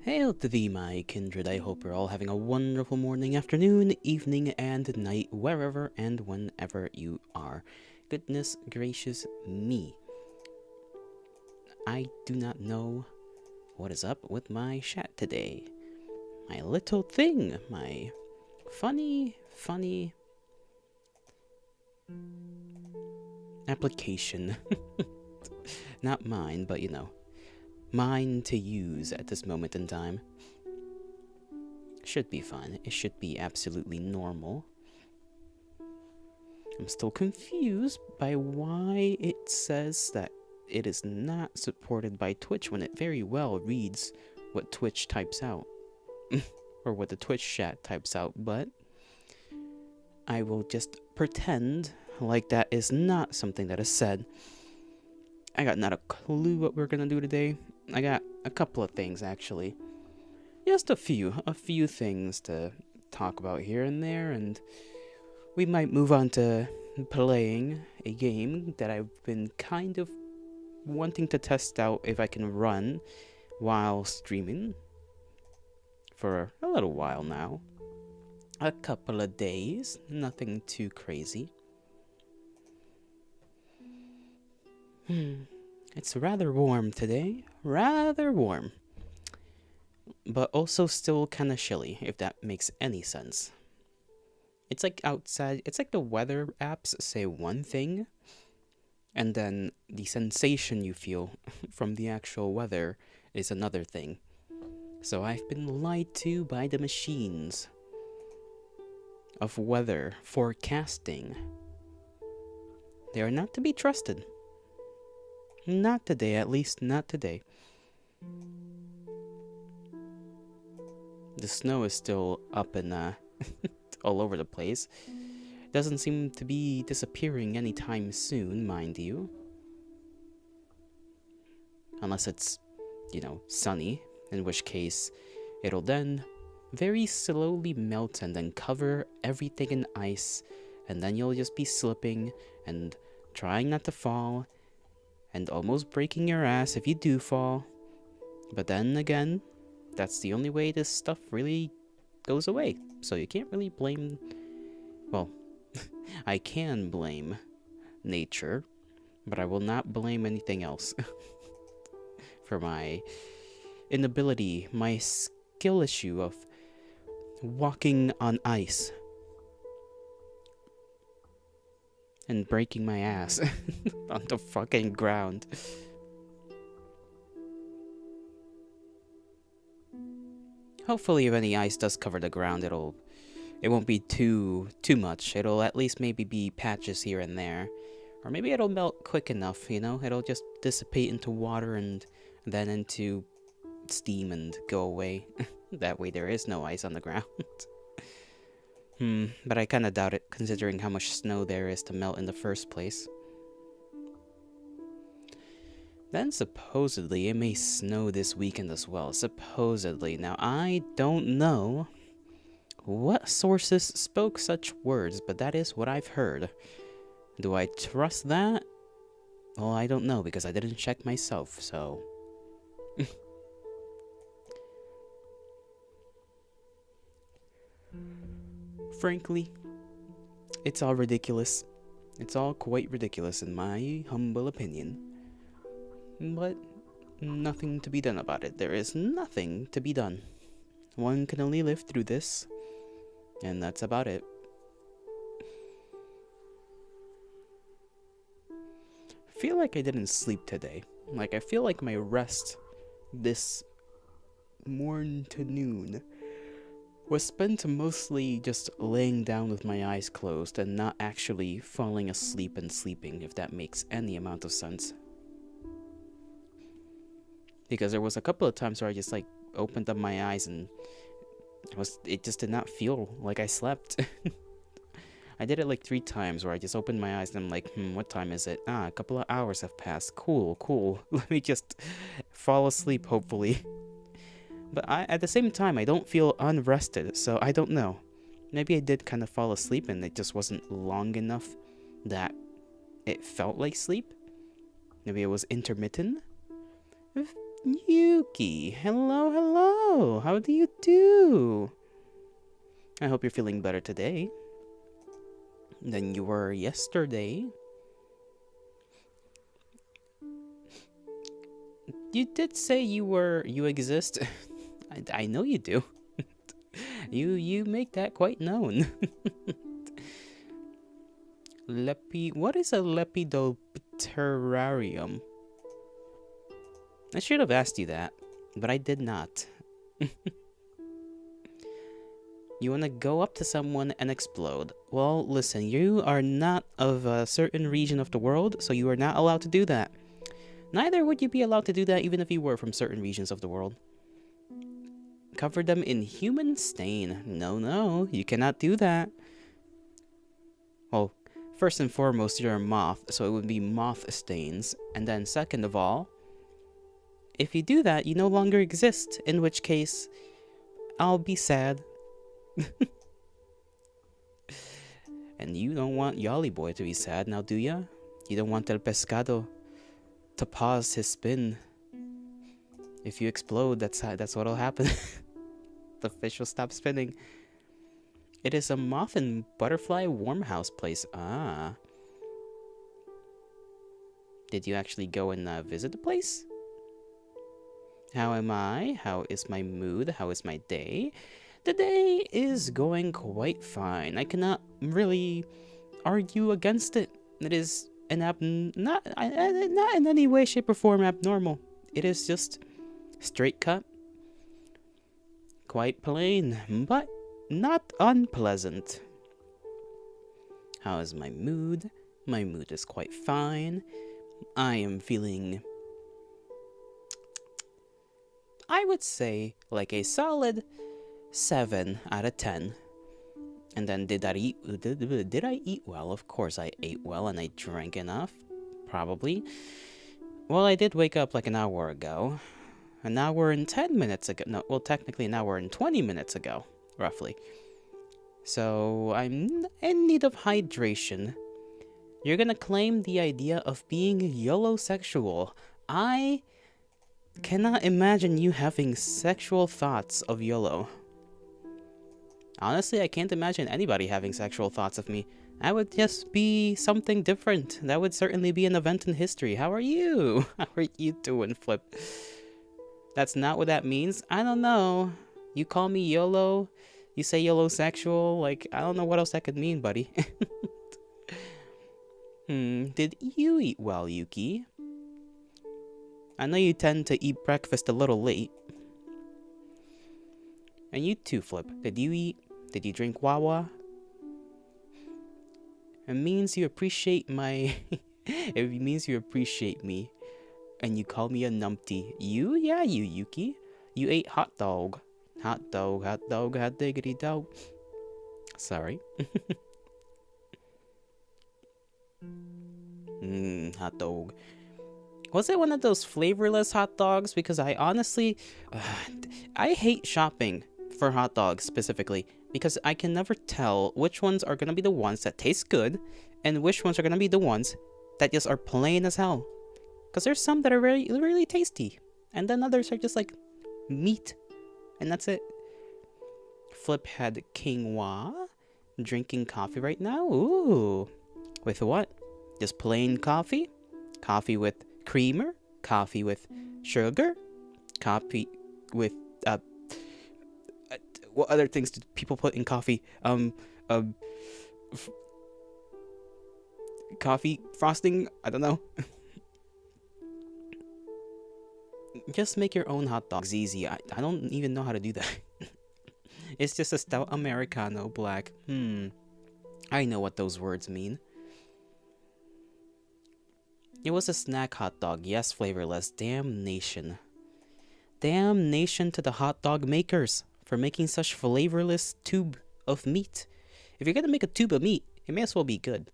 Hail to thee, my kindred. I hope you're all having a wonderful morning, afternoon, evening, and night, wherever and whenever you are. Goodness gracious me. I do not know what is up with my chat today. My little thing, my funny application. Not mine, but you know, mine to use at this moment in time. Should be fun. It should be absolutely normal. I'm still confused by why it says that it is not supported by Twitch when it very well reads what Twitch types out. Or what the Twitch chat types out, but I will just pretend like that is not something that is said. I got not a clue what we're gonna do today. I got a couple of things, actually. Just a few things to talk about here and there, and we might move on to playing a game that I've been kind of wanting to test out if I can run while streaming for a little while now. A couple of days, nothing too crazy. It's rather warm today, rather warm. But also still kind of chilly, if that makes any sense. It's like outside, it's like the weather apps say one thing, and then the sensation you feel from the actual weather is another thing. So I've been lied to by the machines of weather forecasting. They are not to be trusted. Not today, at least not today. The snow is still up and all over the place. Doesn't seem to be disappearing anytime soon, mind you. Unless it's, you know, sunny, in which case it'll then very slowly melt and then cover everything in ice, and then you'll just be slipping and trying not to fall and almost breaking your ass if you do fall. But then again, that's the only way this stuff really goes away. So you can't really blame... Well, I can blame nature, but I will not blame anything else for my inability, my skill issue of walking on ice and breaking my ass on the fucking ground. Hopefully if any ice does cover the ground, it won't be too much. It'll at least maybe be patches here and there. Or maybe it'll melt quick enough, you know? It'll just dissipate into water and then into steam and go away. That way there is no ice on the ground. But I kinda doubt it, considering how much snow there is to melt in the first place. Then supposedly it may snow this weekend as well. Supposedly. Now I don't know what sources spoke such words, but that is what I've heard. Do I trust that? Well, I don't know, because I didn't check myself, so... Frankly, it's all ridiculous. It's all quite ridiculous in my humble opinion. But nothing to be done about it. There is nothing to be done. One can only live through this, and that's about it. I feel like I didn't sleep today. Like, I feel like my rest this morn to noon was spent mostly just laying down with my eyes closed and not actually falling asleep and sleeping, if that makes any amount of sense. Because there was a couple of times where I just like opened up my eyes and it just did not feel like I slept. I did it like 3 times where I just opened my eyes and I'm like, what time is it? A couple of hours have passed. Cool. Let me just fall asleep, hopefully. But at the same time, I don't feel unrested, so I don't know. Maybe I did kind of fall asleep and it just wasn't long enough that it felt like sleep. Maybe it was intermittent. Yuki, hello, hello. How do you do? I hope you're feeling better today than you were yesterday. You did say you exist. I know you do. You make that quite known. What is a lepidopterarium? I should have asked you that, but I did not. You want to go up to someone and explode. Well, listen, you are not of a certain region of the world, so you are not allowed to do that. Neither would you be allowed to do that even if you were from certain regions of the world. Cover them in human stain. No, you cannot do that. Well, first and foremost, you're a moth, so it would be moth stains. And then second of all, if you do that, you no longer exist, in which case, I'll be sad. And you don't want Yolly Boy to be sad now, do ya? You don't want El Pescado to pause his spin. If you explode, that's what'll happen. The fish will stop spinning. It is a moth and butterfly warm house place. Ah. Did you actually go and visit the place? How am I? How is my mood? How is my day? The day is going quite fine. I cannot really argue against it. It is not in any way, shape, or form abnormal. It is just straight cut, quite plain, but not unpleasant. How is my mood? My mood is quite fine. I am feeling, I would say, like a solid 7 out of 10. And then did I eat well? Of course I ate well and I drank enough. Probably. Well, I did wake up like an hour ago. An hour and 10 minutes ago. No, well, technically an hour and 20 minutes ago, roughly. So I'm in need of hydration. You're gonna claim the idea of being YOLO-sexual. I cannot imagine you having sexual thoughts of YOLO. Honestly, I can't imagine anybody having sexual thoughts of me. I would just be something different. That would certainly be an event in history. How are you? How are you doing, Flip? That's not what that means? I don't know. You call me YOLO? You say YOLO-sexual? Like, I don't know what else that could mean, buddy. Did you eat well, Yuki? I know you tend to eat breakfast a little late. And you too, Flip. Did you eat? Did you drink Wawa? It means you appreciate my... It means you appreciate me. And you call me a numpty. You? Yeah, you, Yuki. You ate hot dog. Hot dog, hot diggity dog. Sorry. Hot dog. Was it one of those flavorless hot dogs? Because I honestly... I hate shopping for hot dogs specifically. Because I can never tell which ones are going to be the ones that taste good. And which ones are going to be the ones that just are plain as hell. Because there's some that are really, really tasty. And then others are just like meat. And that's it. Flip had quinoa. Drinking coffee right now. Ooh. With what? Just plain coffee? Coffee with creamer? Coffee with sugar? Coffee with, what other things do people put in coffee? Coffee frosting? I don't know. Just make your own hot dogs easy. I don't even know how to do that. It's just a stout Americano black. I know what those words mean. It was a snack hot dog. Yes, flavorless. Damnation. Damnation to the hot dog makers for making such flavorless tube of meat. If you're gonna make a tube of meat, it may as well be good.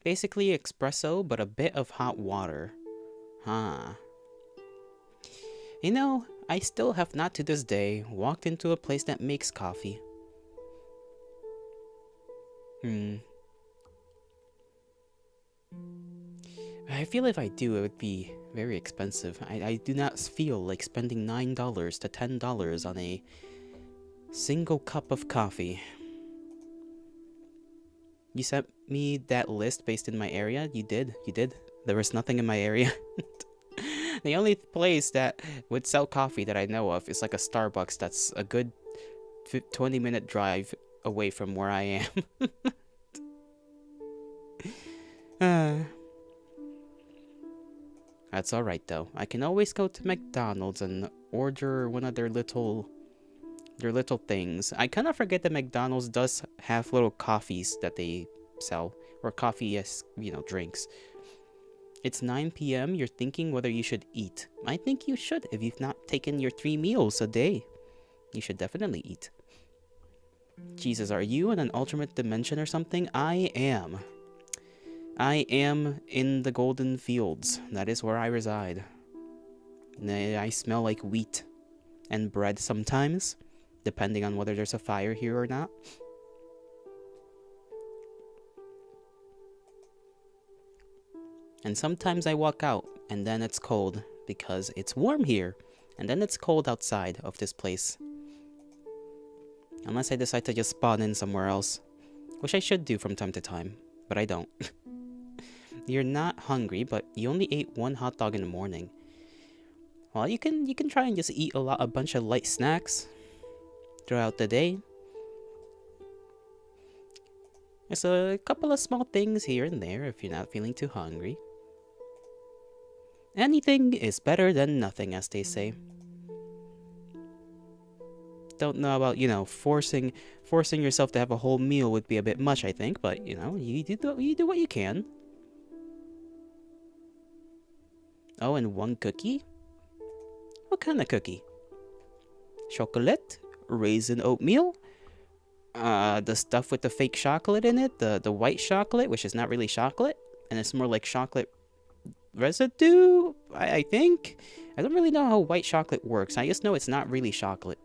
Basically espresso, but a bit of hot water. Huh. You know, I still have not to this day walked into a place that makes coffee. I feel if I do, it would be very expensive. I do not feel like spending $9 to $10 on a single cup of coffee. You sent me that list based in my area? You did. There was nothing in my area. The only place that would sell coffee that I know of is like a Starbucks that's a good 20-minute drive away from where I am. That's alright though. I can always go to McDonald's and order one of their little things. I kind of forget that McDonald's does have little coffees that they sell, or coffee as, drinks. It's 9 p.m. You're thinking whether you should eat. I think you should. If you've not taken your 3 meals a day, you should definitely eat. Jesus, are you in an alternate dimension or something? I am. I am in the Golden Fields. That is where I reside. I smell like wheat and bread sometimes, depending on whether there's a fire here or not. And sometimes I walk out, and then it's cold, because it's warm here, and then it's cold outside of this place. Unless I decide to just spawn in somewhere else, which I should do from time to time, but I don't. You're not hungry, but you only ate one hot dog in the morning. Well, you can try and just eat a bunch of light snacks throughout the day. There's a couple of small things here and there if you're not feeling too hungry. Anything is better than nothing, as they say. Don't know about, forcing yourself to have a whole meal would be a bit much, I think, but, you do what you can. Oh, and one cookie? What kind of cookie? Chocolate? Raisin oatmeal? The stuff with the fake chocolate in it? The white chocolate, which is not really chocolate? And it's more like chocolate residue, I think? I don't really know how white chocolate works. I just know it's not really chocolate.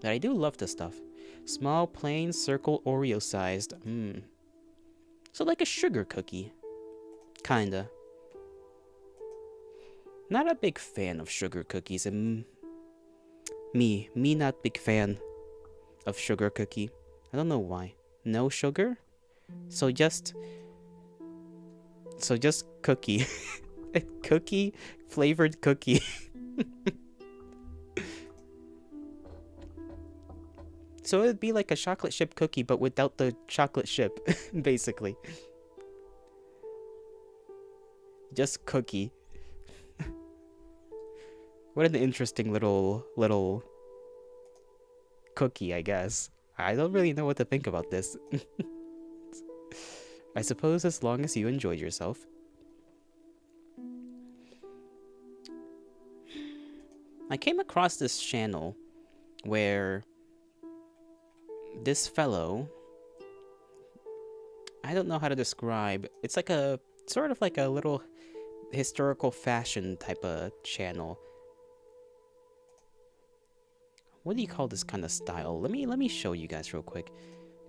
But I do love this stuff. Small, plain, circle, Oreo-sized. So like a sugar cookie. Kinda. Not a big fan of sugar cookies. And me not big fan of sugar cookie. I don't know why. No sugar? So just cookie. A cookie flavored cookie. So it'd be like a chocolate chip cookie, but without the chocolate chip, basically. Just cookie. What an interesting little cookie, I guess. I don't really know what to think about this. I suppose as long as you enjoyed yourself. I came across this channel where this fellow, I don't know how to describe, it's like a sort of like a little historical fashion type of channel. What do you call this kind of style? Let me show you guys real quick,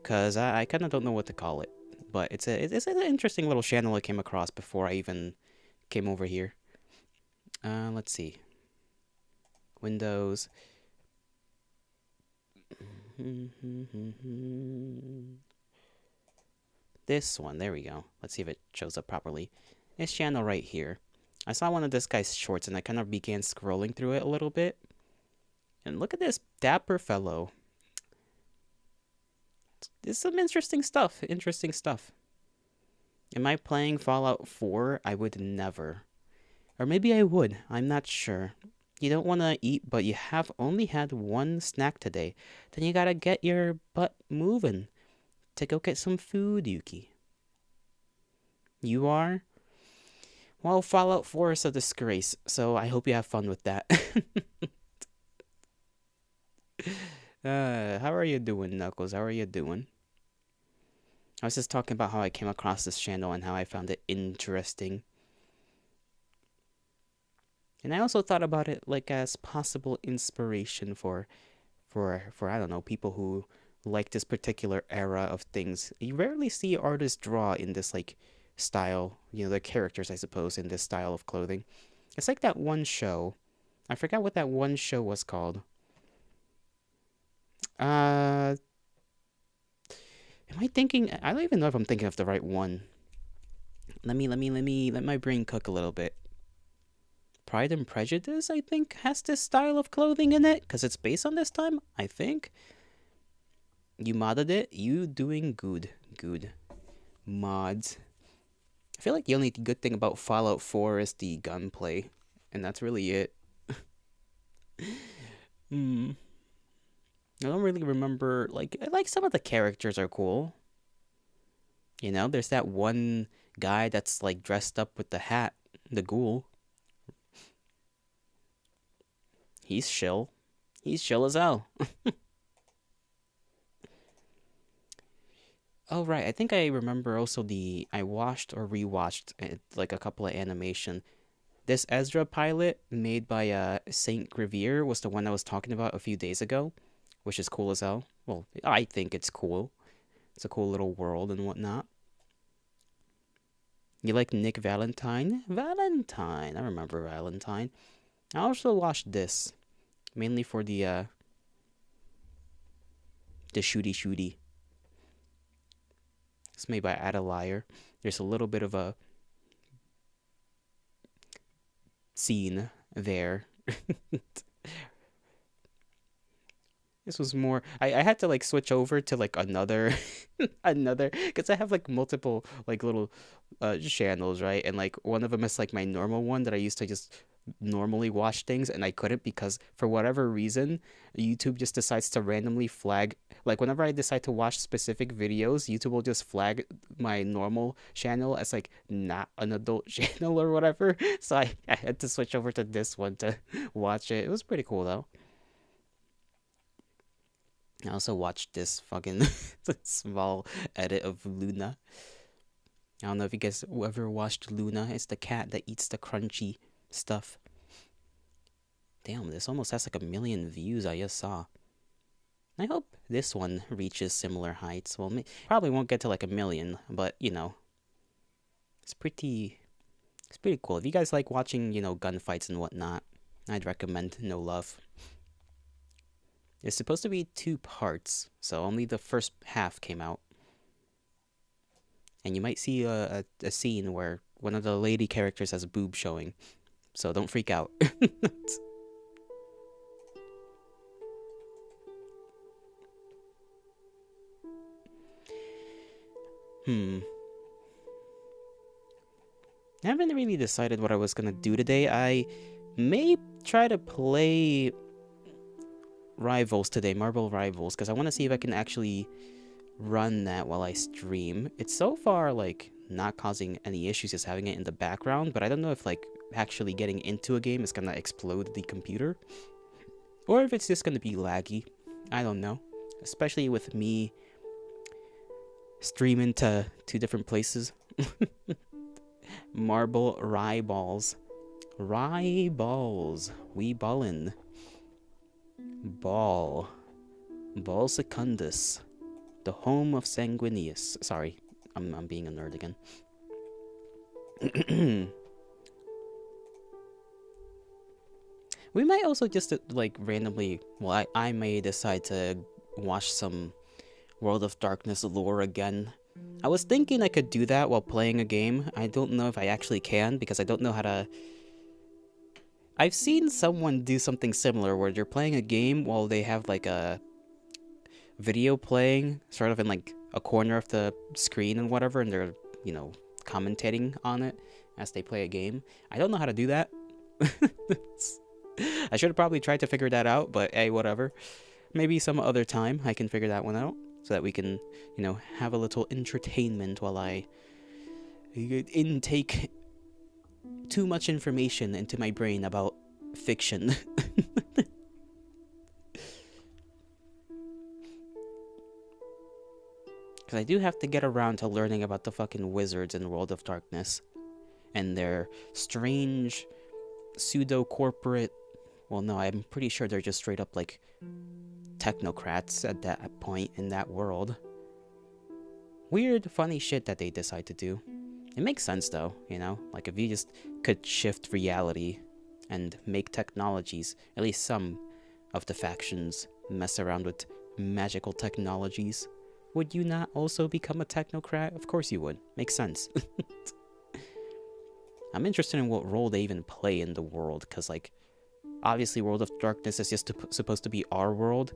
cause I kind of don't know what to call it. But it's an interesting little channel I came across before I even came over here. Let's see. Windows. This one, there we go. Let's see if it shows up properly. This channel right here. I saw one of this guy's shorts and I kind of began scrolling through it a little bit. And look at this dapper fellow. There's some interesting stuff. Am I playing Fallout 4? I would never. Or maybe I would. I'm not sure. You don't want to eat, but you have only had one snack today. Then you gotta get your butt moving to go get some food, Yuki. You are? Well, Fallout 4 is a disgrace, so I hope you have fun with that. How are you doing, Knuckles? How are you doing? I was just talking about how I came across this channel and how I found it interesting. And I also thought about it like as possible inspiration for I don't know, people who like this particular era of things. You rarely see artists draw in this like style, the characters, I suppose, in this style of clothing. It's like that one show. I forgot what that one show was called. Uh, am I thinking? I don't even know if I'm thinking of the right one. Let my brain cook a little bit. Pride and Prejudice, I think, has this style of clothing in it because it's based on this time. I think. You modded it. You doing good. Good. Mods. I feel like the only good thing about Fallout 4 is the gunplay, and that's really it. Hmm. I don't really remember. Like some of the characters are cool. There's that one guy that's like dressed up with the hat, the ghoul. He's chill. He's chill as hell. Oh right, I think I remember also I watched or rewatched like a couple of animation. This Ezra pilot made by Saint Gravier was the one I was talking about a few days ago, which is cool as hell. Well, I think it's cool. It's a cool little world and whatnot. You like Nick Valentine? Valentine. I remember Valentine. I also watched this mainly for the shooty. It's made by Adelier. There's a little bit of a scene there. This was more. I had to like switch over to like another, another, because I have like multiple like little channels, right? And like one of them is like my normal one that I used to just normally watch things, and I couldn't because for whatever reason, YouTube just decides to randomly flag. Like whenever I decide to watch specific videos, YouTube will just flag my normal channel as like not an adult channel or whatever. So I had to switch over to this one to watch it. It was pretty cool though. I also watched this fucking small edit of Luna. I don't know if you guys ever watched Luna. It's the cat that eats the crunchy stuff. Damn, this almost has like 1 million views I just saw. I hope this one reaches similar heights. Well, probably won't get to like 1 million, but it's pretty cool. If you guys like watching, gunfights and whatnot, I'd recommend No Love. It's supposed to be 2 parts, so only the first half came out. And you might see a scene where one of the lady characters has a boob showing, so don't freak out. I haven't really decided what I was gonna do today. I may try to play Rivals today, Marble Rivals, because I want to see if I can actually run that while I stream. It's so far like not causing any issues, just having it in the background, but I don't know if like actually getting into a game is gonna explode the computer or if it's just gonna be laggy. I don't know, especially with me streaming to 2 different places. Marble Rivals. We ballin'. Ball Secundus, the home of Sanguinius. Sorry, I'm being a nerd again. We might also just like randomly. Well, I may decide to watch some World of Darkness lore again. I was thinking I could do that while playing a game. I don't know if I actually can because I don't know how to. I've seen someone do something similar where they're playing a game while they have like a video playing sort of in like a corner of the screen and whatever, and they're, commentating on it as they play a game. I don't know how to do that. I should have probably tried to figure that out, but hey, whatever. Maybe some other time I can figure that one out so that we can, have a little entertainment while I intake too much information into my brain about fiction. Because I do have to get around to learning about the fucking wizards in World of Darkness and their strange pseudo-corporate. Well, no, I'm pretty sure they're just straight up like technocrats at that point in that world. Weird, funny shit that they decide to do. It makes sense though, you know? Like if you just could shift reality and make technologies, at least some of the factions mess around with magical technologies, would you not also become a technocrat? Of course you would. Makes sense. I'm interested in what role they even play in the world, because, like, obviously World of Darkness is just supposed to be our world,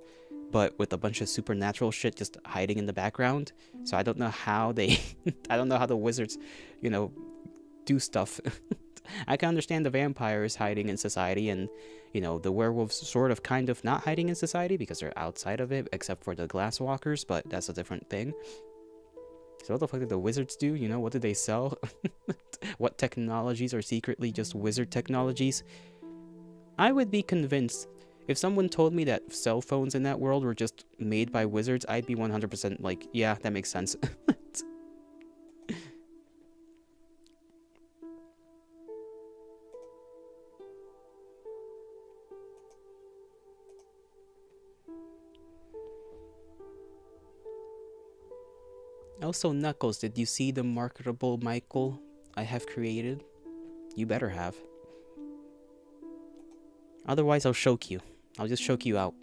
but with a bunch of supernatural shit just hiding in the background. So I don't know how they... I don't know how the wizards, you know, do stuff. I can understand the vampires hiding in society and, you know, the werewolves sort of kind of not hiding in society because they're outside of it, except for the glasswalkers, but that's a different thing. So what the fuck did the wizards do? You know, what did they sell? What technologies are secretly just wizard technologies? I would be convinced. If someone told me that cell phones in that world were just made by wizards, I'd be 100% like, yeah, that makes sense. Also, Knuckles, did you see the marketable Michael I have created? You better have. Otherwise, I'll choke you. I'll just choke you out.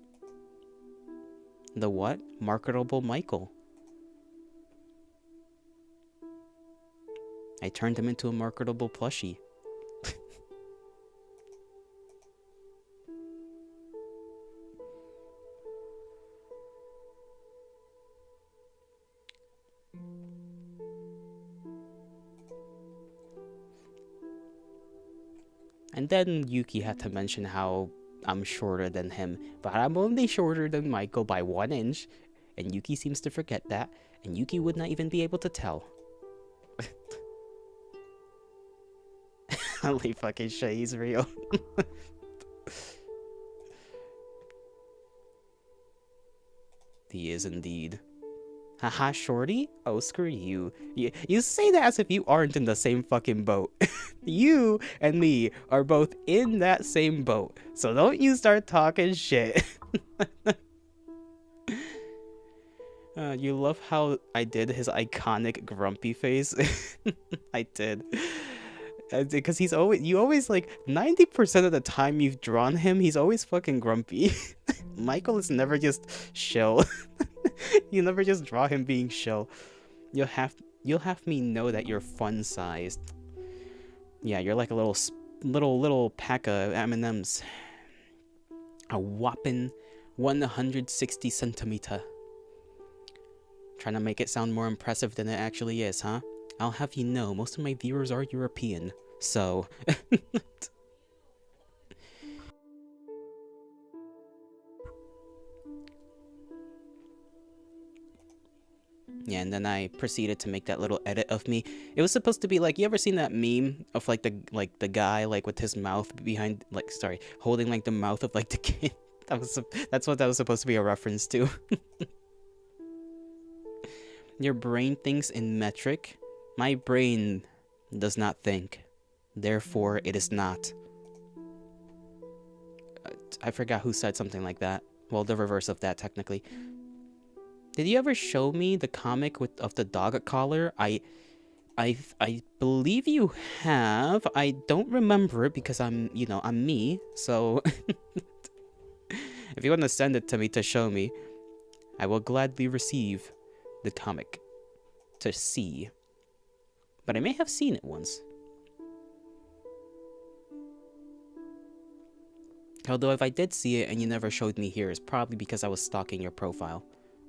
The what? Marketable Michael. I turned him into a marketable plushie. And then Yuki had to mention how I'm shorter than him, but I'm only shorter than Michael by 1 inch, and Yuki seems to forget that, and Yuki would not even be able to tell. Holy fucking shit, he's real. He is indeed. Haha, shorty? Oh, screw you. You say that as if you aren't in the same fucking boat. You and me are both in that same boat. So don't you start talking shit. You love how I did his iconic grumpy face? I did. Because he's always, you always like, 90% of the time you've drawn him, he's always fucking grumpy. Michael is never just chill. You never just draw him being chill. You'll have me know that you're fun-sized. Yeah, you're like a little pack of M&Ms. A whopping 160 centimeter. Trying to make it sound more impressive than it actually is, huh? I'll have you know, most of my viewers are European, so... Yeah, and then I proceeded to make that little edit of me. It was supposed to be like, you ever seen that meme of like the guy like with his mouth behind, like, sorry, holding like the mouth of like the kid? That's what that was supposed to be a reference to. Your brain thinks in metric. My brain does not think. Therefore, it is not. I forgot who said something like that. Well, the reverse of that, technically. Did you ever show me the comic of the dog collar? I believe you have. I don't remember it because I'm me. So if you want to send it to me to show me, I will gladly receive the comic to see. But I may have seen it once. Although if I did see it and you never showed me here, it's probably because I was stalking your profile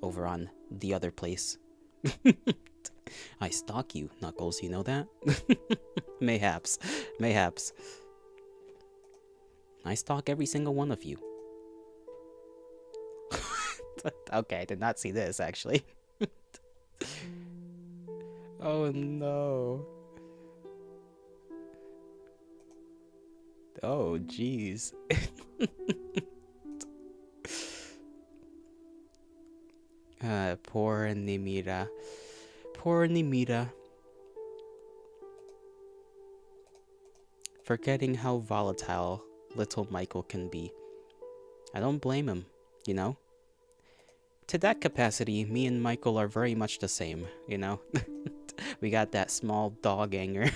over on the other place. I stalk you, Knuckles, you know that? Mayhaps. Mayhaps. I stalk every single one of you. Okay, I did not see this, actually. Oh no. Oh, jeez. Poor Nimira. Poor Nimira. Forgetting how volatile little Michael can be. I don't blame him, you know? To that capacity, me and Michael are very much the same, you know? We got that small dog anger.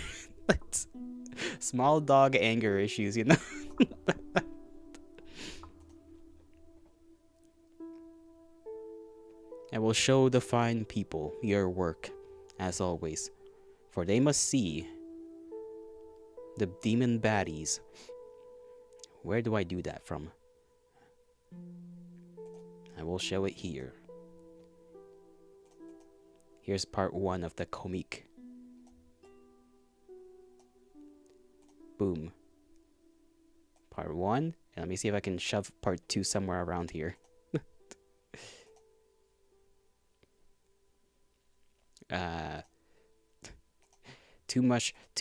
Small dog anger issues, you know? I will show the fine people your work, as always, for they must see the demon baddies. Where do I do that from? I will show it here. Here's part 1 of the comic. Boom. Part 1. And let me see if I can shove part 2 somewhere around here. Too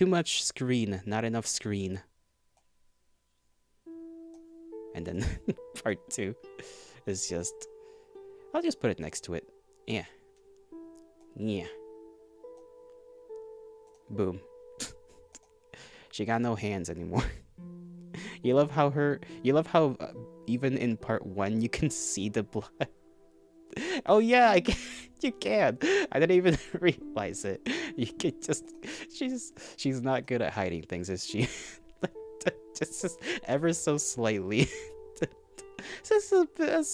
much screen, not enough screen. And then part 2 is just, I'll just put it next to it. Yeah. Boom. She got no hands anymore. You love how even in part 1 you can see the blood. Oh yeah, you can. I didn't even realize it. You can just, she's not good at hiding things, is she? just ever so slightly. Just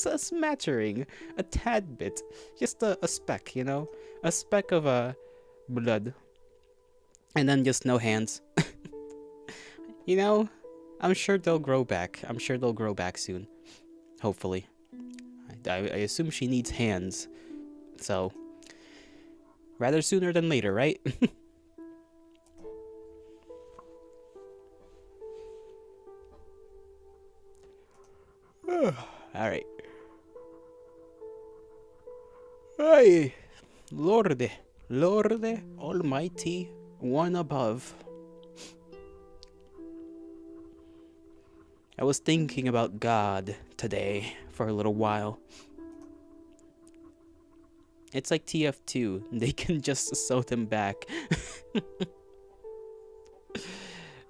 a smattering, a tad bit, just a speck, you know, a speck of blood, and then just no hands. You know, I'm sure they'll grow back. I'm sure they'll grow back soon, hopefully. I assume she needs hands, so rather sooner than later, right? All right. Hey, Lord Almighty, one above. I was thinking about God today for a little while. It's like TF2. They can just sew them back.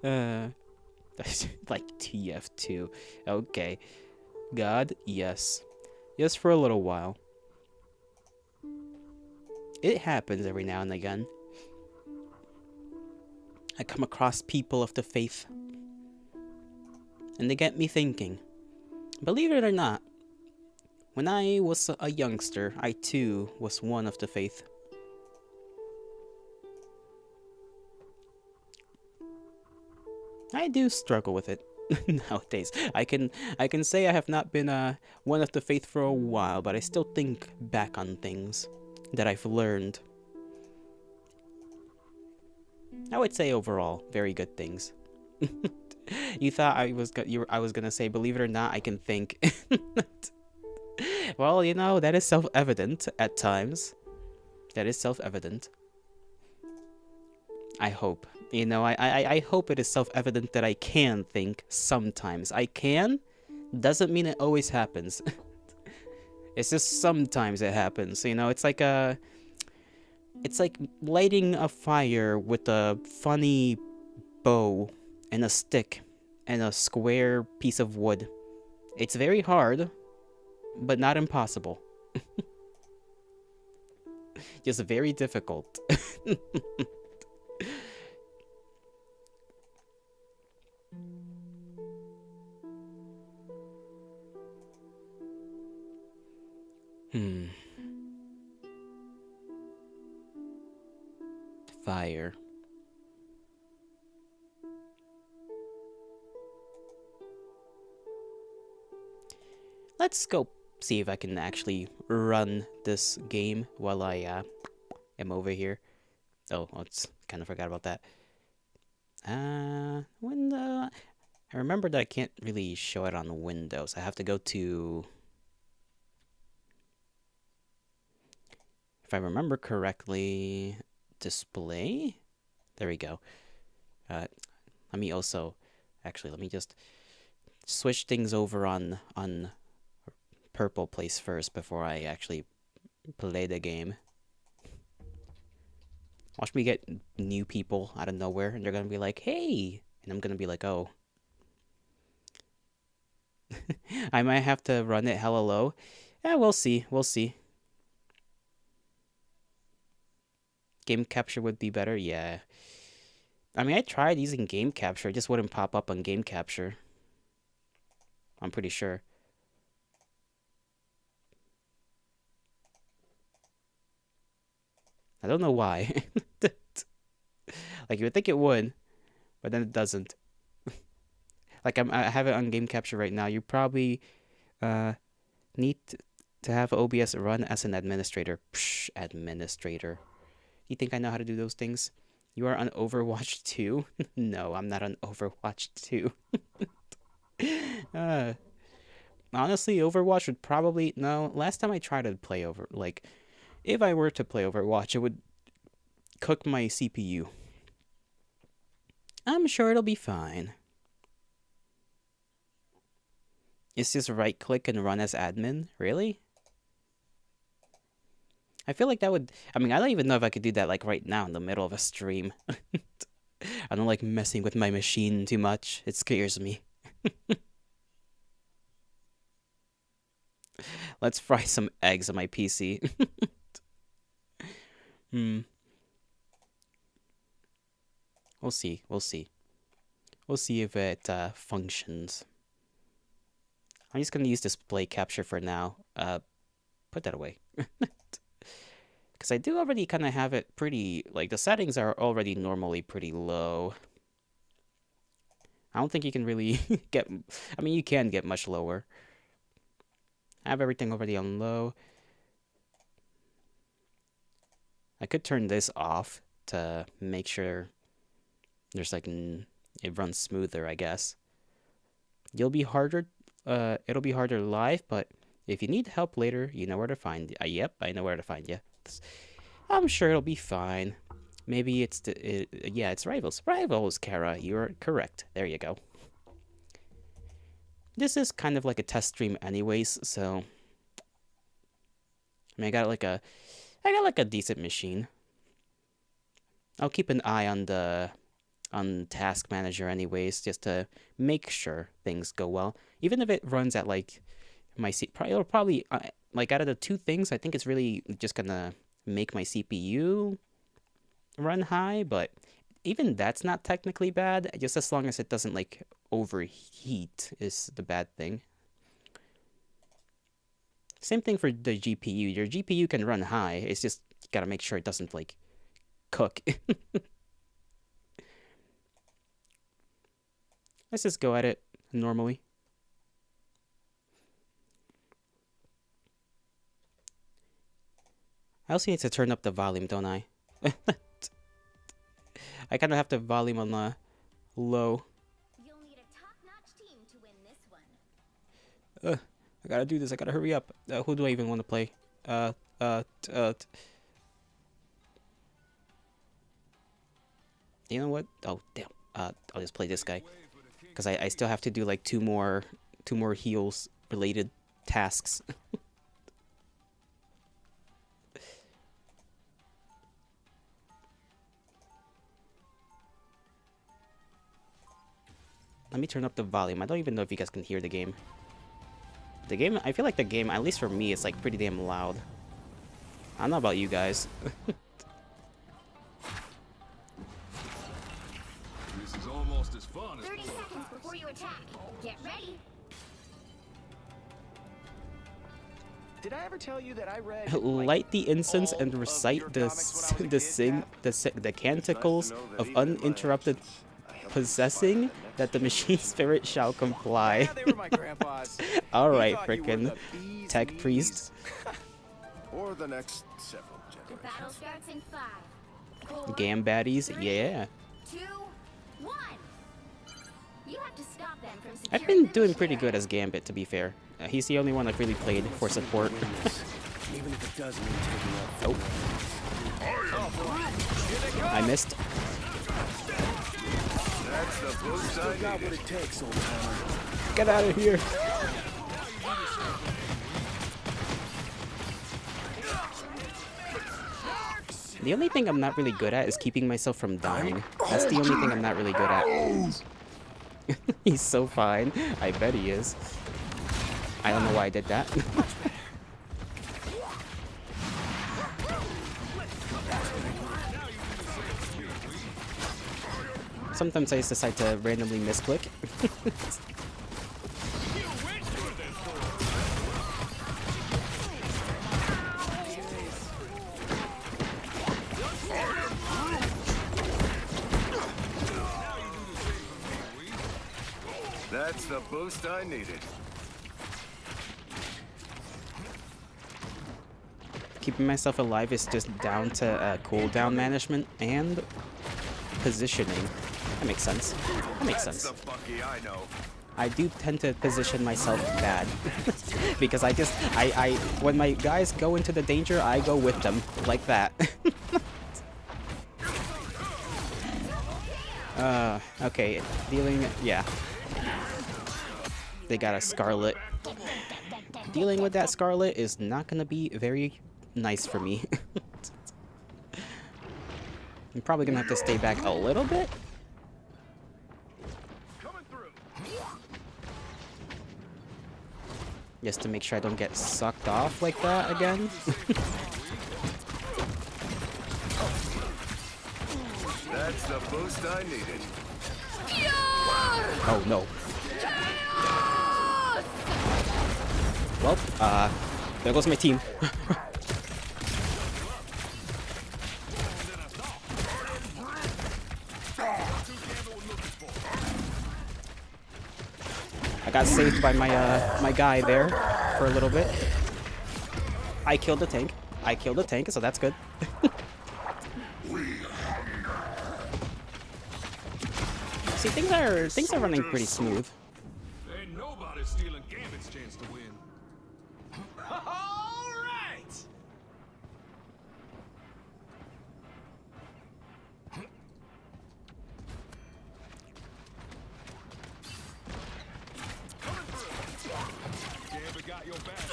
Like TF2. Okay. God, yes. Yes, for a little while. It happens every now and again. I come across people of the faith, and they get me thinking. Believe it or not, when I was a youngster, I too was one of the faith. I do struggle with it nowadays. I can say I have not been one of the faith for a while, but I still think back on things that I've learned. I would say overall, very good things. You thought I was gonna say, believe it or not, I can think. Well, you know, that is self-evident at times. That is self-evident. I hope. You know, I hope it is self-evident that I can think sometimes. I can doesn't mean it always happens. It's just sometimes it happens. You know, it's like lighting a fire with a funny bow and a stick and a square piece of wood. It's very hard, but not impossible. Just very difficult. Fire. Let's go see if I can actually run this game while I am over here. Oh, let's kind of forgot about that. Window. I remember that I can't really show it on Windows. I have to go to, if I remember correctly, display. There we go. Let me also, actually, let me just switch things over on purple place first before I actually play the game. Watch me get new people out of nowhere, and they're gonna be like, "Hey," and I'm gonna be like, "Oh." I might have to run it hella low. Yeah, we'll see. We'll see. Game capture would be better, yeah. I mean, I tried using game capture, it just wouldn't pop up on game capture. I'm pretty sure. I don't know why. Like, you would think it would, but then it doesn't. Like, I have it on game capture right now. You probably need to have OBS run as an administrator. Psh, administrator. You think I know how to do those things? You are on Overwatch 2? No, I'm not on Overwatch 2. Honestly, Overwatch would probably... No, last time I tried to play if I were to play Overwatch, it would cook my CPU. I'm sure it'll be fine. It's just right-click and run as admin? Really? I feel like that would... I mean, I don't even know if I could do that, like, right now in the middle of a stream. I don't like messing with my machine too much. It scares me. Let's fry some eggs on my PC. We'll see. We'll see. We'll see if it functions. I'm just gonna use display capture for now. Put that away. Because I do already kind of have it pretty... Like, the settings are already normally pretty low. I don't think you can really get... I mean, you can get much lower. I have everything already on low. I could turn this off to make sure there's like... It runs smoother, I guess. It'll be harder live, but if you need help later, you know where to find... yep, I know where to find you. I'm sure it'll be fine. Maybe it's yeah, it's Rivals. Rivals, Kara. You're correct. There you go. This is kind of like a test stream anyways, so... I mean, I got like a decent machine. I'll keep an eye on Task Manager anyways, just to make sure things go well. Even if it runs at like it'll probably like out of the two things, I think it's really just gonna make my CPU run high, but even that's not technically bad, just as long as it doesn't like overheat is the bad thing. Same thing for the GPU. Your GPU can run high, it's just you gotta make sure it doesn't like cook. Let's just go at it normally. I also need to turn up the volume, don't I? I kind of have the volume on low. You'll need a top-notch team to win this one. I gotta do this. I gotta hurry up. Who do I even want to play? You know what? Oh, damn. I'll just play this guy. Because I still have to do like two more heals related tasks. Let me turn up the volume. I don't even know if you guys can hear the game. I feel like the game, at least for me, is like pretty damn loud. I don't know about you guys. This is almost as fun as 30 seconds before you attack. Get ready. Did I ever tell you that I read Light the incense and recite the canticles of uninterrupted possessing, that the machine spirit shall comply. Yeah, they were my grandpa's. All right, He thought you were frickin' the bee's tech knees. priest. or the next several The battle generations. starts in 5, 4, Gam baddies, 3, yeah. 2, 1. You have to stop them from I've securing been the doing pretty mission. good as Gambit, to be fair. He's the only one I've really played for support. Even if it does mean taking out. Oh. I missed. That's the boost I Got what needed. it takes, old timer. Get out of here. The only thing I'm not really good at is keeping myself from dying. That's the only thing I'm not really good at. He's so fine. I bet he is. I don't know why I did that. Sometimes I just decide to randomly misclick. That's the boost I needed. Keeping myself alive is just down to cooldown management and positioning. That makes sense. That makes That's sense. the Bucky I know. I do tend to position myself bad because I when my guys go into the danger, I go with them like that. Okay, dealing, yeah. They got a Scarlet. Dealing with that Scarlet is not gonna be very nice for me. I'm probably gonna have to stay back a little bit. Coming through. Just to make sure I don't get sucked off like that again. That's the boost I needed. Oh no. Well, there goes my team. I got saved by my my guy there for a little bit. I killed the tank. I killed the tank, so that's good. See, things are running pretty smooth. Ain't nobody stealing Gambit's chance to win. All right. Gambit got your back.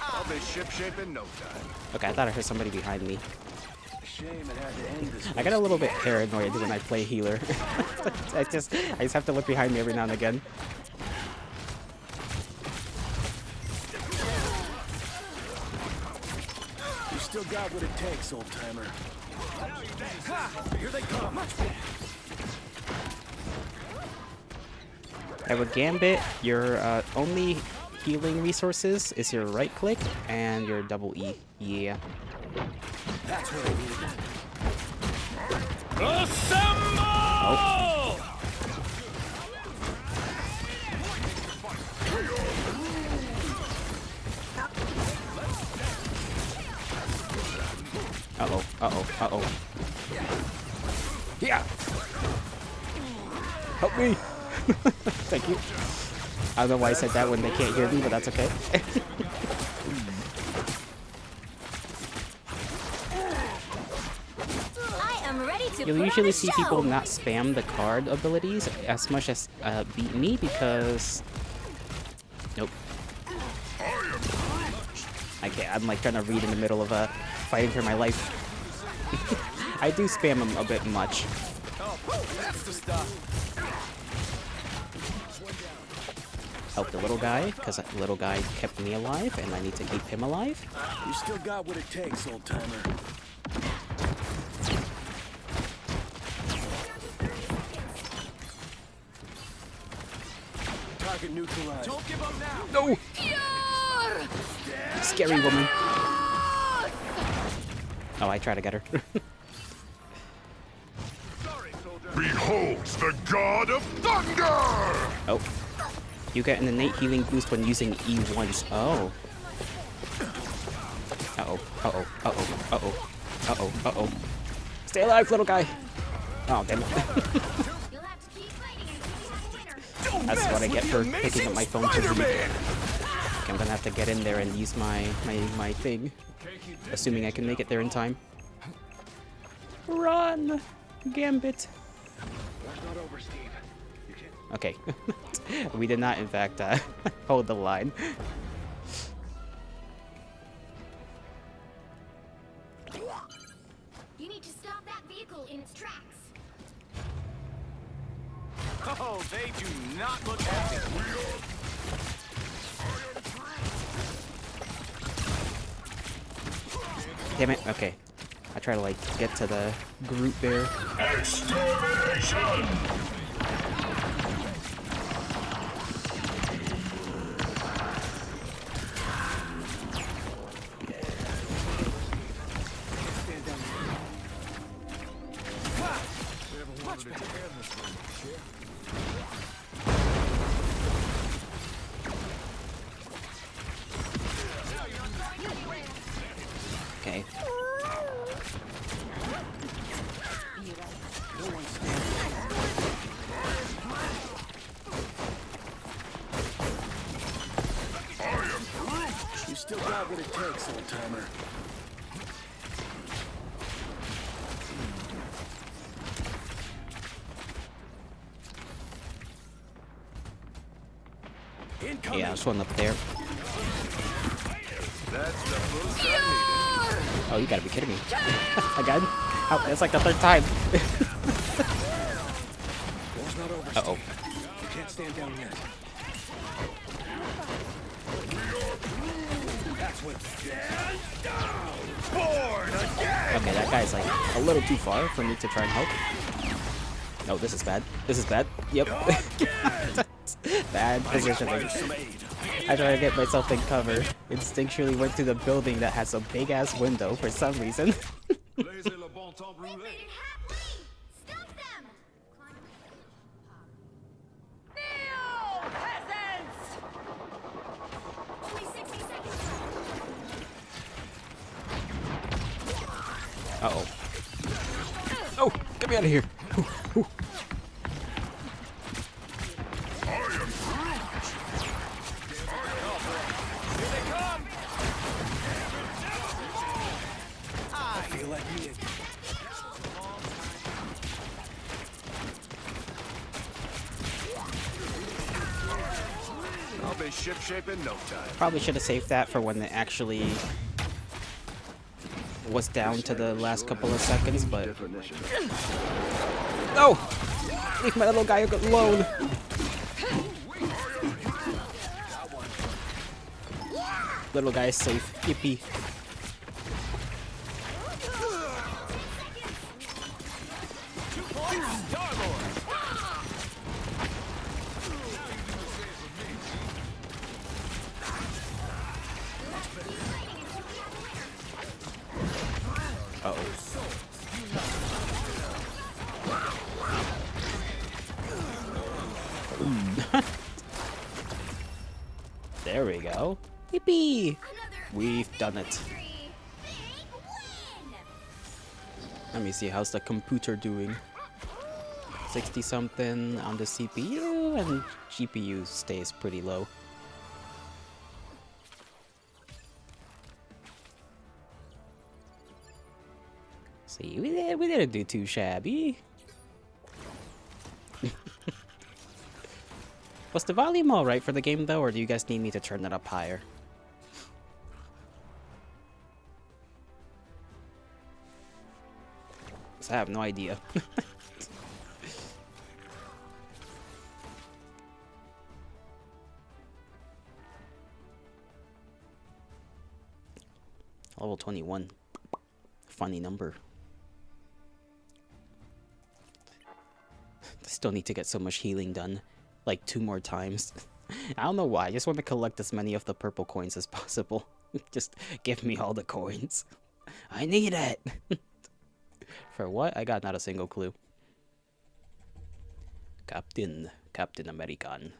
I'll be ship-shape in no time. Okay, I thought I heard somebody behind me. Shame it had to end this I get a little bit paranoid when I play healer. I just have to look behind me every now and again. You still got what it takes, old timer. Here they come. I have a Gambit. Your only healing resources is your right click and your double E. Yeah. That's what I needed. Oh. Uh-oh, uh-oh, uh-oh. Yeah! Help me! Thank you. I don't know why I said that when they can't hear me, but that's okay. I am ready to You'll put usually on a see show. people not spam the card abilities as much as beat me because... Nope. I can't. I'm like trying to read in the middle of fighting for my life. I do spam them a bit much. That's the stuff. Help the little guy, because the little guy kept me alive, and I need to keep him alive. You still got what it takes, old timer. Target neutralized. Don't give up now. No! Scary woman. Oh, I try to get her. Behold the god of thunder! Oh. You get an innate healing boost when using E1s. Oh. Uh-oh, uh-oh, uh-oh, uh-oh, uh-oh, uh-oh. Stay alive, little guy! Oh, damn it. You'll have to keep fighting until you have a winner. That's what I get for picking up my phone to read. Okay, I'm gonna have to get in there and use my thing. Assuming I can make it there in time. Run! Gambit! War's not over, Steve. You can... Okay. We did not, in fact, hold the line. You need to stop that vehicle in its tracks. Oh, they do not look happy. Damn it. Okay. I try to like get to the group there. Okay. You still got what it takes, old timer. Incoming. Yeah, there's one up there. That's the boost I needed. Oh, you gotta be kidding me. Again? Oh, that's like the third time. War's not over. Uh-oh. You can't stand down yet. That's what. Stand down. Born again. Okay, that guy's like a little too far for me to try and help. No, this is bad. This is bad. Yep. Bad positioning. I try to get myself in cover. Instinctually went to the building that has a big ass window for some reason. Made it happen! Stop them! Kneel, peasants! Only 60 seconds left. Uh-oh. Oh, get me out of here. Ooh, ooh. I feel like me again. I'll be shipshape in no time. Probably should have saved that for when it actually was down to the last couple of seconds, but... Definition. No! Leave my little guy alone! Little guy is safe. Yippee. There we go. Yippee! We've done it. Big win! Let me see, how's the computer doing? 60 something on the CPU, and GPU stays pretty low. See, we didn't do too shabby. Was the volume alright for the game though, or do you guys need me to turn it up higher? 'Cause I have no idea. Level 21. Funny number. Still need to get so much healing done. Like 2 more times. I don't know why. I just want to collect as many of the purple coins as possible. Just give me all the coins. I need it! For what? I got not a single clue. Captain American.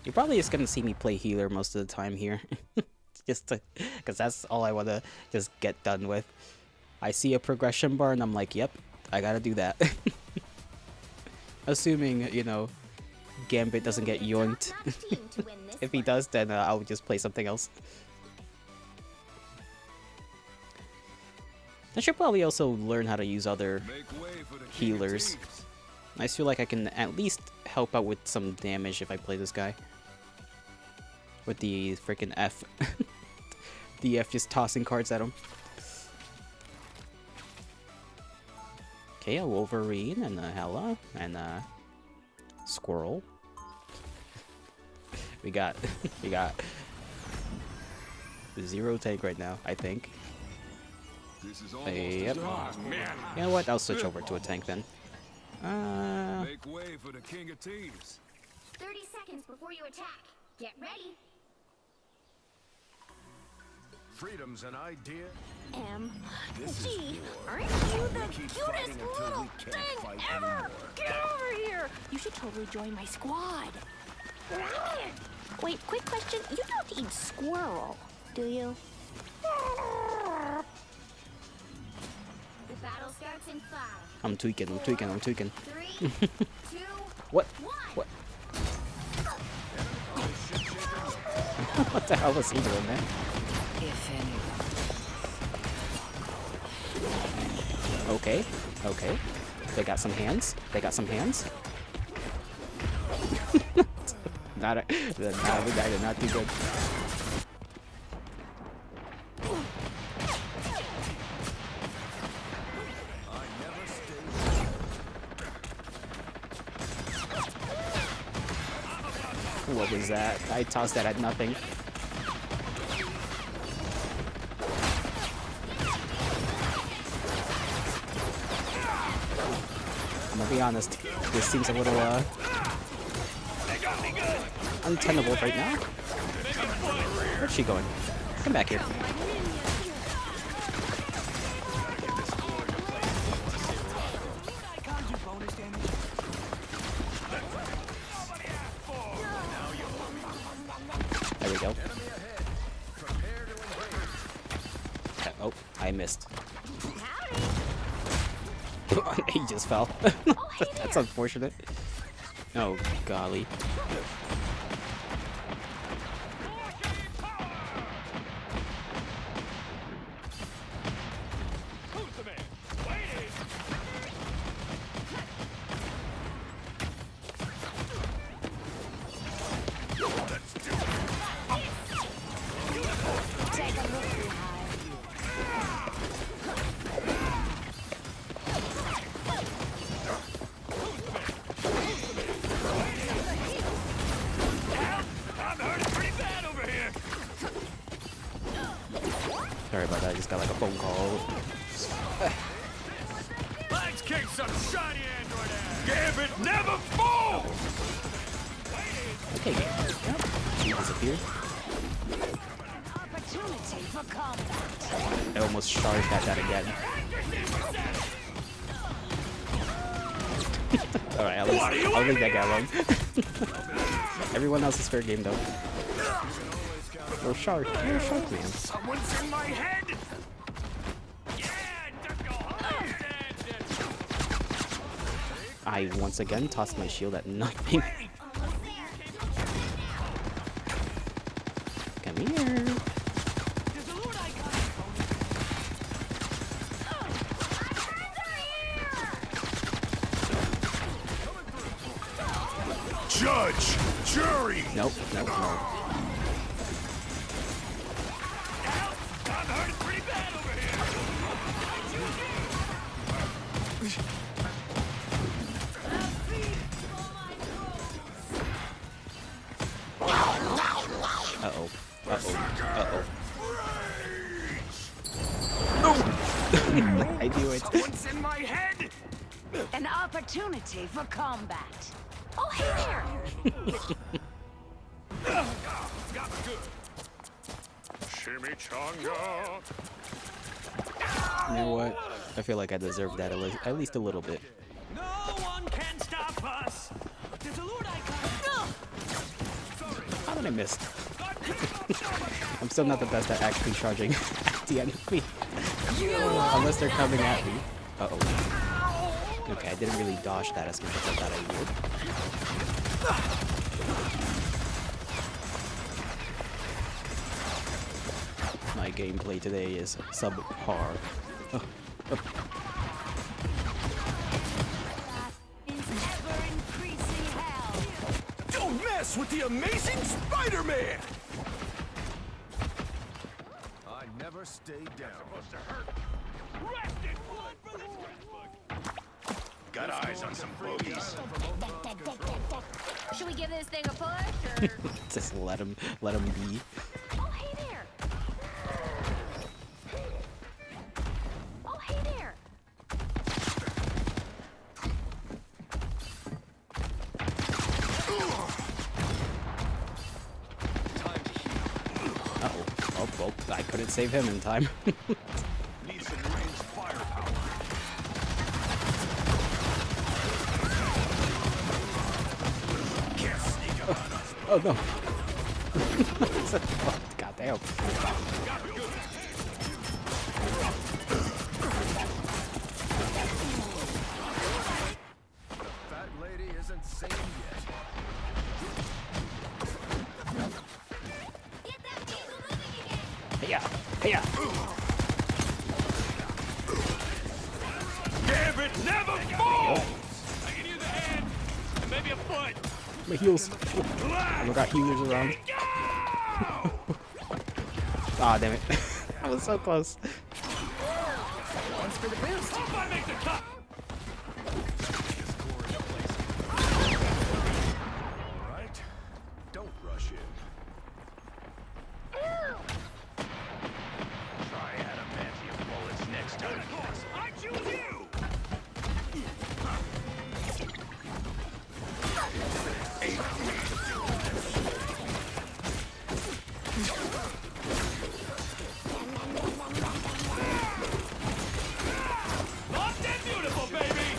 You're probably just gonna see me play healer most of the time here. Just because that's all I want to just get done with. I see a progression bar and I'm like, yep, I gotta do that. Assuming, you know, Gambit doesn't get yoinked. If he does, then I'll just play something else. I should probably also learn how to use other healers. I feel like I can at least help out with some damage if I play this guy. With the freaking F. The F just tossing cards at him. Okay, a Wolverine and a Hella and a Squirrel. we got 0 tank right now, I think. This is Yep. man. You know what? I'll switch over to a tank then. Make way for the king of teams. 30 seconds before you attack. Get ready. Freedom's an idea. Gee, aren't you the cutest little thing ever? Get over here! You should totally join my squad. Wait, quick question. You don't eat squirrel, do you? The battle starts in 5. I'm tweaking. 3, 2, What? 1. What? What the hell was he doing, man? Okay. They got some hands. We did not do good. What was that? I tossed that at nothing. I'm gonna be honest, this seems a little untenable right now. Where's she going? Come back here. There we go. Oh, I missed. He just fell. That's unfortunate. Oh, golly. Sorry about that, I just got like a phone call. Let's kick some shiny android ass. Gambit never falls. Okay, yep. She disappeared. Opportunity for combat. I almost charged at that again. Alright, I'll leave that guy alone. Everyone else is fair game though. Little shark man. Someone's in my head. Yeah, just go higher I once again tossed my shield at nothing. Come here. Judge, jury. Nope. I'm hurting pretty bad over Uh-oh. I knew it. Someone's in my head. An opportunity for combat. Oh, hey there! Got me good. Chimichanga. You know what? I feel like I deserve that at least a little bit. No one can stop us. There's a Lord icon. How did I miss? I'm still not the best at actually charging at the enemy. Unless they're coming at me. Uh-oh. Okay, I didn't really dodge that as much as I thought I would. My gameplay today is subpar. Ever-increasing hell. Don't mess with the amazing Spider-Man. stay down. Got eyes on some bogeys. Should we give this thing a push, or? Just let him be. Oh, hey there! Oh, hey there! Uh-oh. Oh, well, I couldn't save him in time. Need some ranged firepower. Can't sneak up on us. Oh, no. God damn. The fat lady isn't sane yet. Get that vehicle moving again! Hey-ya! Hey-ya! Damn it, never fall! I can use a hand, and maybe a foot. My heels. I got healers around. Ah, damn it. I was so close. Thanks for the boost. Hope I make the cut. All right, don't rush in. Try adamantium bullets next time. I choose you. Locked and beautiful, baby.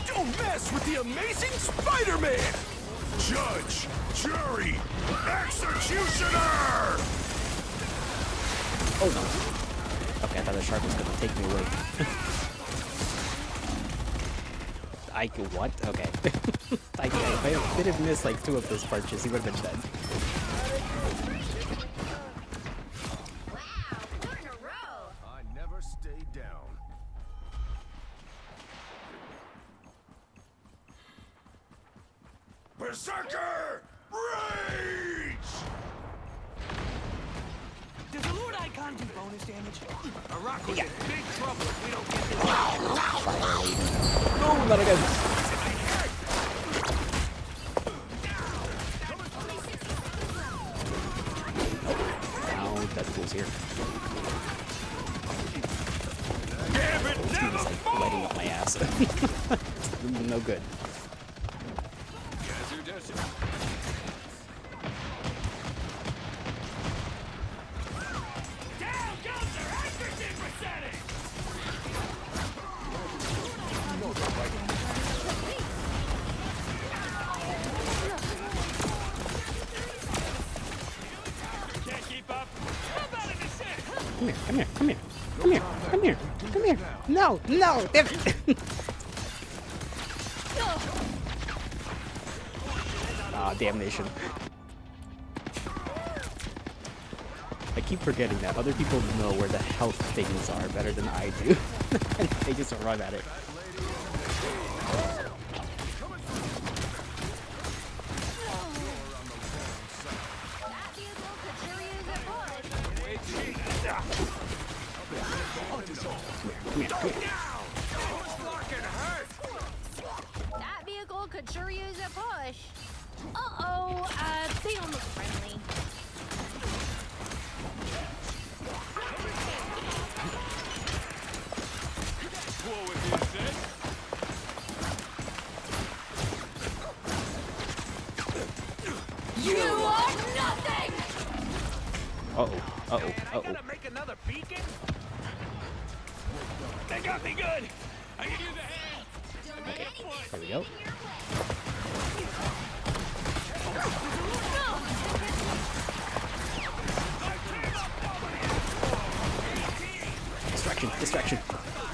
Don't mess with the amazing Spider-Man! Judge, jury, executioner! Oh, no. Okay, I thought the shark was gonna take me away. What? Okay. If I didn't miss like 2 of those punches, he would have been dead. Wow, 4 in a row! I never stay down. Berserker! Rage! Does the Lord Icon do bonus damage? Arako's in big trouble if we don't get this. No, not again. Now Deadpool's here. Damn it, never He's like lighting up my ass. No good. Guess who does it? Down goes their accuracy percentage! Can't keep up? How about an assist? Come here, come here, come here. Come here, come here, come here. No, no, damn it. Ah, damnation. I keep forgetting that other people know where the health things are better than I do. And they just run at it. That vehicle could sure use a push. Come here, come here. That vehicle could sure use a push. Uh-oh, they don't look friendly. What would you say? You are nothing! Uh-oh, uh-oh, uh-oh. Gotta make another beacon? They got me good! I can use a hand! Okay, there we go. Distraction, distraction.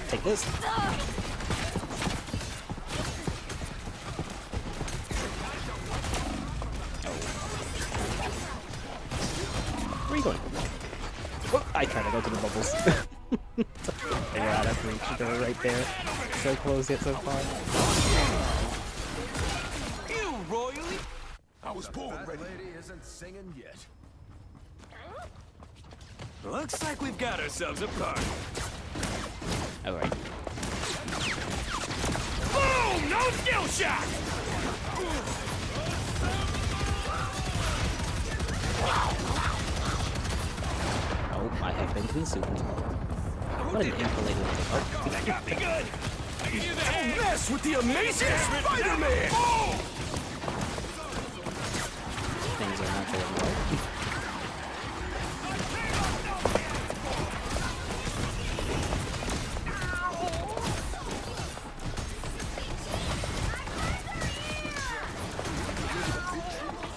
Take this. Where are you going? Oh, I tried to go to the bubbles. Wow, that's reached her right there. So close yet so far. You royally? I was born ready. Lady isn't singing yet. Looks like we've got ourselves a party. Alright. Boom! No skill shot! Oh, I have been consumed. What an inflated. Oh, That got me good! Don't mess with the amazing Spider-Man! things are not going well.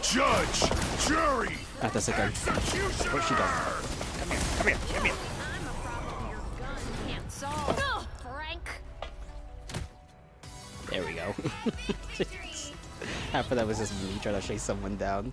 Judge, jury, Not this again. executioner. Where's she going? I'm a problem your gun can't solve. Frank. There we go. Half of that was just me trying to chase someone down.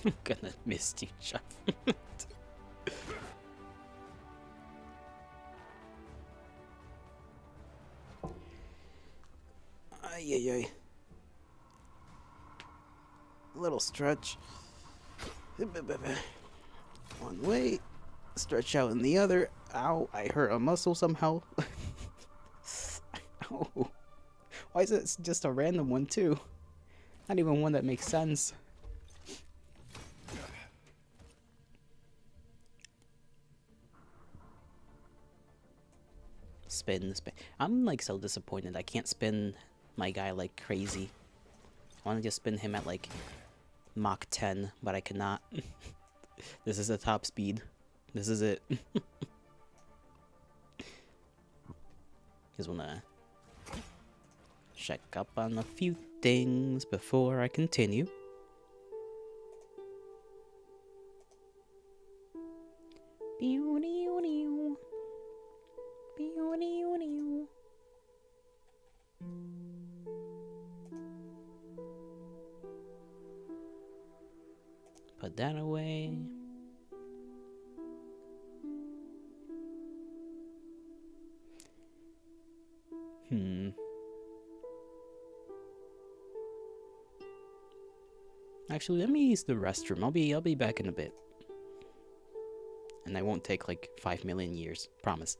I'm gonna miss you, Chuck. Ay, ay, ay. A little stretch. One way, stretch out in the other. Ow, I hurt a muscle somehow. Ow. Why is it just a random one, too? Not even one that makes sense. Spin. I'm like so disappointed I can't spin my guy like crazy. I want to just spin him at like Mach 10, but I cannot. This is the top speed. This is it. Just wanna check up on a few things before I continue. Put that away. Actually, let me use the restroom. I'll be back in a bit. And I won't take like 5 million years. Promise.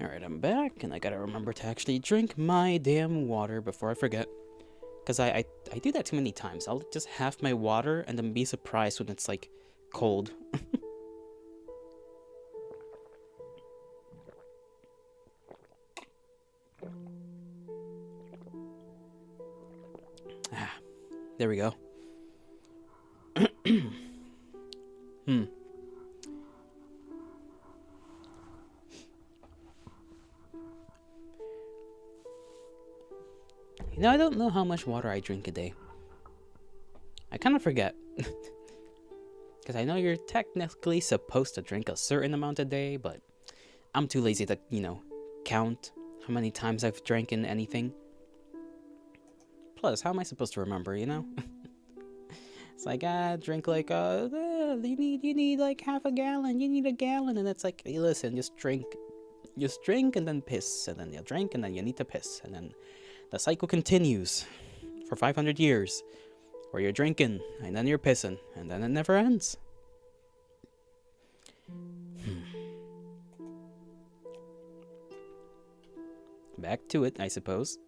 Alright, I'm back, and I gotta remember to actually drink my damn water before I forget. Because I do that too many times. I'll just have my water and then be surprised when it's, like, cold. There we go. You know, I don't know how much water I drink a day. I kind of forget. Because I know you're technically supposed to drink a certain amount a day, but I'm too lazy to, you know, count how many times I've drank in anything. Plus, how am I supposed to remember, you know? It's like, drink like, you need like half a gallon, you need a gallon, and it's like, hey, listen, just drink and then piss, and then you drink and then you need to piss, and then the cycle continues for 500 years, where you're drinking, and then you're pissing, and then it never ends. Back to it, I suppose.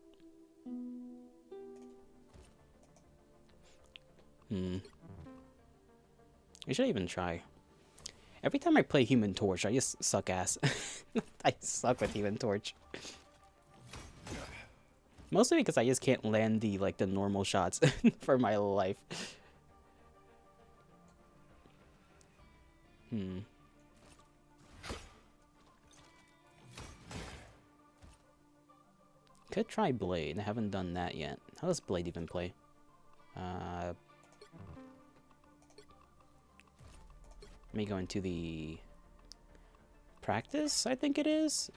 I should even try. Every time I play Human Torch, I just suck ass. I suck with Human Torch. Mostly because I just can't land the normal shots for my life. Could try Blade. I haven't done that yet. How does Blade even play? Let me go into the practice, I think it is.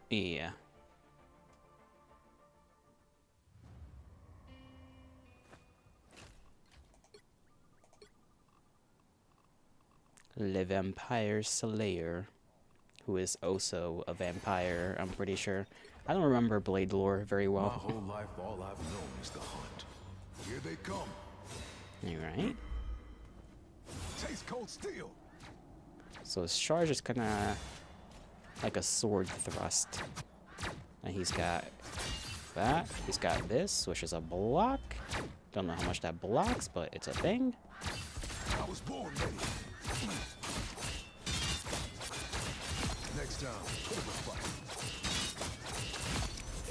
Yeah. Le Vampire Slayer, who is also a vampire, I'm pretty sure. I don't remember Blade lore very well. My whole life, all I've known is the hunt. Here they come. Alright. Taste cold steel. So his charge is kinda like a sword thrust. And he's got that. He's got this, which is a block. Don't know how much that blocks, but it's a thing. I was born ready. Next time, put up a fight.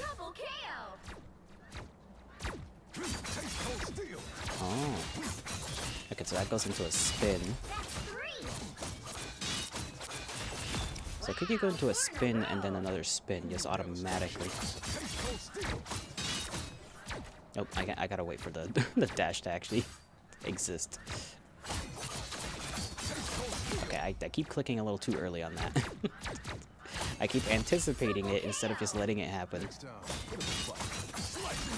Double KO! Taste cold steel. Oh. Okay, so that goes into a spin. That's 3! So could you go into a spin and then another spin just automatically? Taste cold steel. Nope, I gotta wait for the the dash to actually exist. Okay, I keep clicking a little too early on that. I keep anticipating it instead of just letting it happen.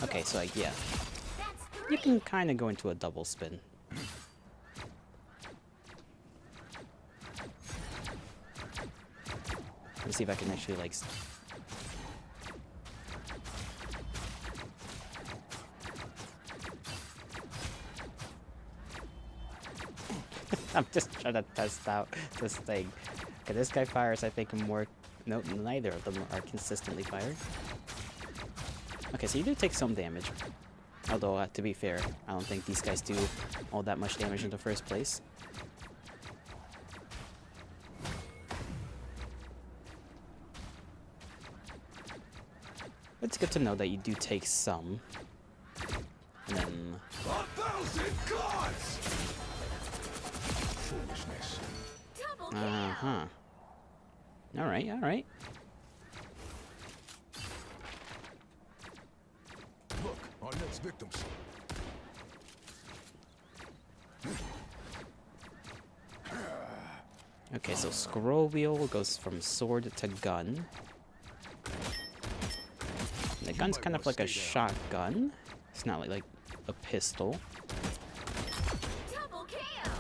Okay, so yeah. You can kind of go into a double spin. Let's see if I can actually I'm just trying to test out this thing. Okay, this guy fires, I think, more... No, neither of them are consistently fired. Okay, so you do take some damage. Although, to be fair, I don't think these guys do all that much damage in the first place. It's good to know that you do take some. And then... 1,000 gods! Foolishness. Double KO! Uh-huh. Alright, alright. Look, our next victims. Okay, so scroll wheel goes from sword to gun. And the gun's kind of like a shotgun. It's not like a pistol. Double KO!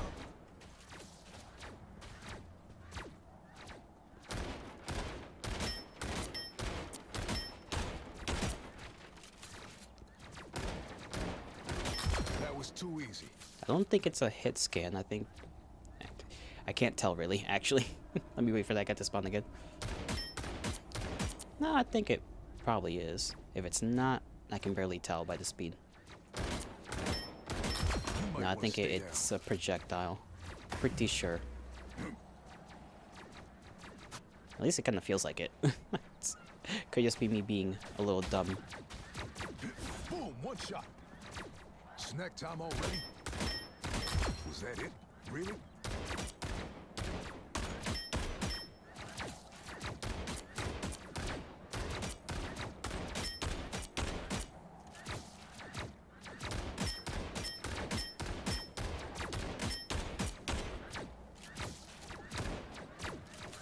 That was too easy. I don't think it's a hit scan. I I can't tell really, actually. Let me wait for that guy to spawn again. No, I think it probably is. If it's not, I can barely tell by the speed. No, I think it's a projectile. Pretty sure. At least it kind of feels like it. Could just be me being a little dumb. Boom, one shot. Snack time already? Was that it? Really?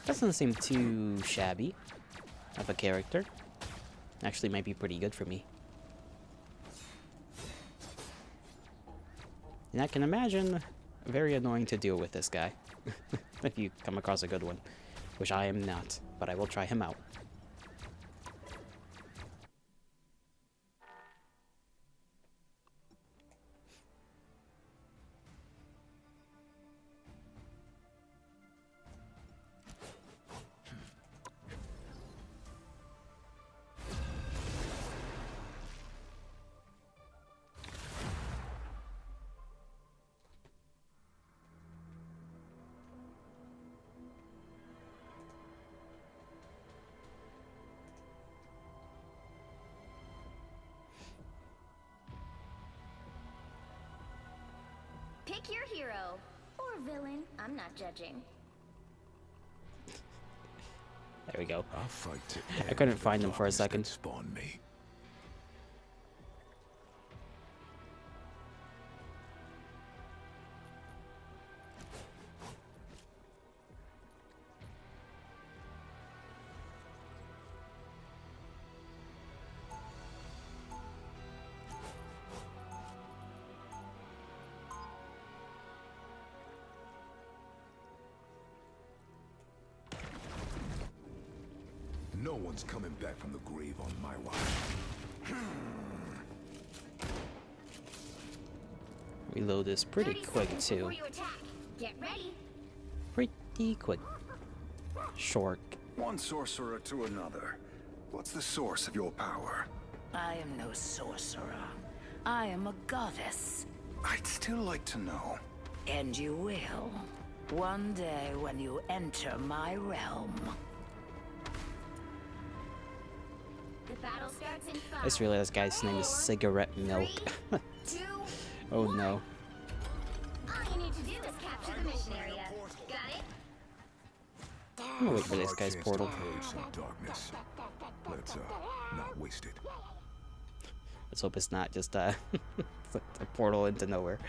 Doesn't seem too shabby of a character. Actually might be pretty good for me. And I can imagine very annoying to deal with this guy. If you come across a good one. Which I am not, but I will try him out. Pick your hero. Or villain. I'm not judging. There we go. I'll fight to I couldn't find him for a second. Spawn me. No one's coming back from the grave on my watch. Reload this pretty 30 quick seconds too. before you attack. Get ready. Pretty quick. Short. One sorcerer to another. What's the source of your power? I am no sorcerer. I am a goddess. I'd still like to know. And you will. One day when you enter my realm. The battle starts in 5. I just realized this guy's name is Cigarette Milk. 2, Oh no. all you need to do is capture the mission area. Got it? I'm gonna wait for this guy's Chance portal. to purge some darkness. Let's not waste it. Let's hope it's not just a portal into nowhere.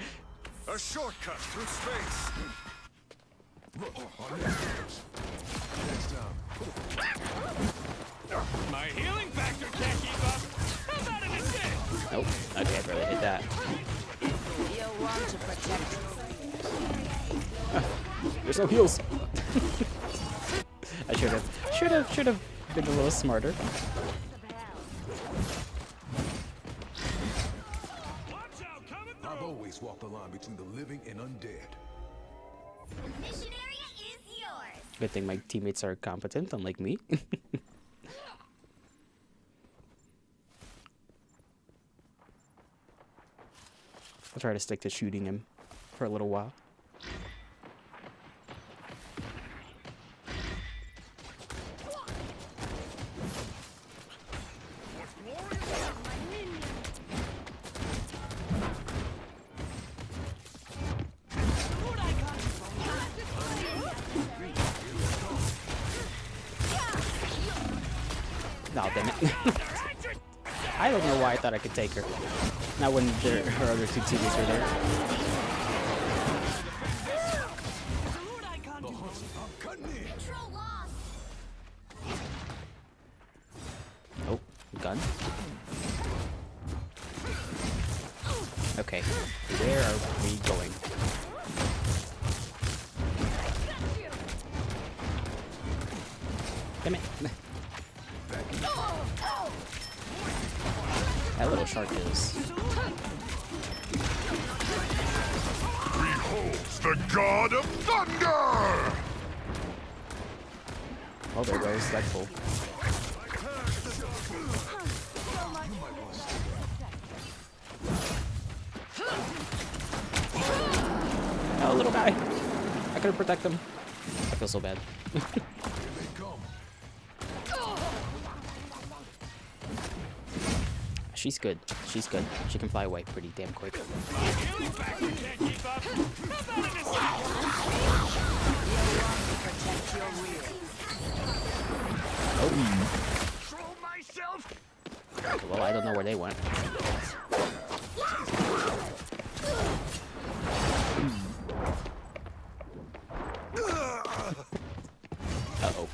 A shortcut through space. Look, on next time. My healing factor can't keep up. How about an assist? Nope. Okay, I barely hit that. You'll want to protect There's no heals. I should have been a little smarter. Watch out, coming I've through. always walked the line between the living and undead. The mission area is yours. Good thing my teammates are competent, unlike me. I'll try to stick to shooting him for a little while. No, damn it. I don't know why I thought I could take her. Not when her other two teammates were there. Control lost. Oh, gun. Okay, where are we going? Damn it. That little shark is. Behold the god of thunder! Oh, there goes Deadpool. Oh, little guy. I couldn't protect him. I feel so bad. She's good. She's good. She can fly away pretty damn quick. Well, I don't know where they went. Uh-oh.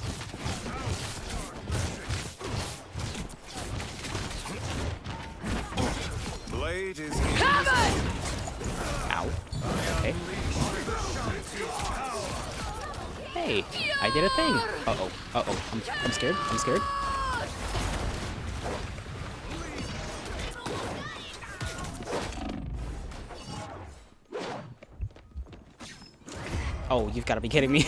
Blade is Ow. Okay. Hey, I did a thing. Uh-oh. Uh-oh. I'm scared. I'm scared. Oh, you've got to be kidding me.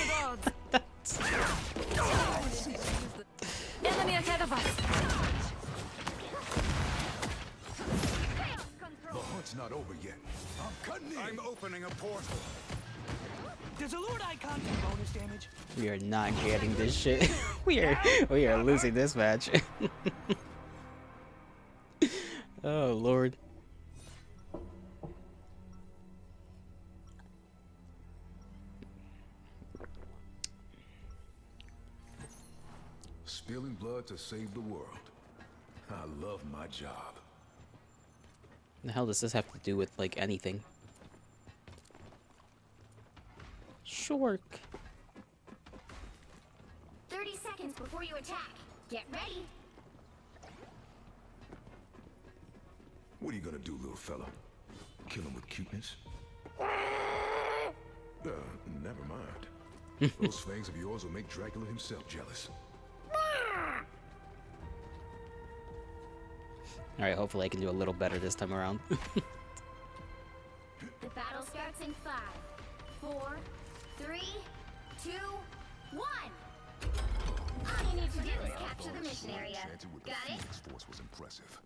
Enemy ahead of us. The hunt's not over yet. I'm cutting in. I'm opening a portal. Does a Lord icon do bonus damage? We are not getting this shit. we are losing this match. Oh Lord. Spilling blood to save the world. I love my job. The hell does this have to do with like anything? Shork. 30 seconds before you attack. Get ready. What are you gonna do, little fella? Kill him with cuteness? Never mind. Those fangs of yours will make Dracula himself jealous. Alright, hopefully I can do a little better this time around. The battle starts in 5, 4, 3, 2, 1. All you need to do is capture the mission area. Enchanted with the Got it? Phoenix Force was impressive.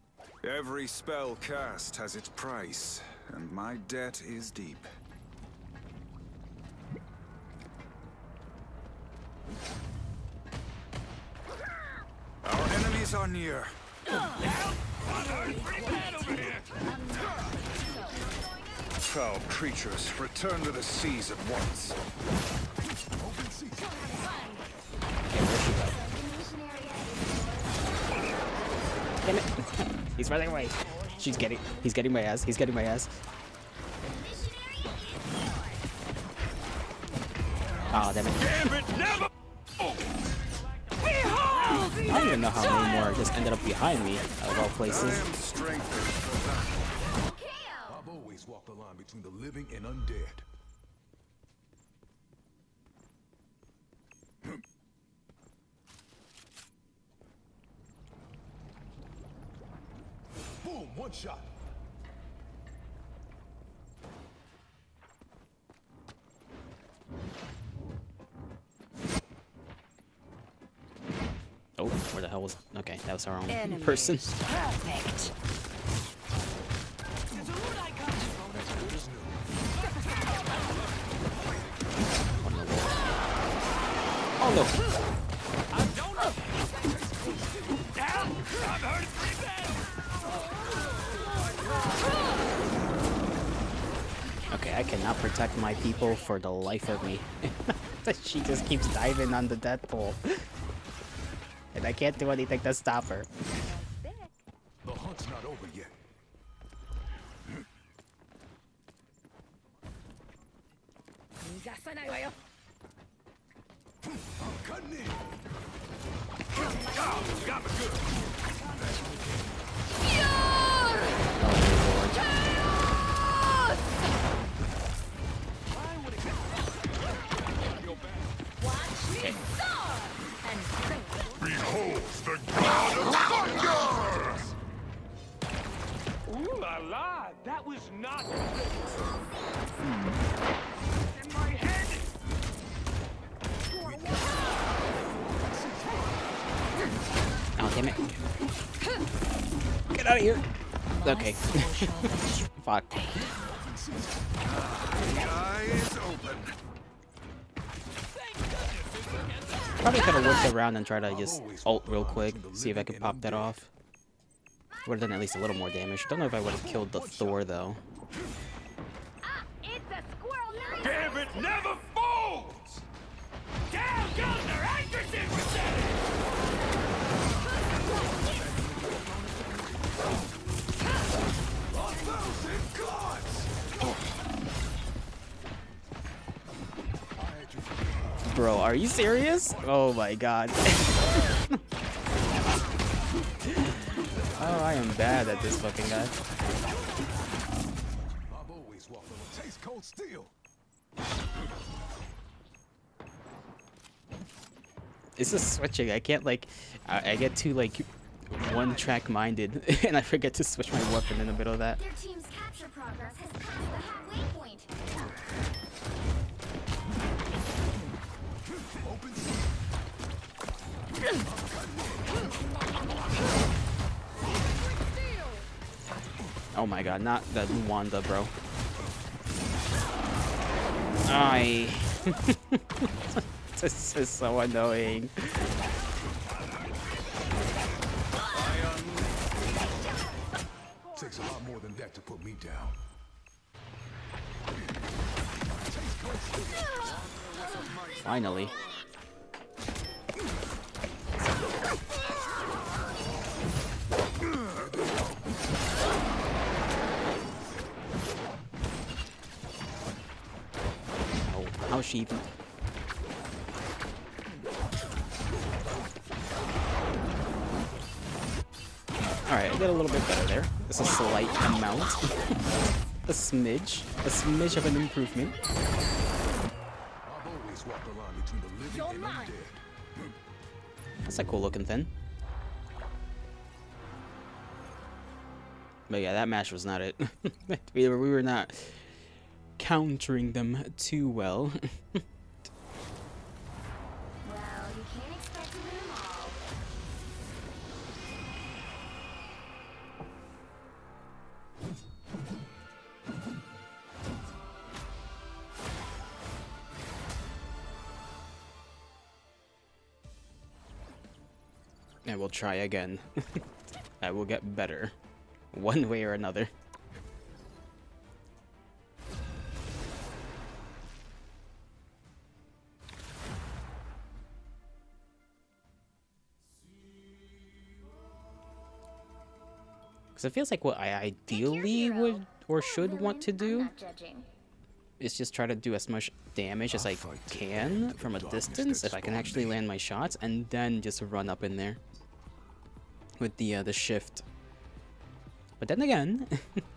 Every spell cast has its price, and my debt is deep. Our enemies are near. Foul creatures, return to the seas at once. Damn it. He's running away. He's getting my ass. He's getting my ass. Oh, damn it. I don't even know how many more just ended up behind me, out of all places. I've always walked the line between the living and undead. Boom, one shot. Oh, where the hell was... Okay, that was our own Enemies. person. Perfect. Does a Lord icon do bonus damage? What in the world? Oh no! I'm hurt pretty bad. Okay, I cannot protect my people for the life of me. She just keeps diving on the Deadpool. And I can't do anything to stop her. The hunt's not over yet. I'm cutting in. Got me good. Behold the god of thunder! Ooh la la, that was not. Oh, damn it. Get out of here. Okay. Fuck. Eye is open. Probably could have worked around and tried to just ult real quick, see if I could pop that off. Would have done at least a little more damage. Don't know if I would have killed the Thor though. It's a squirrel night. Damn it, never falls! Down, Governor! Anderson presented! Bro, are you serious? Oh my god. Oh, I am bad at this fucking guy. I've always walked on a taste cold steel. It's just switching. I can't like, I get too like one-track minded, and I forget to switch my weapon in the middle of that. Their team's capture progress has passed the halfway point. Oh my god, not that Wanda, bro. I. This is so annoying. Takes a lot more than that to put me down. Finally. Oh, how's she even? Alright, I did a little bit better there. It's a slight amount. A smidge of an improvement. I've always walked the line between the living and undead. That's a cool looking thing. But yeah, that match was not it. we were not countering them too well. Well, you can't expect to win them all. And we'll try again. I will get better. One way or another. Because it feels like what I ideally would or should want to I'm do not judging. is just try to do as much damage as I can from a distance, if I can actually land my shots, and then just run up in there with the shift. But then again,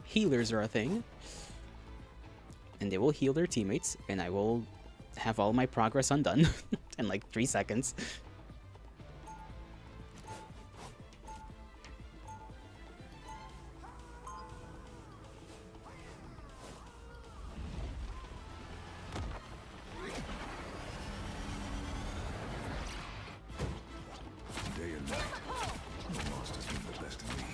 healers are a thing, and they will heal their teammates, and I will have all my progress undone in like 3 seconds. Day and night. No monster's been the best of me.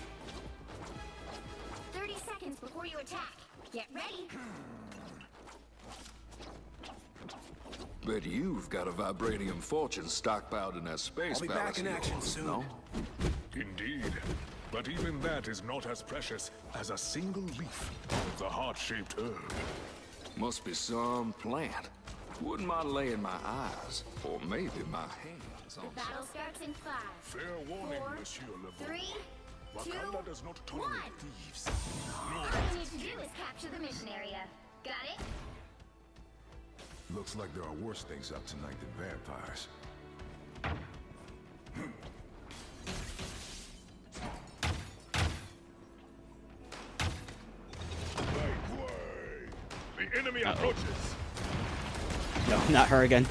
30 seconds before you attack. Get ready. Bet you've got a vibranium fortune stockpiled in that space I'll be palace back in of action yours, soon. no? Indeed. But even that is not as precious as a single leaf of the heart-shaped herb. Must be some plant. Wouldn't mind laying my eyes, or maybe my hands on Battle some. starts in 5, Fair warning, 4, Monsieur Lebeau. 3, 2, Wakanda does not tolerate 1. thieves. All you need to do is capture the mission area. Got it? Looks like there are worse things up tonight than vampires. Make way! The enemy approaches! No, not her again.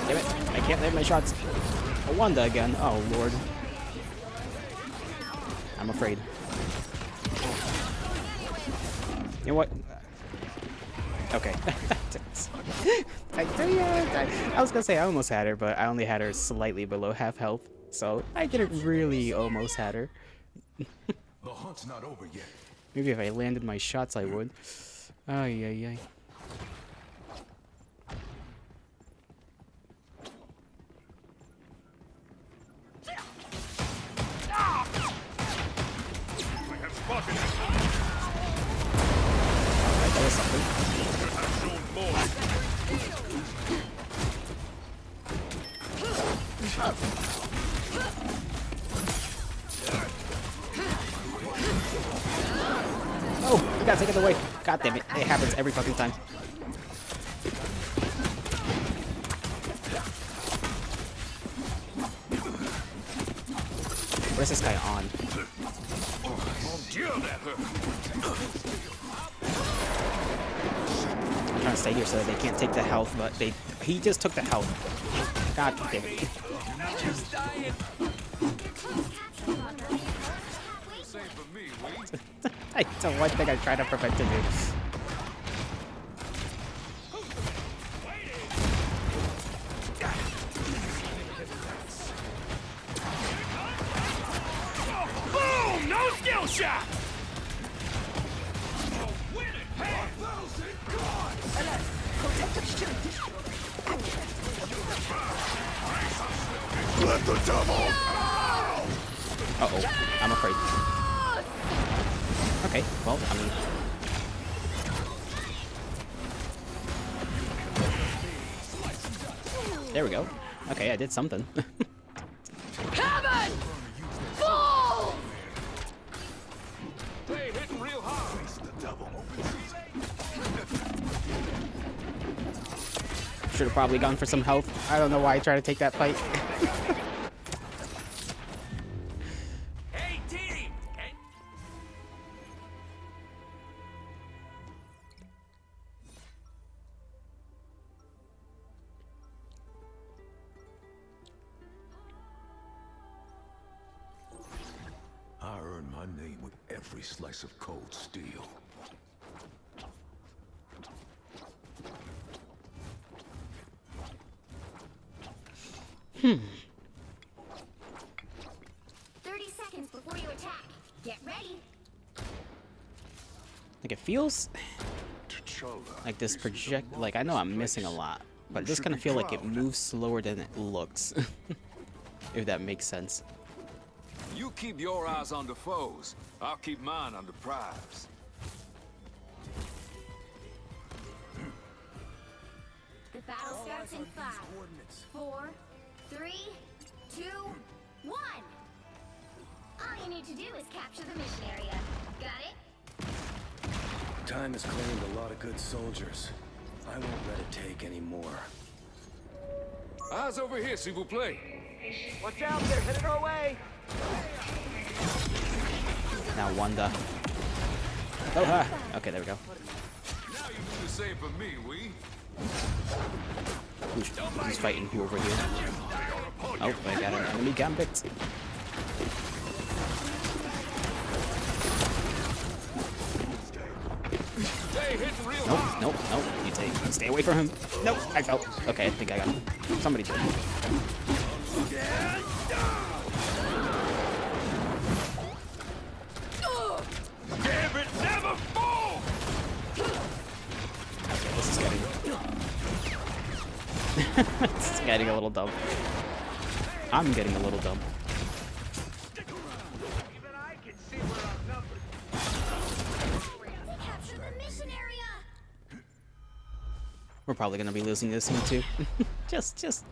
Damn it, I can't land my shots. Oh, Wanda again. Oh, Lord. I'm afraid. know what? Okay. I was gonna say I almost had her, but I only had her slightly below half health, so I didn't really almost had her. The hunt's not over yet. Maybe if I landed my shots, I would. Ay, ay, ay. I have spotted it. Alright, that was something. You have shown more. Oh, you gotta take it away. God damn it. It happens every fucking time. Where's this guy on? I'm trying to stay here so that they can't take the health, but he just took the health. God damn it. I don't one thing I try to prevent him. Boom! No skill shot! Let the devil! Uh-oh. I'm afraid. Okay, well, I mean... There we go. Okay, I did something. Heaven! Fall! They hitting real hard. Should have probably gone for some health. I don't know why I tried to take that fight. Hey, team! Hey. I earn my name with every slice of cold steel. 30 seconds before you attack. Get ready. Like, it feels like this project... Like, I know I'm missing a lot, but it does kind of feel like it moves slower than it looks. If that makes sense. You keep your eyes on the foes. I'll keep mine on the prize. The battle starts in 5, 4, 3, 2, 1. All you need to do is capture the mission area. Got it? Time has claimed a lot of good soldiers. I won't let it take any more. Eyes over here, s'il vous plaît. Watch out, they're headed our way! Now Wanda. Oh, ah. Okay, there we go. Now you do the same for me, we. Who's fighting who over here? Oh, I got an enemy gambit. They hitting real Nope, hard. nope, nope. You stay away from him. Nope, I fell. Okay, I think I got him. Somebody did. Gambit never fall! Okay, this is getting... this is getting a little dumb. I'm getting a little dumb. Even I can see we're outnumbered. Capture the mission area. We're probably gonna be losing this one too. just...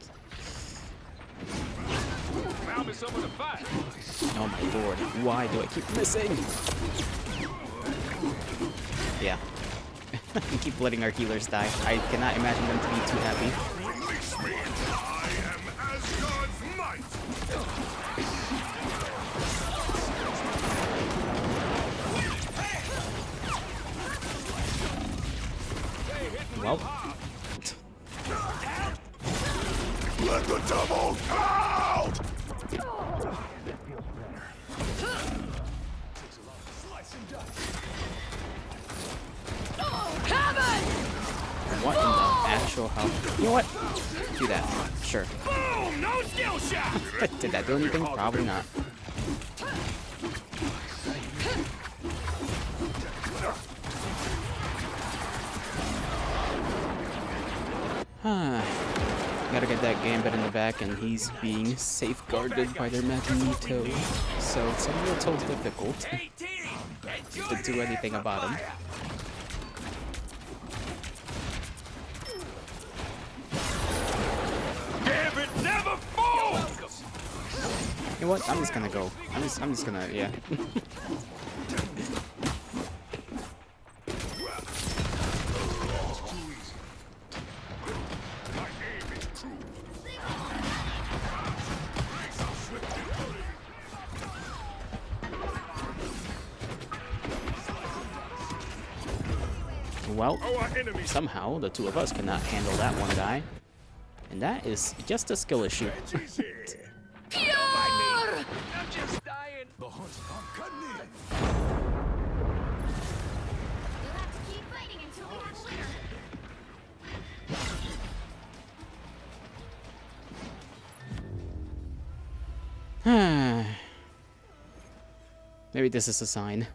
Found me someone to fight. Oh my lord, why do I keep missing? Yeah. We keep letting our healers die. I cannot imagine them to be too happy. Release me! I am Asgard's might! Well, Let the devil out! What in the actual hell? You know what? Do that. Sure. Boom! No skill shot! Did that do anything? Probably not. Gotta get that Gambit in the back, and he's being safeguarded by their Magneto. So it's a little difficult to do anything about him. Gambit never falls! You know what? I'm just gonna go. I'm just gonna, yeah. Well, somehow the two of us cannot handle that one guy. And that is just a skill issue. I'm just dying. The hunt's not cutting in. You'll have to keep fighting until we have a winner. Maybe this is a sign.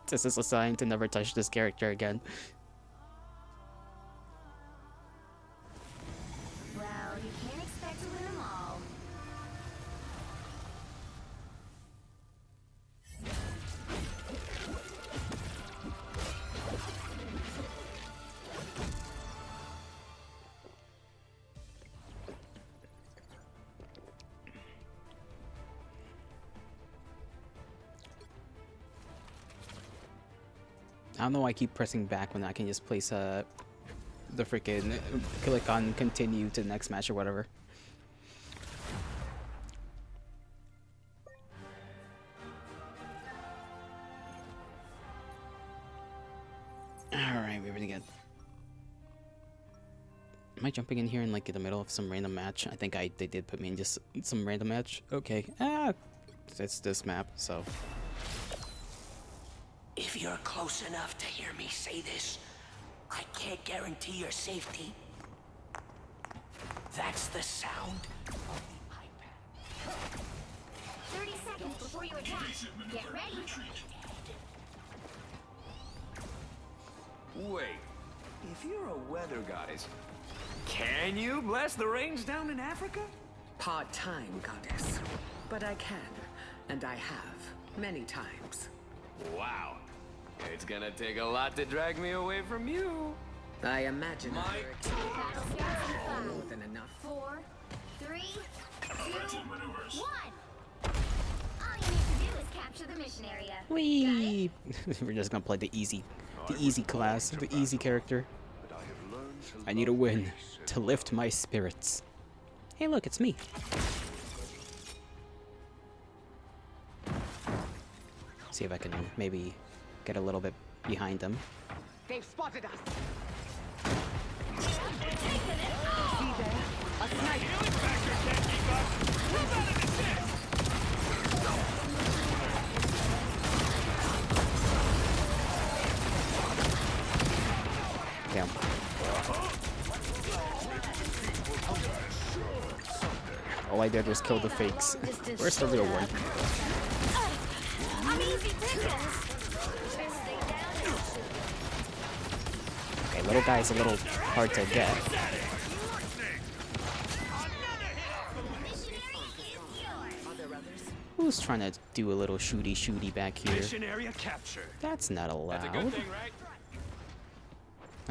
This is a sign to never touch this character again. Well, you can't expect to win them all. I don't know why I keep pressing back when I can just place the freaking click on continue to the next match or whatever. Alright, we're ready again. Am I jumping in here in like in the middle of some random match? I think they did put me in just some random match. Okay. It's this map, so. If you're close enough to hear me say this, I can't guarantee your safety. That's the sound of the iPad. 30 seconds before you attack. Get ready. Wait, if you're a weather goddess, can you bless the rains down in Africa? Part-time, goddess. But I can, and I have, many times. Wow. It's gonna take a lot to drag me away from you. I imagine My- other Battle starts in more 5, than enough. 4, 3, 2, 1. All you need to do is capture the mission area. Whee! We're just gonna play the easy class, the easy character. I need a win to lift my spirits. Hey, look, it's me. See if I can maybe get a little bit behind them. They've spotted us. Damn. All I did was kill the fakes. Where's the real one? I'm easy pickings. Stay down. Okay, little guy's a little hard to get. Who's trying to do a little shooty back here? Mission area captured. That's not allowed. That's a good thing, right?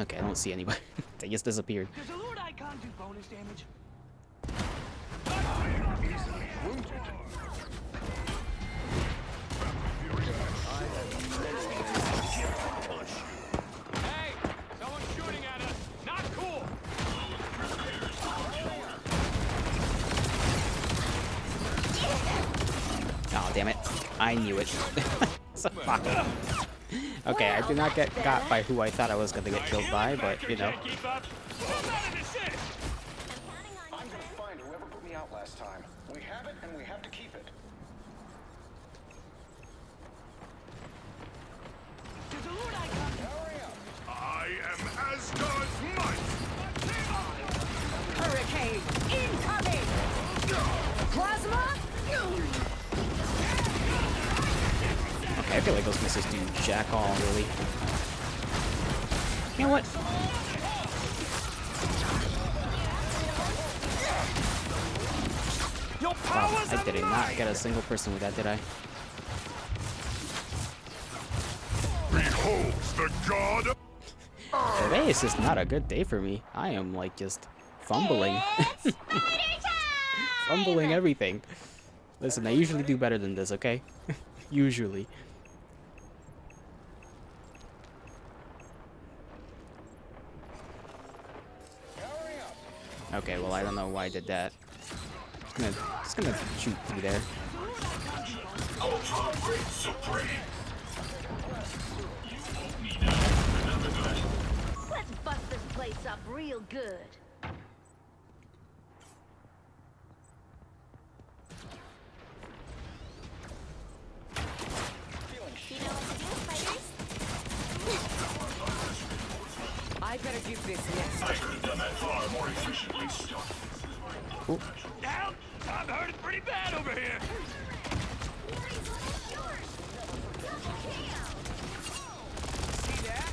Okay, I don't see anybody. They just disappeared. Does the Lord Icon do bonus damage? Hey! Someone's shooting at us! Not cool! Oh, damn it. I knew it. So, fuck. Okay, I did not get got by who I thought I was gonna get killed by, but, you know. Keep up. Hold on to this shit! I'm gonna find whoever put me out last time. We have it, and we have to keep it. Does the Lord Icon... Hurry up! I am Asgard's Okay, I feel like those missiles do jack all, really. You know what? Wow, I did not get a single person with that, did I? Behold the god of... Today is just not a good day for me. I am like just fumbling. Fumbling everything. Listen, I usually do better than this, okay? Usually. Okay, well, I don't know why I did that. Just gonna shoot through there. Let's bust this place up real good. I better do business. I could have done that far more efficiently still. Down! I'm hurting pretty bad over here! See that?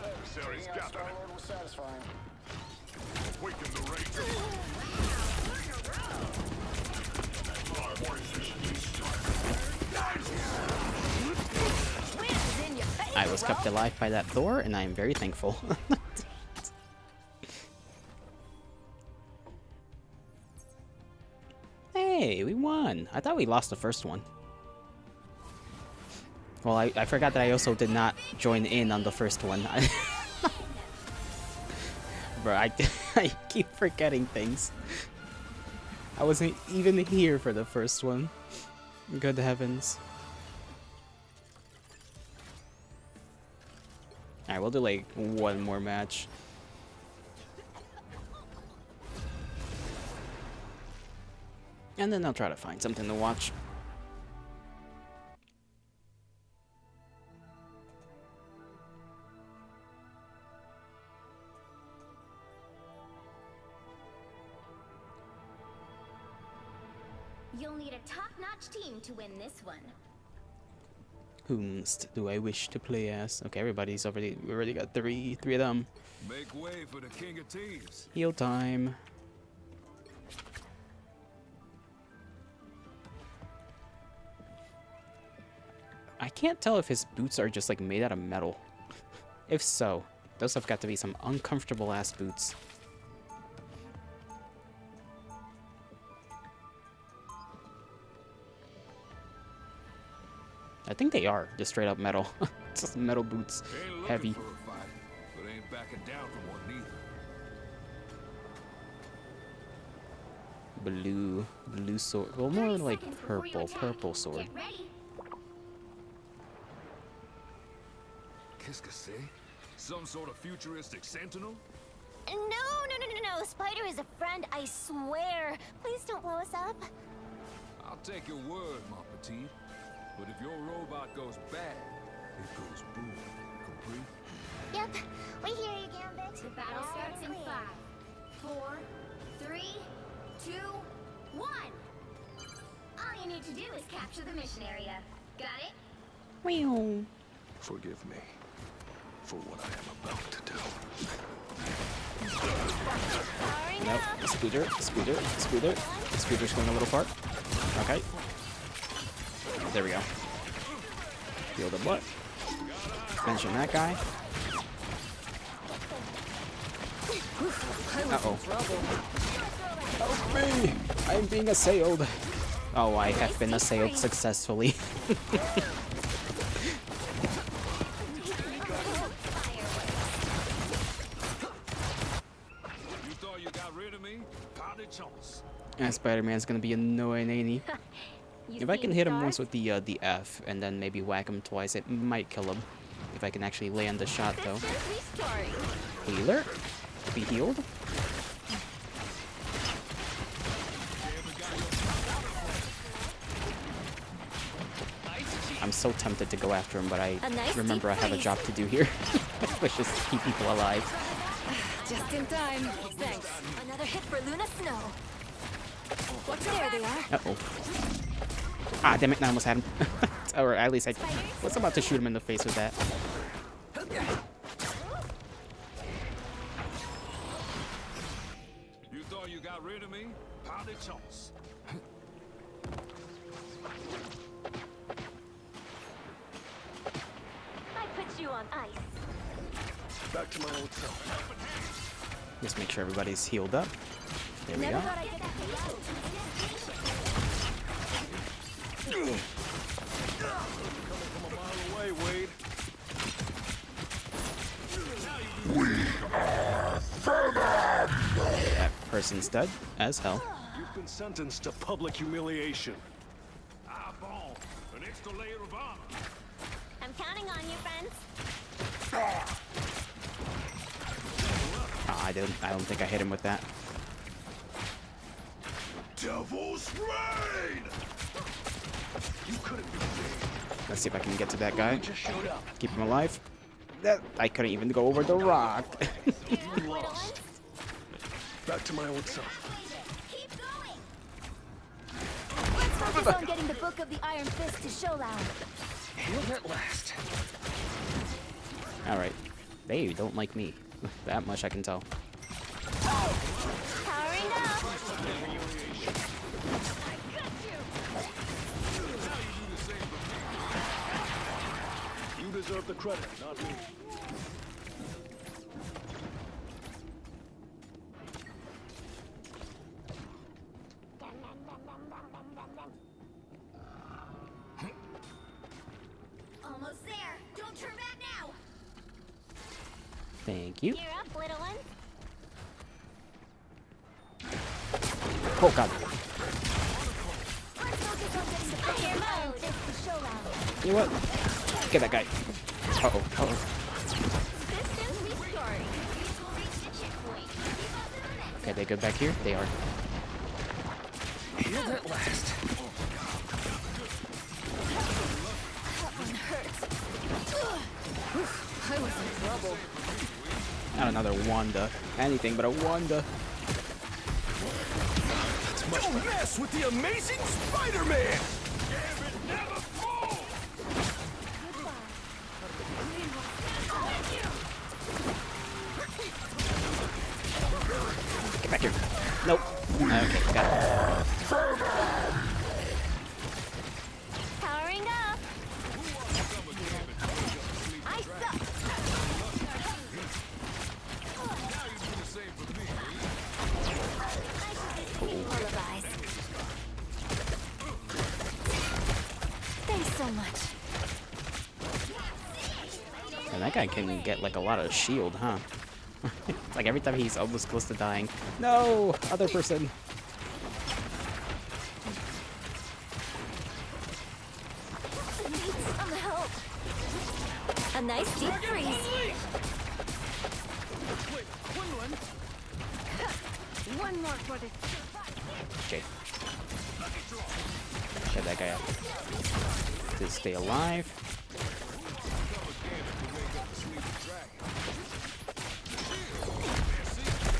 Adversaries gathered. Awaken the Ranger. Far more efficiently I was kept alive by that Thor, and I am very thankful. Hey, we won! I thought we lost the first one. Well, I forgot that I also did not join in on the first one. Bro, I keep forgetting things. I wasn't even here for the first one. Good heavens. Alright, we'll do like one more match. And then I'll try to find something to watch. You'll need a top-notch team to win this one. Whomst do I wish to play as? Okay, everybody's already. We already got three of them. Make way for the King of Thieves. Heal time. I can't tell if his boots are just like made out of metal. If so, those have got to be some uncomfortable ass boots. I think they are just straight up metal. Just metal boots, Ain't heavy. looking for a fight, but ain't backing down from one neither. Blue sword. Well, more 30 like seconds before you purple attack. sword. Get ready. Qu'est-ce que c'est? Some sort of futuristic sentinel? No. Spider is a friend, I swear. Please don't blow us up. I'll take your word, mon petit. But if your robot goes bad, it goes boom. Complete? Yep, we hear you, Gambit. The battle starts in 5, 4, 3, 2, 1. All you need to do is capture the mission area. Got it? Meow. Forgive me for what I am about to do. Nope. Scooter's going a little far. Okay. There we go. Heal the butt. Mention that guy. Uh-oh. Help me! I'm being assailed. Oh, I have been assailed successfully. You thought you got rid of me? Pas de chance. And Spider-Man's gonna be annoying, ain't he? If I can hit him once with the F and then maybe whack him twice, it might kill him. If I can actually land the shot, though. Healer? Be healed? I'm so tempted to go after him, but I remember I have a job to do here. Which is to keep people alive. Just in time. Thanks. Another hit for Luna Snow. There they are. Uh-oh. Ah, damn it, I almost had him. Or at least I was about to shoot him in the face with that. You thought you got rid of me? Pas de chance. I put you on ice. Back to my old self. Just make sure everybody's healed up. There we Never go. thought I'd get that payout. From a mile away, Wade. That person's dead as hell. You've been sentenced to public humiliation. Ah, bon. An extra layer of armor. I'm counting on you, friends. Ah, I don't think I hit him with that. Devil's Reign! You couldn't be saved. Let's see if I can get to that guy. You just showed up. Keep him alive. That I couldn't even go over the rock. You lost. Back to my old self. Keep going. Let's focus on getting the Book of the Iron Fist to Showdown. Healed at last. All right, they don't like me. That much I can tell. Powering up. You deserve the credit, not me. Almost there. Don't turn back now. Thank you. Gear up, little one. Oh god. Let's focus on getting the Book of the Iron Fist to Showdown. You know what? Get that guy. Uh-oh. Uh-oh. Systems restoring. We'll reach the checkpoint. Keep up the momentum. Okay, they good back here? They are. Healed at last. That one hurts. I was in trouble. Not another Wanda. Anything but a Wanda. Don't mess with the amazing Spider-Man! Get back here. Nope. Okay, got it. Powering up. I suck. Lullabies. Thanks so much. And that guy can get like a lot of shield, huh? It's like every time he's almost close to dying. No! Other person. Need some help. A nice deep freeze. One more for the Okay. Shut that guy up. To stay alive.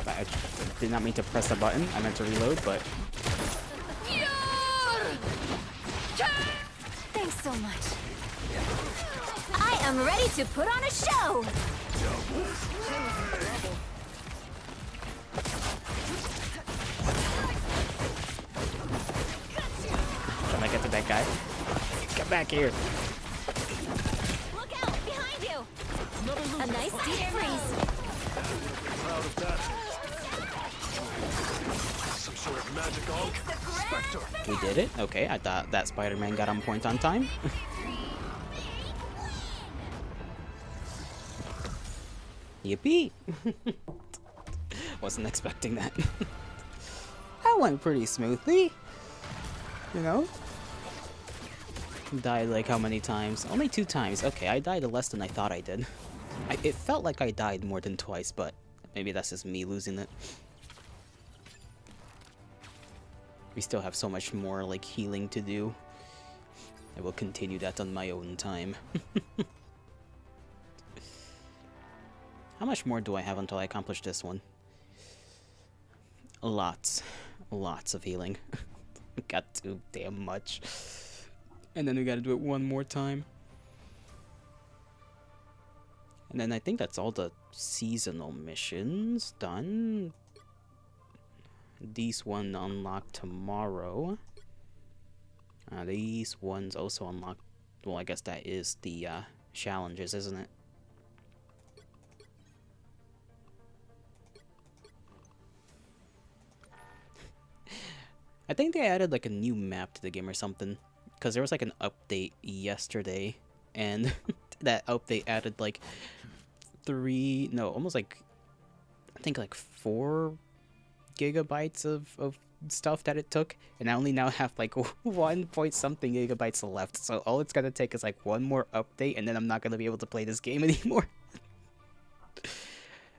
I did not mean to press the button. I meant to reload, but Thanks so much. I am ready to put on a show. can I get to that guy? Get back here. Look out, behind you. A nice deep freeze. Proud of that. Some sort of magic orb. Spectre. We did it. Okay, I thought that Spider-Man got on point on time. Yippee! Wasn't expecting that. That went pretty smoothly. You know? Died like how many times? Only 2 times. Okay, I died less than I thought I did. It felt like I died more than twice, but maybe that's just me losing it. We still have so much more like healing to do. I will continue that on my own time. How much more do I have until I accomplish this one? Lots. Lots of healing. Got too damn much. And then we gotta do it one more time. And then I think that's all the seasonal missions done. These one unlock tomorrow. These ones also unlock. Well, I guess that is the challenges, isn't it? I think they added like a new map to the game or something. Because there was like an update yesterday. And that update added like almost like, I think like 4 gigabytes of stuff that it took, and I only now have like 1 point something gigabytes left, so all it's gonna take is like one more update, and then I'm not gonna be able to play this game anymore.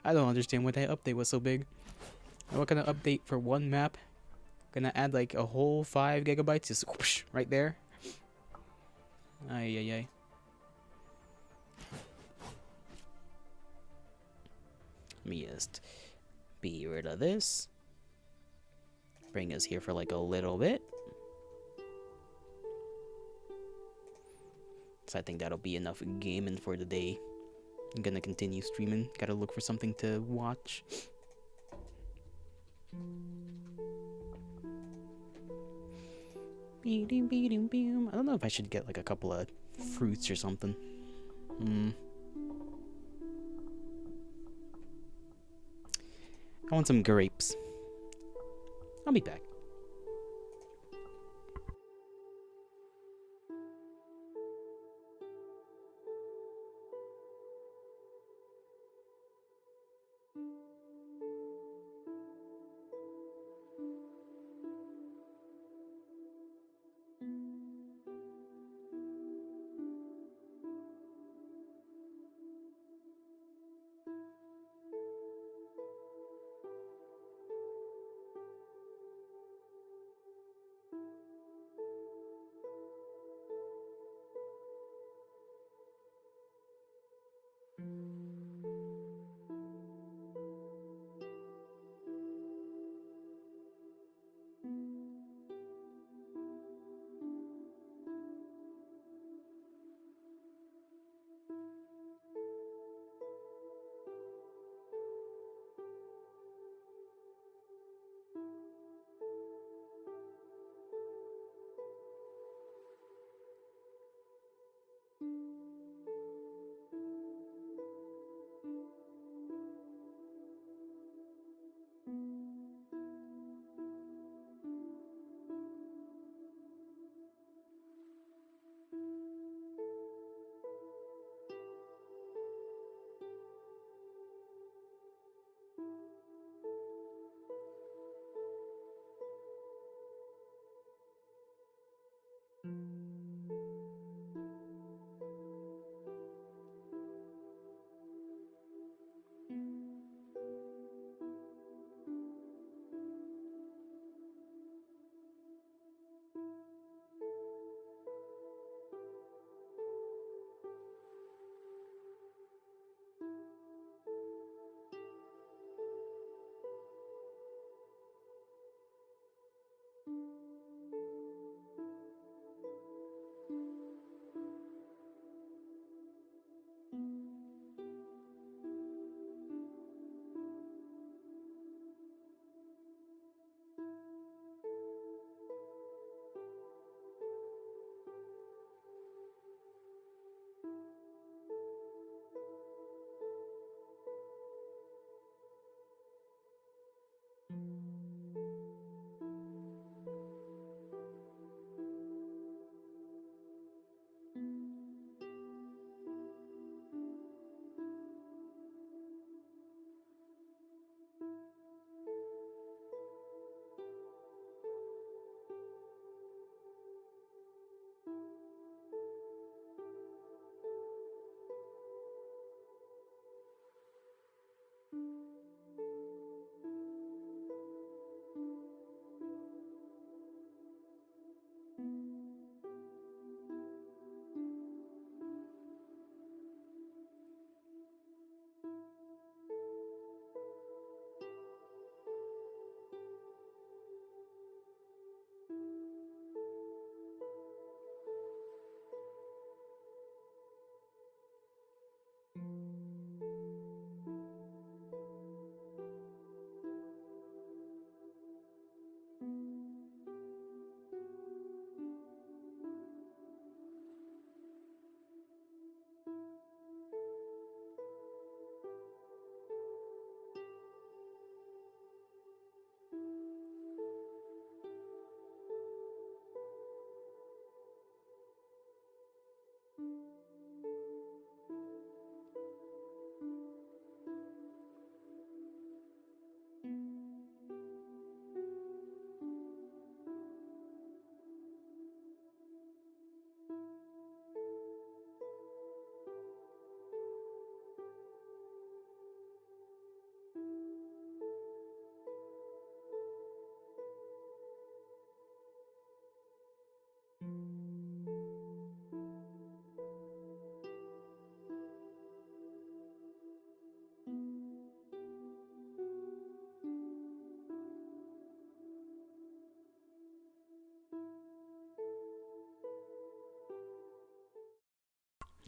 I don't understand why that update was so big. What kind of update for one map? Gonna add like a whole 5 gigabytes just whoosh, right there. Ay ay ay. Let me just be rid of this. Bring us here for like a little bit. So I think that'll be enough gaming for the day. I'm gonna continue streaming. Gotta look for something to watch. I don't know if I should get like a couple of fruits or something. I want some grapes. I'll be back.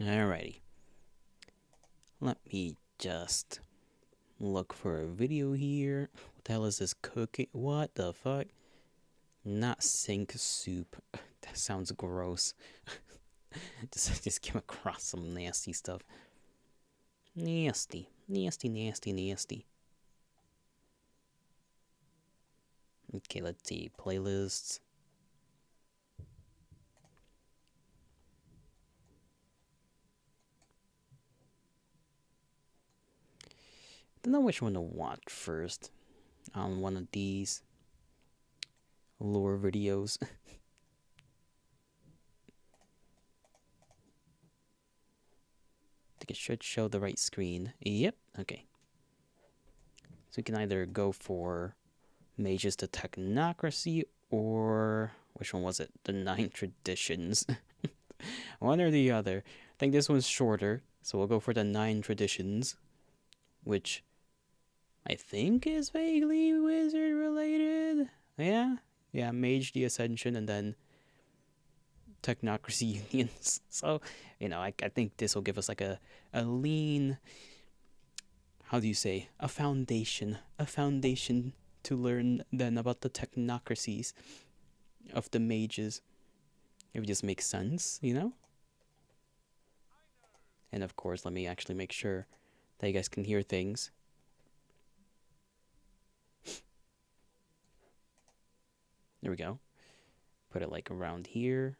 Alrighty. Let me just look for a video here. What the hell is this cooking? What the fuck? Not sink soup. That sounds gross. just came across some nasty stuff. Nasty. Nasty, nasty, nasty. Okay, let's see. Playlists. Don't know which one to watch first on one of these lore videos. I think it should show the right screen. Yep, okay. So we can either go for Mages to Technocracy or which one was it? The 9 Traditions. One or the other. I think this one's shorter, so we'll go for the 9 Traditions, which I think is vaguely wizard related. Yeah, Mage the Ascension and then Technocracy Unions. So, you know, I think this will give us like a lean, how do you say, a foundation to learn then about the technocracies of the mages. It would just make sense, you know? And of course, let me actually make sure that you guys can hear things. There we go. Put it like around here.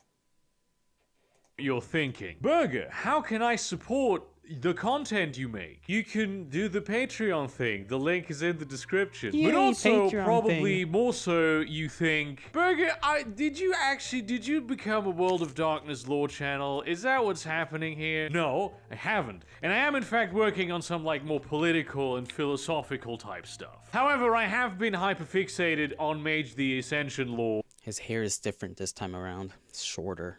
You're thinking, Burger, how can I support the content you make? You can do the Patreon thing. The link is in the description. Yay, but also, Patreon probably thing. more so, you think, Burger, did you become a World of Darkness lore channel? Is that what's happening here? No, I haven't. And I am in fact working on some like more political and philosophical type stuff. However, I have been hyperfixated on Mage the Ascension lore. His hair is different this time around. It's shorter.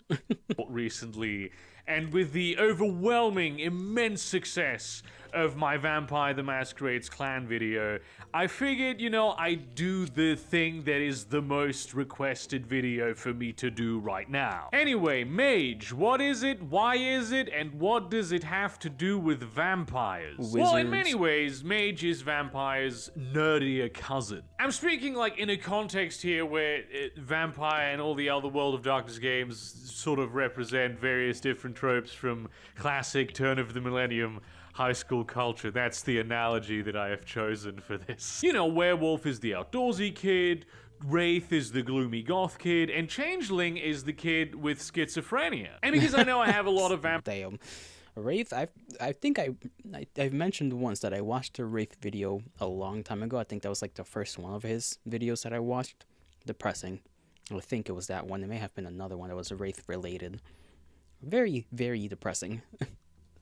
Recently, and with the overwhelming, immense success of my Vampire the Masquerade's clan video, I figured, you know, I'd do the thing that is the most requested video for me to do right now. Anyway, Mage, what is it, why is it, and what does it have to do with vampires? Well, in many ways, Mage is vampire's nerdier cousin. I'm speaking like in a context here where Vampire and all the other World of Darkness games sort of represent various different tropes from classic turn of the millennium high school culture. That's the analogy that I have chosen for this. You know, Werewolf is the outdoorsy kid, Wraith is the gloomy goth kid, and Changeling is the kid with schizophrenia. And because I know I have a lot of Damn. Wraith, I think I've mentioned once that I watched a Wraith video a long time ago. I think that was like the first one of his videos that I watched. Depressing. I think it was that one. It may have been another one that was Wraith related. Very, very depressing.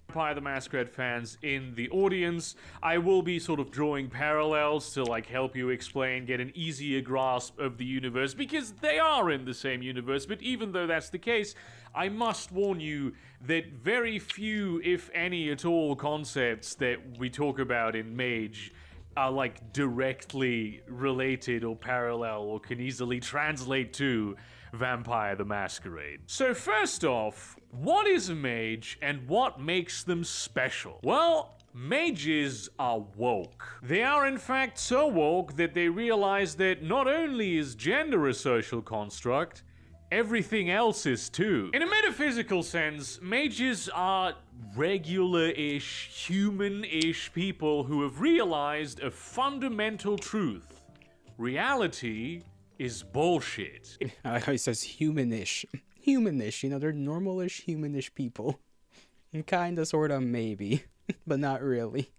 Vampire the Masquerade fans in the audience, I will be sort of drawing parallels to like help you explain, get an easier grasp of the universe, because they are in the same universe. But even though that's the case, I must warn you that very few, if any at all, concepts that we talk about in Mage are like directly related or parallel or can easily translate to Vampire the Masquerade. So first off, what is a mage and what makes them special? Well, mages are woke. They are in fact so woke that they realize that not only is gender a social construct, everything else is too. In a metaphysical sense, mages are regular-ish, human-ish people who have realized a fundamental truth. Reality is bullshit. I like how he says humanish. Humanish, you know, they're normal-ish, humanish people. Kinda, sorta, maybe. But not really.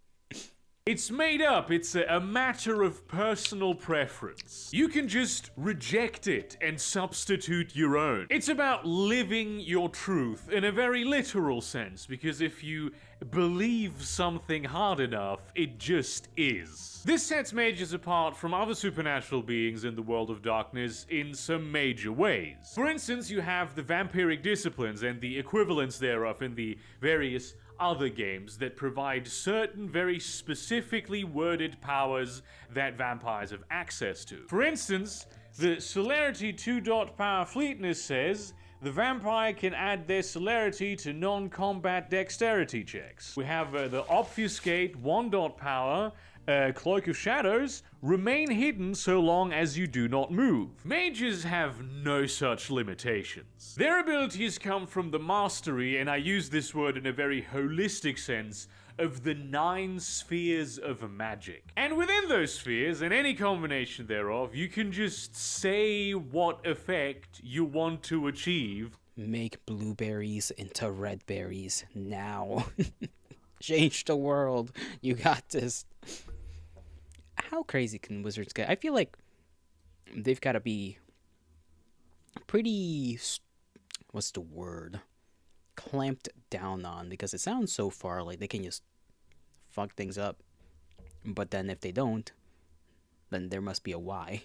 It's made up. It's a matter of personal preference. You can just reject it and substitute your own. It's about living your truth in a very literal sense, because if you believe something hard enough, it just is. This sets mages apart from other supernatural beings in the world of darkness in some major ways. For instance, you have the vampiric disciplines and the equivalents thereof in the various other games that provide certain very specifically worded powers that vampires have access to. For instance, the Celerity 2. Power Fleetness says the vampire can add their celerity to non-combat dexterity checks. We have the Obfuscate 1-dot power, Cloak of Shadows, remain hidden so long as you do not move. Mages have no such limitations. Their abilities come from the mastery, and I use this word in a very holistic sense, of the 9 spheres of magic. And within those spheres, and any combination thereof, you can just say what effect you want to achieve. Make blueberries into red berries now. Change the world. You got this. How crazy can wizards get? I feel like they've got to be pretty, what's the word, clamped down on, because it sounds so far like they can just fuck things up. But then if they don't, then there must be a why.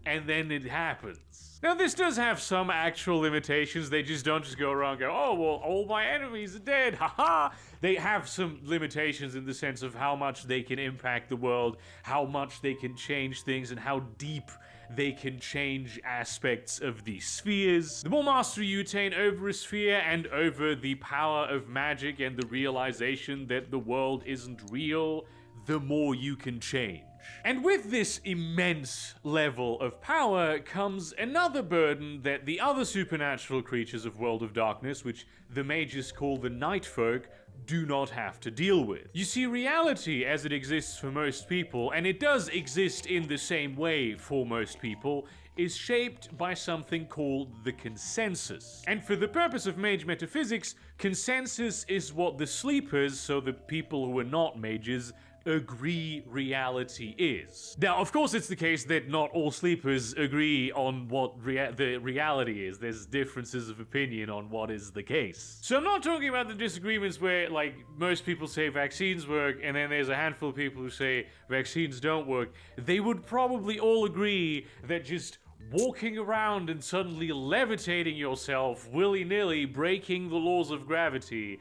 And then it happens. Now, this does have some actual limitations. They just don't just go around and go, oh, well, all my enemies are dead, haha. They have some limitations in the sense of how much they can impact the world, how much they can change things, and how deep they can change aspects of the spheres. The more mastery you attain over a sphere and over the power of magic and the realization that the world isn't real, the more you can change. And with this immense level of power comes another burden that the other supernatural creatures of World of Darkness, which the mages call the Night Folk, do not have to deal with. You see, reality as it exists for most people, and it does exist in the same way for most people, is shaped by something called the consensus. And for the purpose of mage metaphysics, consensus is what the sleepers, so the people who are not mages, agree reality is. Now, of course, it's the case that not all sleepers agree on what the reality is. There's differences of opinion on what is the case. So I'm not talking about the disagreements where, like, most people say vaccines work, and then there's a handful of people who say vaccines don't work. They would probably all agree that just walking around and suddenly levitating yourself willy-nilly, breaking the laws of gravity,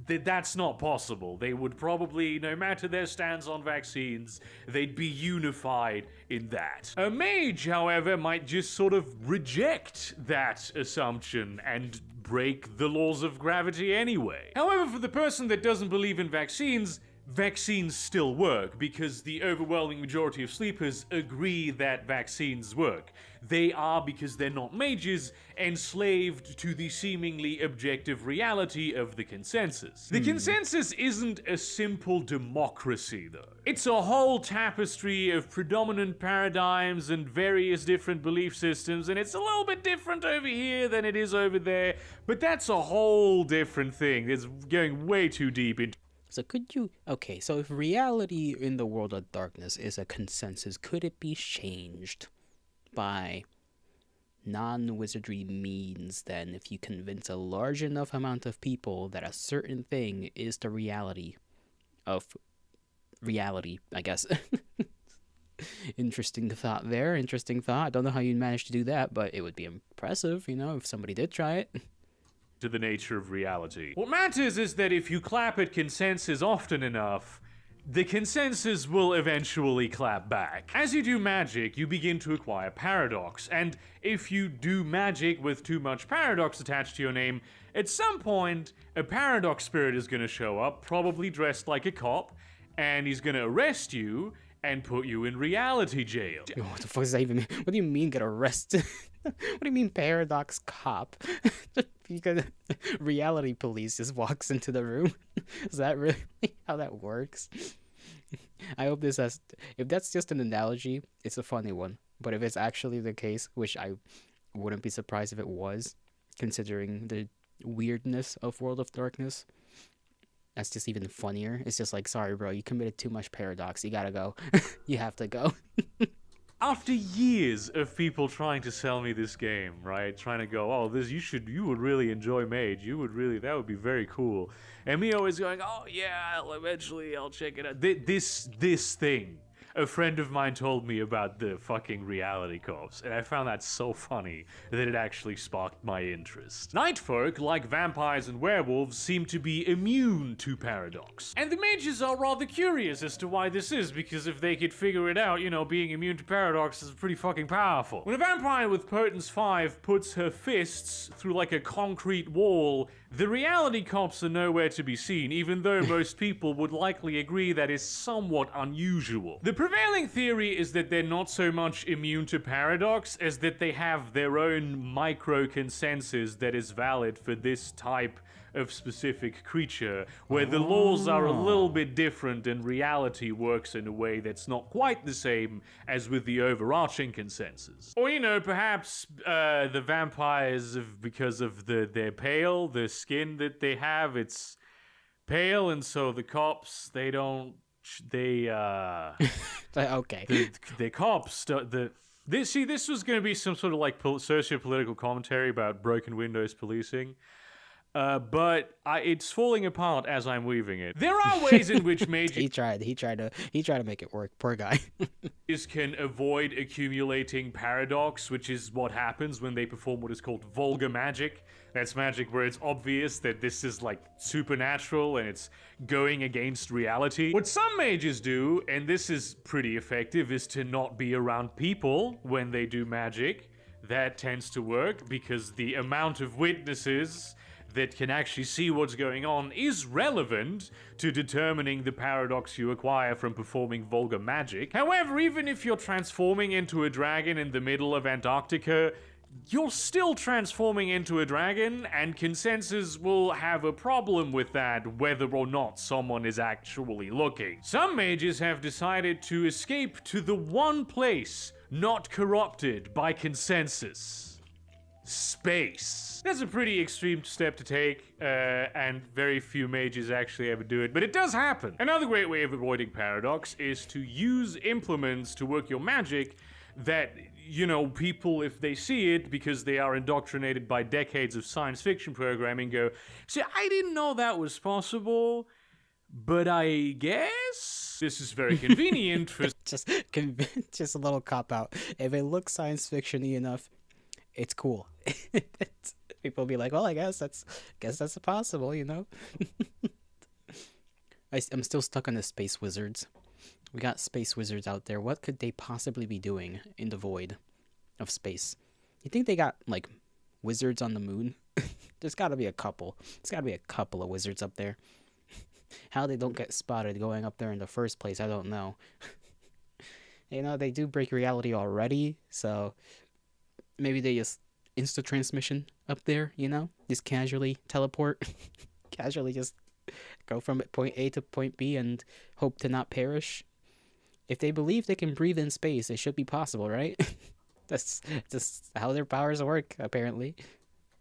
that's not possible. They would probably, no matter their stance on vaccines, they'd be unified in that. A mage, however, might just sort of reject that assumption and break the laws of gravity anyway. However, for the person that doesn't believe in vaccines, vaccines still work because the overwhelming majority of sleepers agree that vaccines work. They are, because they're not mages, enslaved to the seemingly objective reality of the consensus. The consensus isn't a simple democracy, though. It's a whole tapestry of predominant paradigms and various different belief systems, and it's a little bit different over here than it is over there, but that's a whole different thing. It's going way too deep into. So so if reality in the World of Darkness is a consensus, could it be changed by non-wizardry means then, if you convince a large enough amount of people that a certain thing is the reality of reality, I guess. Interesting thought there, interesting thought. I don't know how you managed to do that, but it would be impressive, if somebody did try it. To the nature of reality. What matters is that if you clap at consensus often enough, the consensus will eventually clap back. As you do magic, you begin to acquire paradox, and if you do magic with too much paradox attached to your name, at some point, a paradox spirit is gonna show up, probably dressed like a cop, and he's gonna arrest you and put you in reality jail. What the fuck does that even mean? What do you mean get arrested? What do you mean paradox cop? Because reality police just walks into the room. Is that really how that works? I hope if that's just an analogy, it's a funny one. But if it's actually the case, which I wouldn't be surprised if it was, considering the weirdness of World of Darkness, that's just even funnier. It's just like, sorry bro, you committed too much paradox, you gotta go. You have to go. After years of people trying to sell me this game, right? Trying to go, oh, you would really enjoy Mage. That would be very cool. And me always going, oh yeah, eventually I'll check it out. This thing, a friend of mine told me about the fucking reality cops, and I found that so funny that it actually sparked my interest. Night folk, like vampires and werewolves, seem to be immune to paradox. And the mages are rather curious as to why this is, because if they could figure it out, you know, being immune to paradox is pretty fucking powerful. When a vampire with potence 5 puts her fists through like a concrete wall, the reality cops are nowhere to be seen, even though most people would likely agree that is somewhat unusual. The prevailing theory is that they're not so much immune to paradox as that they have their own micro-consensus that is valid for this type of specific creature, where the laws are a little bit different and reality works in a way that's not quite the same as with the overarching consensus. Or, you know, perhaps the vampires, because of they're pale, the skin that they have, it's pale, and so the cops, they don't, okay. The cops, this was going to be some sort of like socio-political commentary about broken windows policing. But it's falling apart as I'm weaving it. There are ways in which mages he tried to make it work. Poor guy. Can avoid accumulating paradox, which is what happens when they perform what is called vulgar magic. That's magic where it's obvious that this is like supernatural and it's going against reality. What some mages do, and this is pretty effective, is to not be around people when they do magic. That tends to work because the amount of witnesses that can actually see what's going on is relevant to determining the paradox you acquire from performing vulgar magic. However, even if you're transforming into a dragon in the middle of Antarctica, you're still transforming into a dragon, and consensus will have a problem with that whether or not someone is actually looking. Some mages have decided to escape to the one place not corrupted by consensus. Space. That's a pretty extreme step to take, and very few mages actually ever do it, but it does happen. Another great way of avoiding paradox is to use implements to work your magic that, you know, people, if they see it, because they are indoctrinated by decades of science fiction programming, go, see, I didn't know that was possible, but I guess this is very convenient for... just a little cop-out. If it looks science fiction-y enough, it's cool. People will be like, well, I guess that's possible, you know? I'm still stuck on the space wizards. We got space wizards out there. What could they possibly be doing in the void of space? You think they got, like, wizards on the moon? There's got to be a couple. There's got to be a couple of wizards up there. How they don't get spotted going up there in the first place, I don't know. You know, they do break reality already, so... maybe they just insta-transmission up there, you know? Just casually teleport. Casually just go from point A to point B and hope to not perish. If they believe they can breathe in space, it should be possible, right? That's just how their powers work, apparently.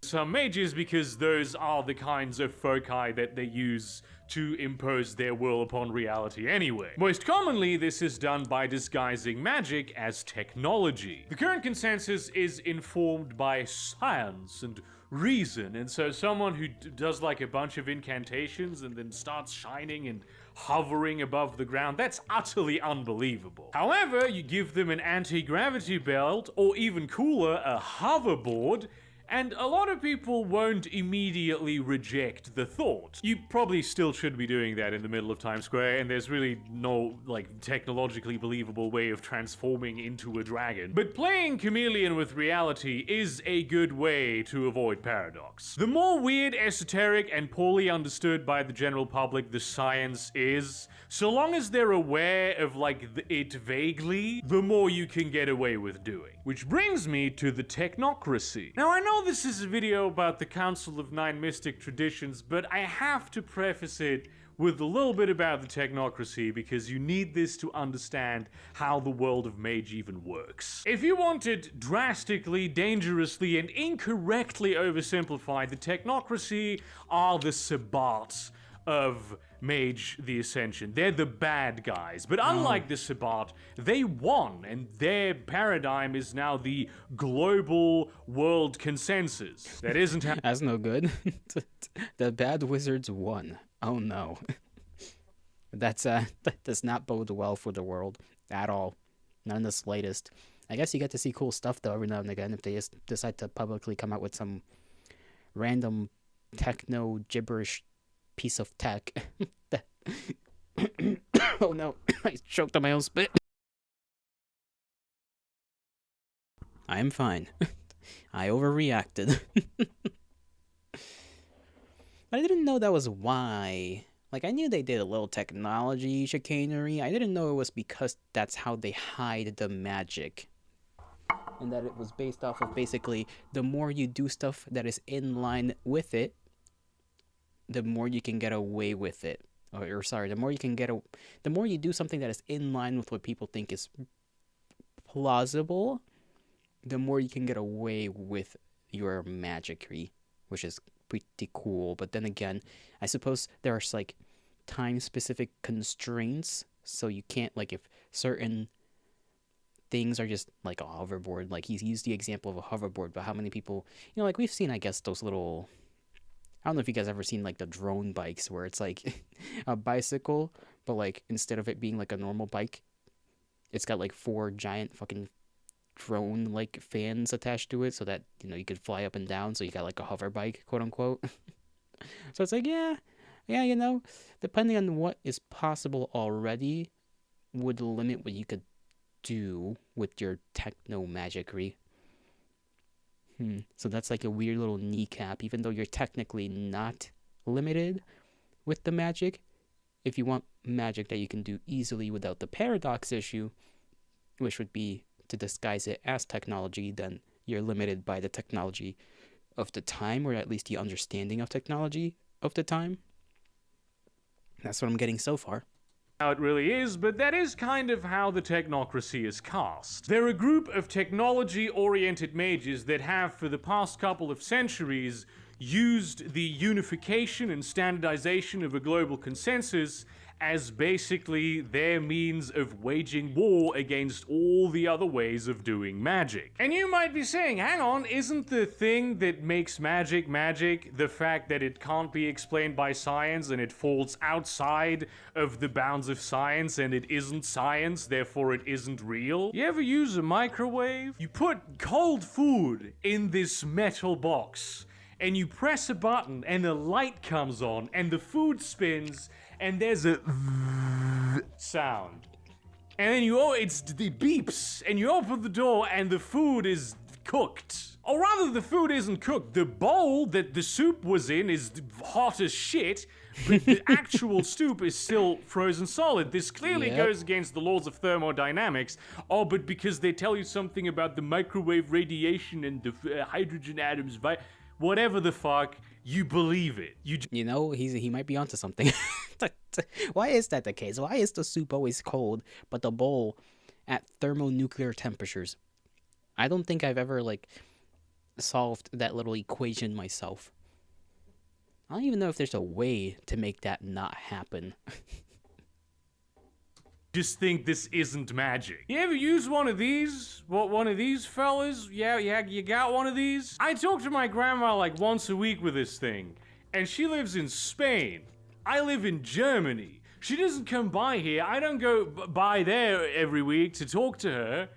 Some mages, because those are the kinds of foci that they use to impose their will upon reality anyway. Most commonly, this is done by disguising magic as technology. The current consensus is informed by science and reason, and so someone who does like a bunch of incantations and then starts shining and hovering above the ground, that's utterly unbelievable. However, you give them an anti-gravity belt, or even cooler, a hoverboard, and a lot of people won't immediately reject the thought. You probably still should be doing that in the middle of Times Square, and there's really no, like, technologically believable way of transforming into a dragon. But playing chameleon with reality is a good way to avoid paradox. The more weird, esoteric, and poorly understood by the general public the science is, so long as they're aware of, like, it vaguely, the more you can get away with doing. Which brings me to the technocracy. Now, I know this is a video about the Council of Nine Mystic Traditions, but I have to preface it with a little bit about the technocracy because you need this to understand how the world of Mage even works. If you wanted drastically, dangerously, and incorrectly oversimplified, the technocracy are the Sabbats of Mage the Ascension. They're the bad guys. But unlike the Sabbat, they won, and their paradigm is now the global world consensus. That isn't how... That's no good. The bad wizards won. Oh no. That does not bode well for the world. at all. Not in the slightest. I guess you get to see cool stuff, though, every now and again, if they just decide to publicly come out with some random techno gibberish piece of tech. Oh no, I choked on my own spit. I'm fine. I overreacted. But I didn't know that was why. Like, I knew they did a little technology chicanery. I didn't know it was because that's how they hide the magic. And that it was based off of basically the more you do stuff that is in line with it, the more you can get away with it. Or sorry, the more you do something that is in line with what people think is plausible, the more you can get away with your magicry, which is pretty cool. But then again, I suppose there's like time-specific constraints, so you can't, like, if certain things are just like a hoverboard, like he's used the example of a hoverboard, but how many people, like we've seen, I guess, those little, I don't know if you guys ever seen like the drone bikes where it's like a bicycle, but like instead of it being like a normal bike, it's got like 4 giant fucking drone like fans attached to it so that you could fly up and down, so you got like a hover bike, quote unquote. So it's like yeah, depending on what is possible already would limit what you could do with your techno magicry. So that's like a weird little kneecap, even though you're technically not limited with the magic. If you want magic that you can do easily without the paradox issue, which would be to disguise it as technology, then you're limited by the technology of the time, or at least the understanding of technology of the time. That's what I'm getting so far. How it really is, but that is kind of how the technocracy is cast. They're a group of technology-oriented mages that have, for the past couple of centuries, used the unification and standardization of a global consensus as basically their means of waging war against all the other ways of doing magic. And you might be saying, hang on, isn't the thing that makes magic magic the fact that it can't be explained by science and it falls outside of the bounds of science and it isn't science, therefore it isn't real? You ever use a microwave? You put cold food in this metal box and you press a button and a light comes on and the food spins and there's a sound. And then it beeps, and you open the door and the food is cooked. Or rather, the food isn't cooked. The bowl that the soup was in is hot as shit, but the actual soup is still frozen solid. This clearly goes against the laws of thermodynamics. Oh, but because they tell you something about the microwave radiation and the hydrogen atoms, whatever the fuck, you believe it. He might be onto something. Why is that the case? Why is the soup always cold, but the bowl at thermonuclear temperatures? I don't think I've ever, solved that little equation myself. I don't even know if there's a way to make that not happen. Just think this isn't magic. You ever use one of these? One of these fellas? Yeah, you got one of these? I talk to my grandma once a week with this thing, and she lives in Spain. I live in Germany. She doesn't come by here. I don't go by there every week to talk to her.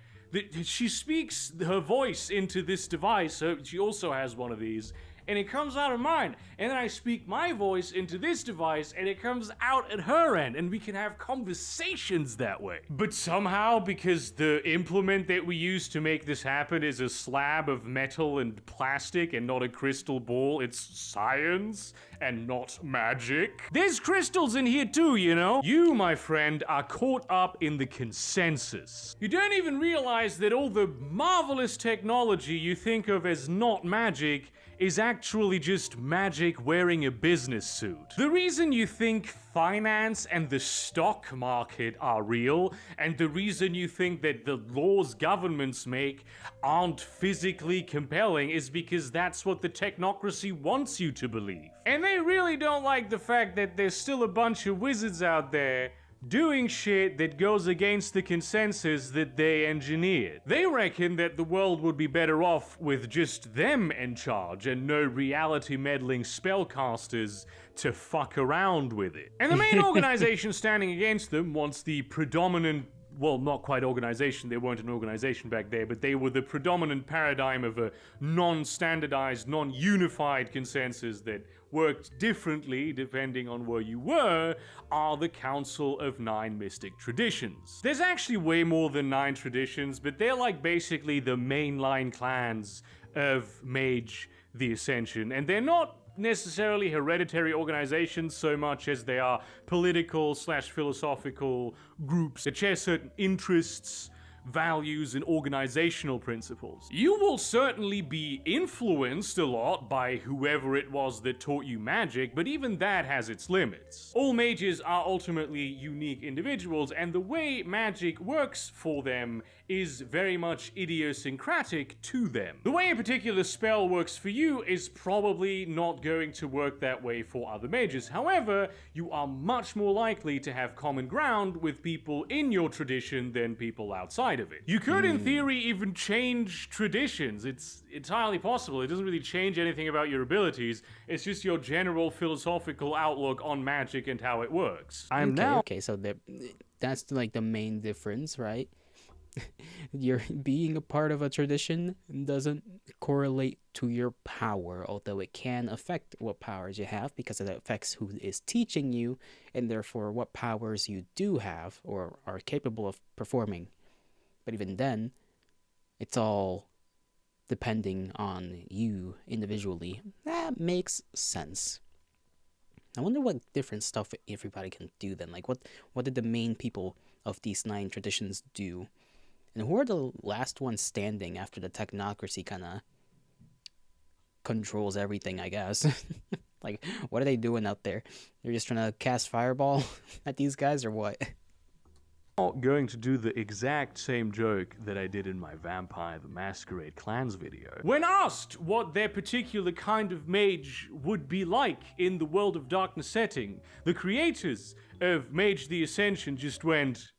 She speaks her voice into this device, so she also has one of these, and it comes out of mine. And then I speak my voice into this device, and it comes out at her end, and we can have conversations that way. But somehow, because the implement that we use to make this happen is a slab of metal and plastic and not a crystal ball, it's science and not magic. There's crystals in here too, You, my friend, are caught up in the consensus. You don't even realize that all the marvelous technology you think of as not magic is actually just magic wearing a business suit. The reason you think finance and the stock market are real, and the reason you think that the laws governments make aren't physically compelling is because that's what the technocracy wants you to believe. And they really don't like the fact that there's still a bunch of wizards out there doing shit that goes against the consensus that they engineered. They reckon that the world would be better off with just them in charge and no reality meddling spellcasters to fuck around with it. And the main organization standing against them wants the predominant well, not quite organization, they weren't an organization back there, but they were the predominant paradigm of a non-standardized, non-unified consensus that worked differently depending on where you were, are the Council of Nine Mystic Traditions. There's actually way more than 9 traditions, but they're like basically the mainline clans of Mage the Ascension, and they're not necessarily hereditary organizations so much as they are political / philosophical groups that share certain interests, values, and organizational principles. You will certainly be influenced a lot by whoever it was that taught you magic, but even that has its limits. All mages are ultimately unique individuals, and the way magic works for them is very much idiosyncratic to them. The way a particular spell works for you is probably not going to work that way for other mages. However, you are much more likely to have common ground with people in your tradition than people outside of it. You could, in theory, even change traditions. It's entirely possible. It doesn't really change anything about your abilities. It's just your general philosophical outlook on magic and how it works. Okay, so that's like the main difference, right? You're being a part of a tradition doesn't correlate to your power, although it can affect what powers you have because it affects who is teaching you and therefore what powers you do have or are capable of performing. But even then, it's all depending on you individually. That makes sense. I wonder what different stuff everybody can do then. Like what did the main people of these 9 traditions do? And who are the last ones standing after the technocracy kind of controls everything, I guess? Like, what are they doing out there? They're just trying to cast fireball at these guys or what? I'm not going to do the exact same joke that I did in my Vampire the Masquerade Clans video. When asked what their particular kind of mage would be like in the World of Darkness setting, the creators of Mage the Ascension just went,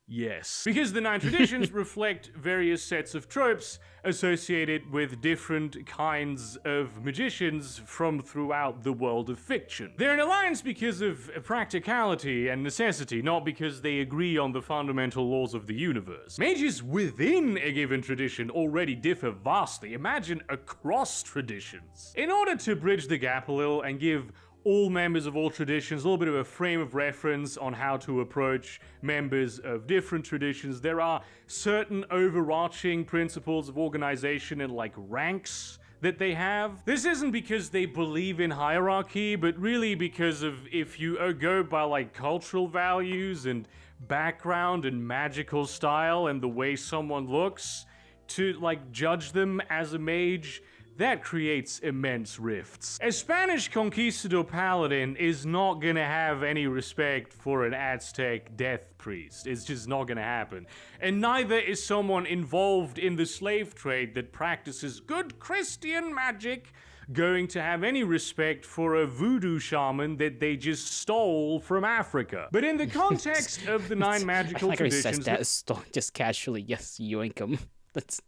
yes. Because the 9 traditions reflect various sets of tropes associated with different kinds of magicians from throughout the world of fiction. They're an alliance because of practicality and necessity, not because they agree on the fundamental laws of the universe. Mages within a given tradition already differ vastly. Imagine across traditions. In order to bridge the gap a little and give all members of all traditions a little bit of a frame of reference on how to approach members of different traditions, there are certain overarching principles of organization and like ranks that they have. This isn't because they believe in hierarchy, but really because of if you go by like cultural values and background and magical style and the way someone looks to like judge them as a mage, that creates immense rifts. A Spanish conquistador paladin is not gonna have any respect for an Aztec death priest. It's just not gonna happen. And neither is someone involved in the slave trade that practices good Christian magic going to have any respect for a voodoo shaman that they just stole from Africa. But in the context of the 9 magical traditions, just casually, yes, yoink 'em. That's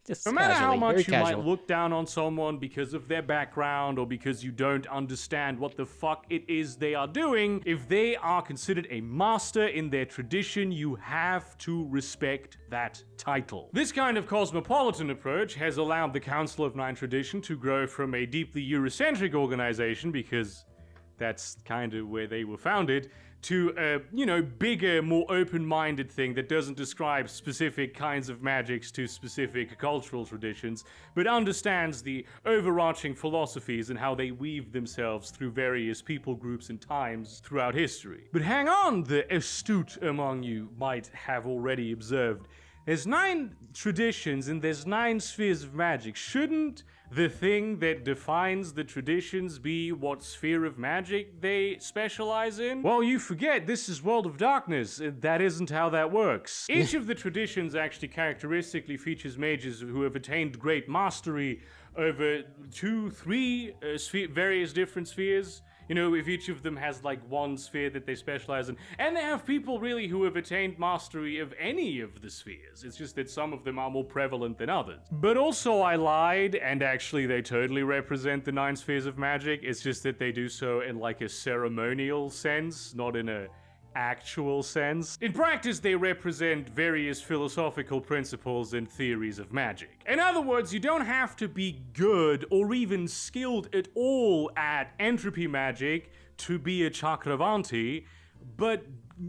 just no matter how much you casual. might look down on someone because of their background or because you don't understand what the fuck it is they are doing, if they are considered a master in their tradition, you have to respect that title. This kind of cosmopolitan approach has allowed the Council of 9 Tradition to grow from a deeply Eurocentric organization, because that's kind of where they were founded, to a, bigger, more open-minded thing that doesn't describe specific kinds of magics to specific cultural traditions, but understands the overarching philosophies and how they weave themselves through various people groups and times throughout history. But hang on, the astute among you might have already observed. There's 9 traditions and there's 9 spheres of magic. Shouldn't the thing that defines the traditions be what sphere of magic they specialize in? Well, you forget, this is World of Darkness. That isn't how that works. Each of the traditions actually characteristically features mages who have attained great mastery over 2, 3 various different spheres. If each of them has like one sphere that they specialize in. And they have people really who have attained mastery of any of the spheres. It's just that some of them are more prevalent than others. But also I lied, and actually they totally represent the 9 spheres of magic. It's just that they do so in like a ceremonial sense, not in a actual sense. In practice, they represent various philosophical principles and theories of magic. In other words, you don't have to be good or even skilled at all at entropy magic to be a Chakravanti, but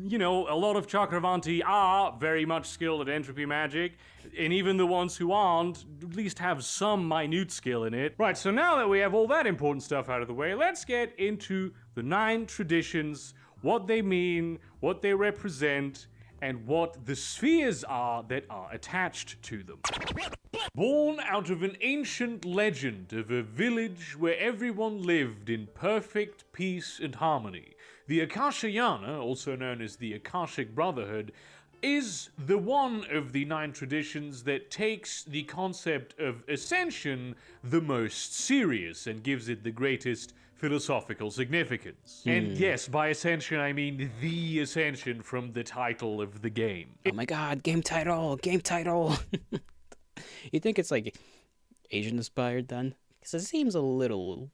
you know, a lot of Chakravanti are very much skilled at entropy magic, and even the ones who aren't at least have some minute skill in it. Right, so now that we have all that important stuff out of the way, let's get into the 9 traditions, what they mean, what they represent, and what the spheres are that are attached to them. Born out of an ancient legend of a village where everyone lived in perfect peace and harmony, the Akashayana, also known as the Akashic Brotherhood, is the one of the 9 traditions that takes the concept of ascension the most serious and gives it the greatest philosophical significance. And yes, by ascension I mean the ascension from the title of the game. Oh my god, game title, game title. You think it's like Asian inspired then? Because it seems a little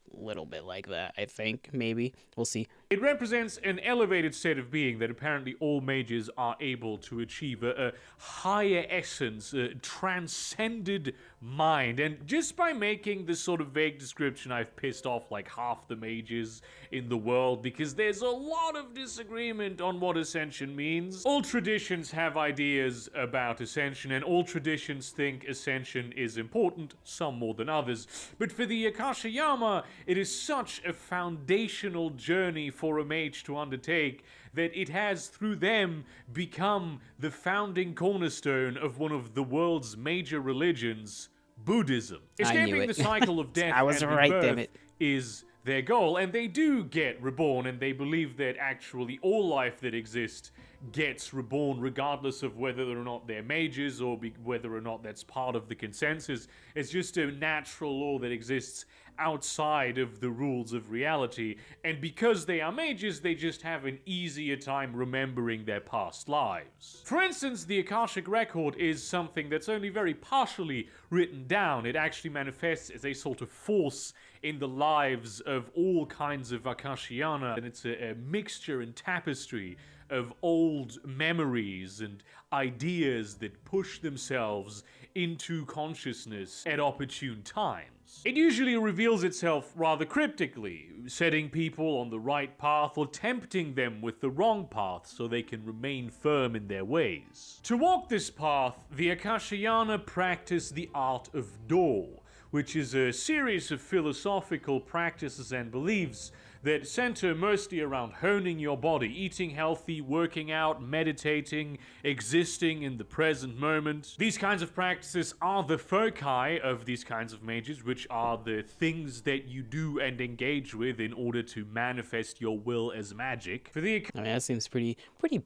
bit like that, I think, maybe. We'll see. It represents an elevated state of being that apparently all mages are able to achieve, a higher essence, a transcended mind. And just by making this sort of vague description, I've pissed off like half the mages in the world, because there's a lot of disagreement on what ascension means. All traditions have ideas about ascension, and all traditions think ascension is important, some more than others. But for the Akashayama, it is such a foundational journey for a mage to undertake that it has, through them, become the founding cornerstone of one of the world's major religions, Buddhism. Escaping the cycle of death I was and right, rebirth damn it. is their goal, and they do get reborn, and they believe that actually all life that exists gets reborn regardless of whether or not they're mages or whether or not that's part of the consensus. It's just a natural law that exists outside of the rules of reality, and because they are mages, they just have an easier time remembering their past lives. For instance, the Akashic Record is something that's only very partially written down. It actually manifests as a sort of force in the lives of all kinds of Akashayana, and it's a mixture and tapestry of old memories and ideas that push themselves into consciousness at opportune times. It usually reveals itself rather cryptically, setting people on the right path or tempting them with the wrong path so they can remain firm in their ways. To walk this path, the Akashayana practice the art of Do, which is a series of philosophical practices and beliefs that center mostly around honing your body, eating healthy, working out, meditating, existing in the present moment. These kinds of practices are the foci of these kinds of mages, which are the things that you do and engage with in order to manifest your will as magic. For the I mean, that seems pretty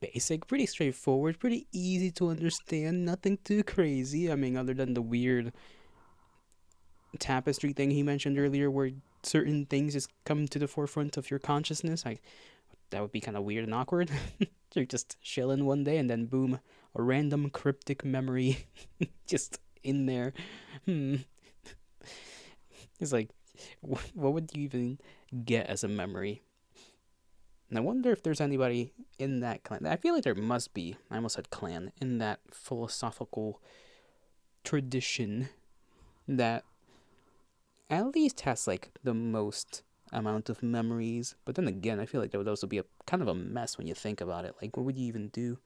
basic, pretty straightforward, pretty easy to understand, nothing too crazy. I mean, other than the weird tapestry thing he mentioned earlier where certain things just come to the forefront of your consciousness. That would be kind of weird and awkward. You're just chilling one day and then boom, a random cryptic memory just in there. It's like, what would you even get as a memory? And I wonder if there's anybody in that clan. I feel like there must be, I almost said clan, in that philosophical tradition that at least has like the most amount of memories. But then again, I feel like that would also be a kind of a mess when you think about it. Like, what would you even do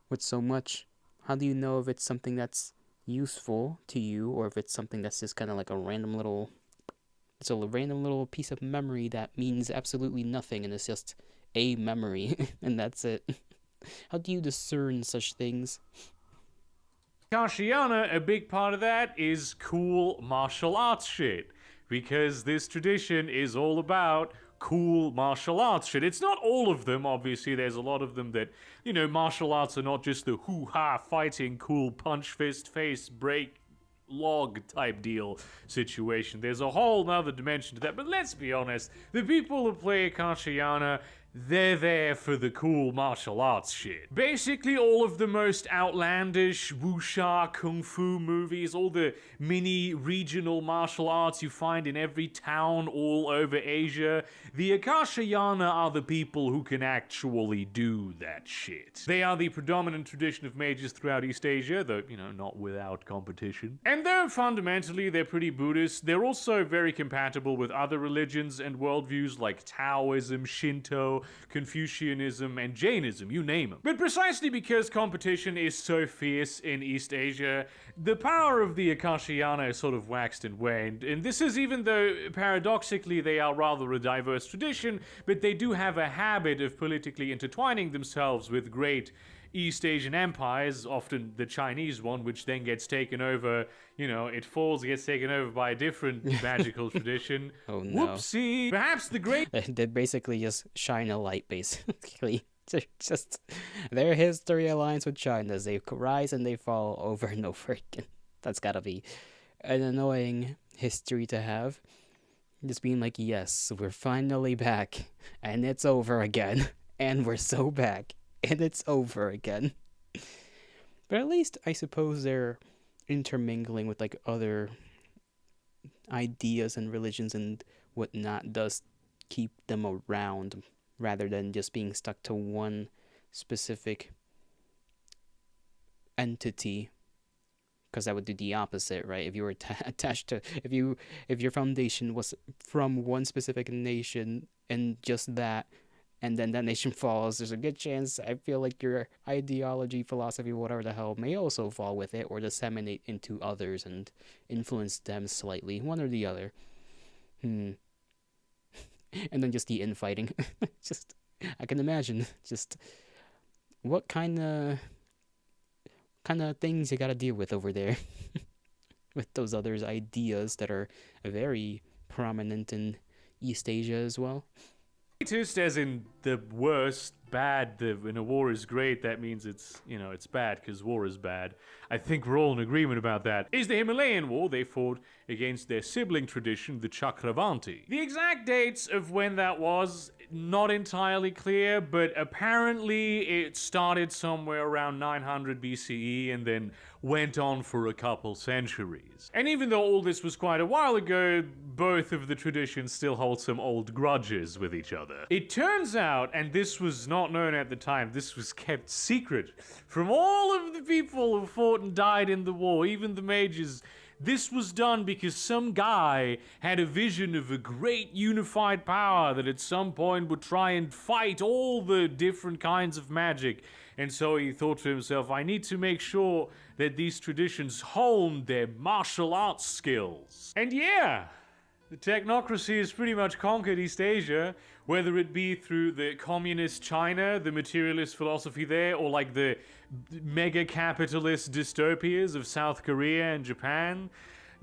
with so much? How do you know if it's something that's useful to you or if it's something that's just kind of like a random little piece of memory that means absolutely nothing and it's just a memory and that's it? How do you discern such things? Akashayana, a big part of that is cool martial arts shit, because this tradition is all about cool martial arts shit. It's not all of them, obviously. There's a lot of them that, you know, martial arts are not just the hoo-ha fighting cool punch, fist, face, break, log type deal situation. There's a whole nother dimension to that, but let's be honest, the people who play Akashayana they're there for the cool martial arts shit. Basically, all of the most outlandish wuxia kung fu movies, all the mini regional martial arts you find in every town all over Asia, the Akashayana are the people who can actually do that shit. They are the predominant tradition of mages throughout East Asia, though, not without competition. And though fundamentally they're pretty Buddhist, they're also very compatible with other religions and worldviews like Taoism, Shinto, Confucianism, and Jainism, you name them. But precisely because competition is so fierce in East Asia, the power of the Akashayana is sort of waxed and waned, and this is even though, paradoxically, they are rather a diverse tradition, but they do have a habit of politically intertwining themselves with great East Asian empires, often the Chinese one, which then gets taken over, it falls, gets taken over by a different magical tradition. Oh no. Whoopsie! Perhaps the great... They basically just shine a light, basically. Just their history aligns with China's. They rise and they fall over and over again. That's gotta be an annoying history to have. Just being like, yes, we're finally back, and it's over again. And we're so back. And it's over again. But at least I suppose they're intermingling with like other ideas and religions and whatnot does keep them around rather than just being stuck to one specific entity. Because that would do the opposite, right? If you were attached to, if your foundation was from one specific nation and just that, and then that nation falls, there's a good chance, I feel like your ideology, philosophy, whatever the hell, may also fall with it or disseminate into others and influence them slightly, one or the other. And then just the infighting. Just, I can imagine, just what kind of things you gotta deal with over there. With those others' ideas that are very prominent in East Asia as well. Greatest as in the worst, bad, when a war is great, that means it's bad because war is bad. I think we're all in agreement about that. Is the Himalayan War they fought against their sibling tradition, the Chakravanti. The exact dates of when that was, not entirely clear, but apparently it started somewhere around 900 BCE and then went on for a couple centuries. And even though all this was quite a while ago, both of the traditions still hold some old grudges with each other. It turns out, and this was not known at the time, this was kept secret from all of the people who fought and died in the war, even the mages. This was done because some guy had a vision of a great unified power that at some point would try and fight all the different kinds of magic. And so he thought to himself, I need to make sure that these traditions hone their martial arts skills. And yeah, the technocracy has pretty much conquered East Asia, whether it be through the communist China, the materialist philosophy there, or like the mega-capitalist dystopias of South Korea and Japan.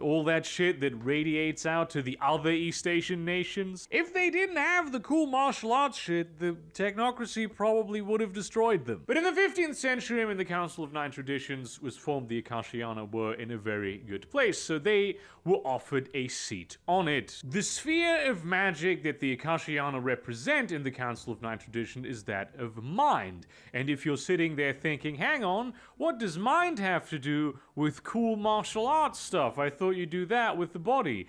All that shit that radiates out to the other East Asian nations. If they didn't have the cool martial arts shit, the technocracy probably would have destroyed them. But in the 15th century, when the Council of Nine Traditions was formed, the Akashayana were in a very good place, so they were offered a seat on it. The sphere of magic that the Akashayana represent in the Council of Nine Tradition is that of mind. And if you're sitting there thinking, hang on, what does mind have to do with cool martial arts stuff? I thought you do that with the body.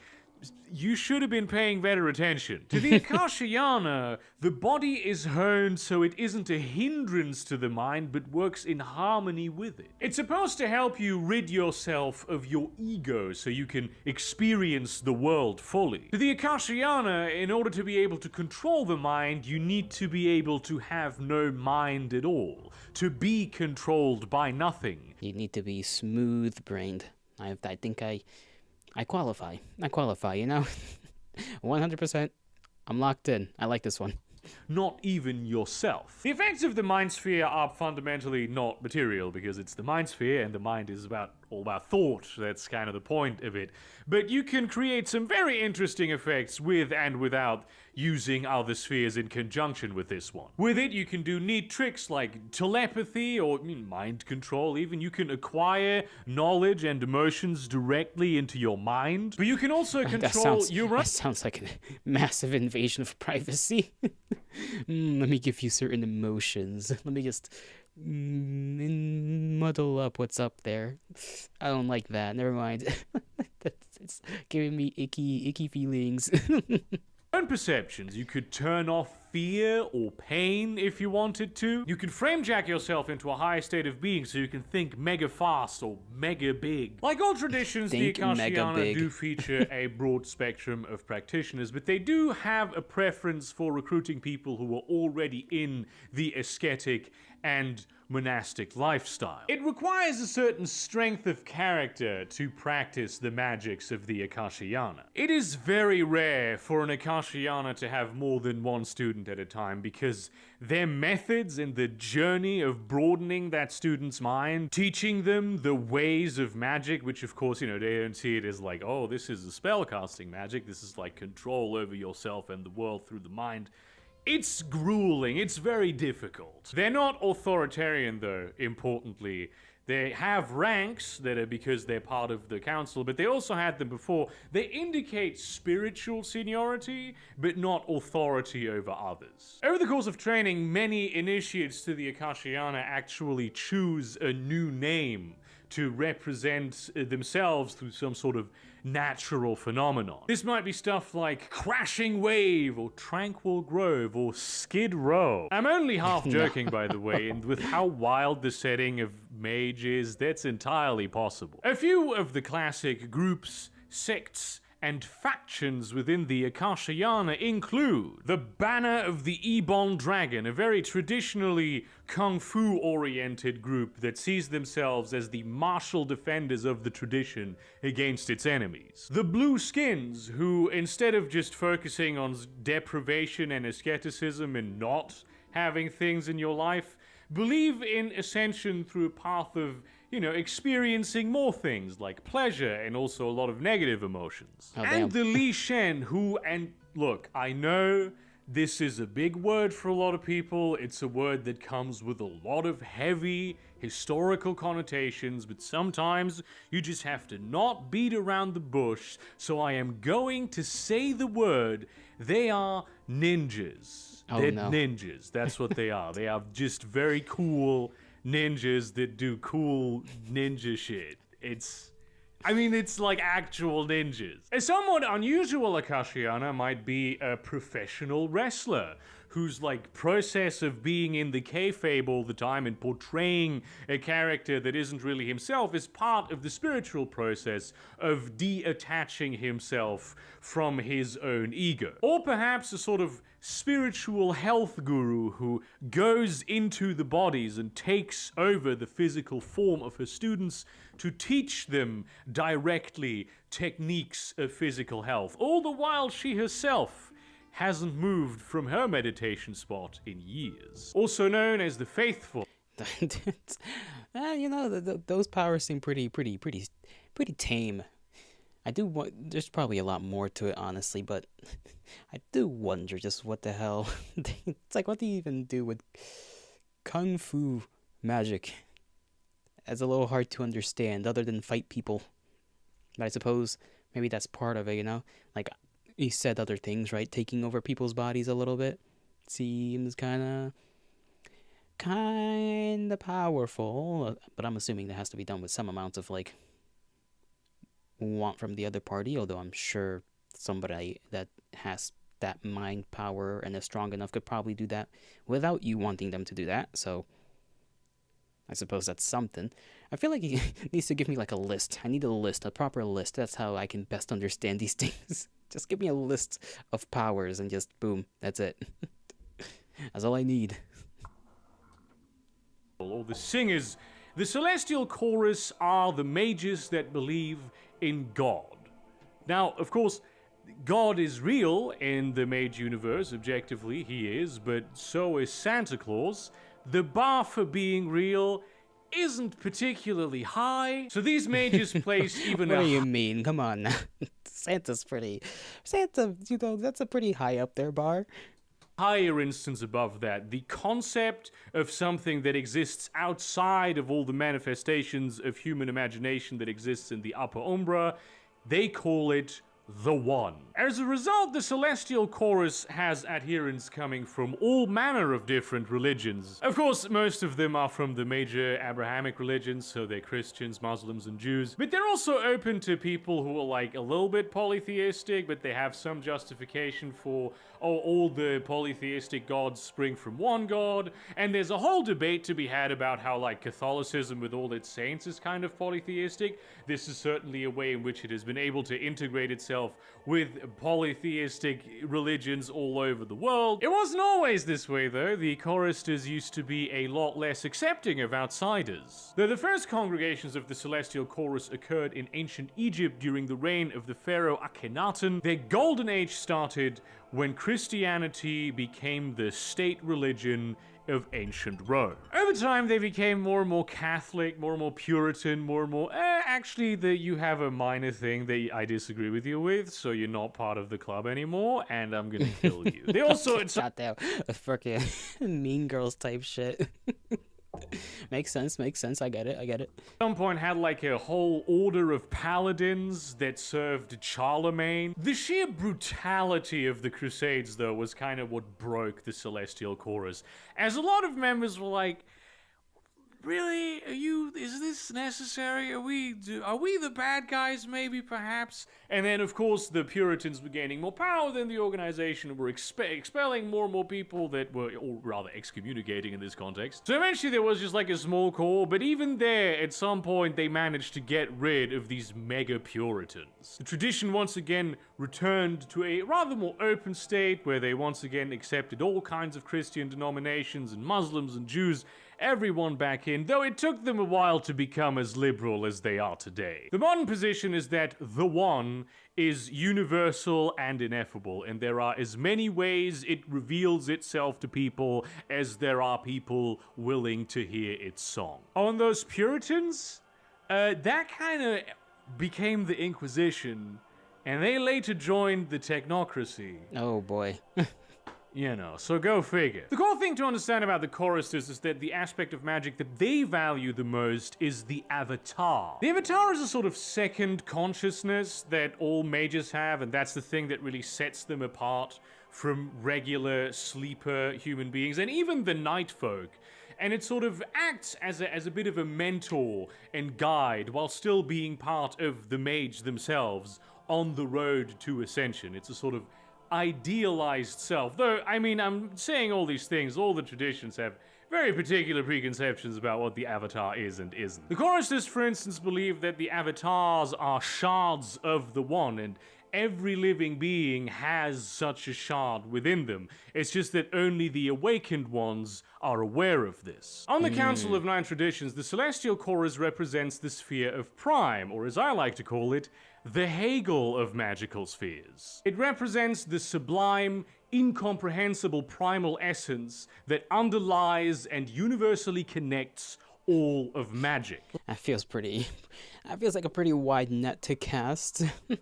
You should have been paying better attention. To the Akashayana, the body is honed so it isn't a hindrance to the mind, but works in harmony with it. It's supposed to help you rid yourself of your ego so you can experience the world fully. To the Akashayana, in order to be able to control the mind, you need to be able to have no mind at all. To be controlled by nothing. You need to be smooth-brained. I think I qualify. I qualify, 100%. I'm locked in. I like this one. Not even yourself. The effects of the mind sphere are fundamentally not material because it's the mind sphere and the mind is all about thought. That's kind of the point of it. But you can create some very interesting effects with and without using other spheres in conjunction with this one. With it, you can do neat tricks like telepathy or mind control even. You can acquire knowledge and emotions directly into your mind, but you can also control your own... That sounds like a massive invasion of privacy. Let me give you certain emotions. Let me just muddle up what's up there. I don't like that. Never mind. It's giving me icky feelings. Own perceptions. You could turn off fear or pain if you wanted to. You could framejack yourself into a higher state of being so you can think mega fast or mega big. Like all traditions, the Akashiana do feature a broad spectrum of practitioners, but they do have a preference for recruiting people who are already in the ascetic and monastic lifestyle. It requires a certain strength of character to practice the magics of the Akashiana. It is very rare for an Akashiana to have more than one student at a time because their methods and the journey of broadening that student's mind, teaching them the ways of magic, which of course, they don't see it as like, oh, this is a spellcasting magic, this is like control over yourself and the world through the mind. It's grueling, it's very difficult. They're not authoritarian though, importantly. They have ranks that are because they're part of the council, but they also had them before. They indicate spiritual seniority, but not authority over others. Over the course of training, many initiates to the Akashiana actually choose a new name to represent themselves through some sort of natural phenomenon. This might be stuff like Crashing Wave, or Tranquil Grove, or Skid Row. I'm only half joking, by the way, and with how wild the setting of Mage is, that's entirely possible. A few of the classic groups, sects, and factions within the Akashiana include the Banner of the Ebon Dragon, a very traditionally kung fu-oriented group that sees themselves as the martial defenders of the tradition against its enemies. The Blue Skins, who instead of just focusing on deprivation and asceticism and not having things in your life, believe in ascension through a path of experiencing more things like pleasure and also a lot of negative emotions. And the Li Shen, who, and look, I know this is a big word for a lot of people. It's a word that comes with a lot of heavy historical connotations, but sometimes you just have to not beat around the bush. So I am going to say the word. They are ninjas. They're ninjas. That's what they are. They are just very cool ninjas that do cool ninja shit. It's like actual ninjas. A somewhat unusual Akashiana might be a professional wrestler whose process of being in the kayfabe all the time and portraying a character that isn't really himself is part of the spiritual process of detaching himself from his own ego. Or perhaps a sort of spiritual health guru who goes into the bodies and takes over the physical form of her students to teach them directly techniques of physical health, all the while she herself hasn't moved from her meditation spot in years. Also known as the Faithful. Those powers seem pretty tame. There's probably a lot more to it, honestly, but I do wonder just what the hell. It's like, what do you even do with kung fu magic? It's a little hard to understand, other than fight people. But I suppose maybe that's part of it, Like, he said other things, right? Taking over people's bodies a little bit. Seems kind of powerful. But I'm assuming that has to be done with some amount of, want from the other party. Although I'm sure somebody that has that mind power and is strong enough could probably do that without you wanting them to do that. So I suppose that's something. I feel like he needs to give me a list. I need a proper list. That's how I can best understand these things. Just give me a list of powers and just boom, that's it. That's all I need. Or the singers. The celestial chorus are the mages that believe in God. Now, of course, God is real in the mage universe, objectively he is, but so is Santa Claus. The bar for being real isn't particularly high, so these mages place even What do you mean? Come on now. Santa's pretty. Santa, that's a pretty high up there bar. Higher instance above that, the concept of something that exists outside of all the manifestations of human imagination that exists in the upper umbra, they call it the One. As a result, the Celestial Chorus has adherents coming from all manner of different religions. Of course, most of them are from the major Abrahamic religions, so they're Christians, Muslims, and Jews. But they're also open to people who are like a little bit polytheistic, but they have some justification for, oh, all the polytheistic gods spring from one god. And there's a whole debate to be had about how like Catholicism with all its saints is kind of polytheistic. This is certainly a way in which it has been able to integrate itself with polytheistic religions all over the world. It wasn't always this way though. The choristers used to be a lot less accepting of outsiders. Though the first congregations of the Celestial Chorus occurred in ancient Egypt during the reign of the pharaoh Akhenaten, their golden age started when Christianity became the state religion of ancient Rome. Over time, they became more and more Catholic, more and more Puritan, more and more, actually, you have a minor thing that I disagree with you with, so you're not part of the club anymore, and I'm gonna kill you. They also... Goddamn, a fucking Mean Girls type shit. Makes sense, I get it. At some point had like a whole order of paladins that served Charlemagne. The sheer brutality of the Crusades, though, was kind of what broke the Celestial Chorus, as a lot of members were like, really? Is this necessary? Are we the bad guys, maybe, perhaps? And then, of course, the Puritans were gaining more power than the organization, were expelling more and more people that were, or rather, excommunicating in this context. So eventually there was just like a small core, but even there, at some point, they managed to get rid of these mega Puritans. The tradition once again returned to a rather more open state, where they once again accepted all kinds of Christian denominations and Muslims and Jews, everyone back in, though it took them a while to become as liberal as they are today. The modern position is that the One is universal and ineffable, and there are as many ways it reveals itself to people as there are people willing to hear its song. On those Puritans, that kind of became the Inquisition, and they later joined the technocracy. Oh boy. You know, so go figure. The core thing to understand about the choristers is that the aspect of magic that they value the most is the avatar. The avatar is a sort of second consciousness that all mages have, and that's the thing that really sets them apart from regular sleeper human beings, and even the night folk. And it sort of acts as a bit of a mentor and guide while still being part of the mage themselves on the road to ascension. It's a sort of idealized self. Though, I mean, I'm saying all these things, all the traditions have very particular preconceptions about what the avatar is and isn't. The choristers, for instance, believe that the avatars are shards of the One, and every living being has such a shard within them. It's just that only the awakened ones are aware of this. On the Council of Nine Traditions, the Celestial Chorus represents the sphere of Prime, or as I like to call it, the Hegel of magical spheres. It represents the sublime, incomprehensible primal essence that underlies and universally connects all of magic. That feels like a pretty wide net to cast. I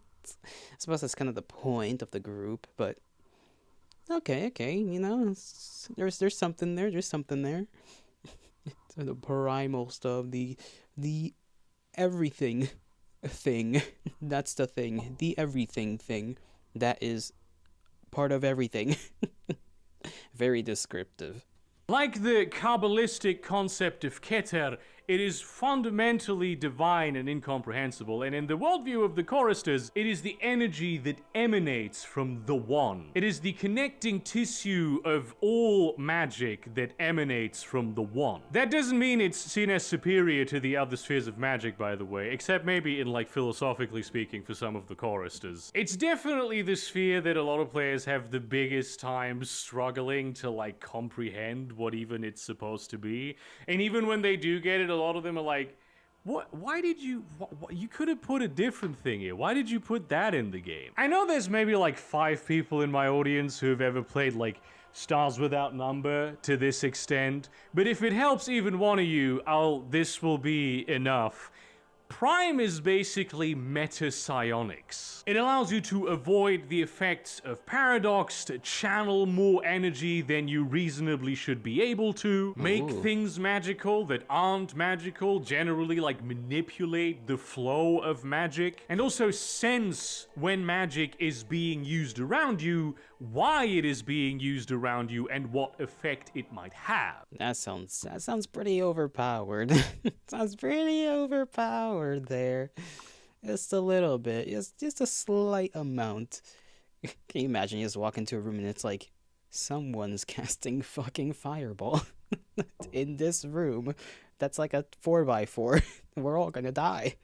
suppose that's kind of the point of the group, but okay, you know, there's something there. So the primal stuff, the everything thing, that's the thing, the everything thing, that is part of everything. Very descriptive. Like the Kabbalistic concept of Keter, it is fundamentally divine and incomprehensible, and in the worldview of the choristers, it is the energy that emanates from the One. It is the connecting tissue of all magic that emanates from the One. That doesn't mean it's seen as superior to the other spheres of magic, by the way, except maybe in, like, philosophically speaking for some of the choristers. It's definitely the sphere that a lot of players have the biggest time struggling to, like, comprehend what even it's supposed to be. And even when they do get it, a lot of them are like, what? Why did you... you could have put a different thing here. Why did you put that in the game? I know there's maybe like 5 people in my audience who have ever played like Stars Without Number to this extent, but if it helps even one of you, this will be enough. Prime is basically meta-psionics. It allows you to avoid the effects of paradox, to channel more energy than you reasonably should be able to, make things magical that aren't magical, generally like manipulate the flow of magic, and also sense when magic is being used around you, why it is being used around you, and what effect it might have. That sounds pretty overpowered. Sounds pretty overpowered there. Just a little bit. Just a slight amount. Can you imagine you just walk into a room and it's like, someone's casting fucking fireball in this room. That's like a 4x4. We're all gonna die.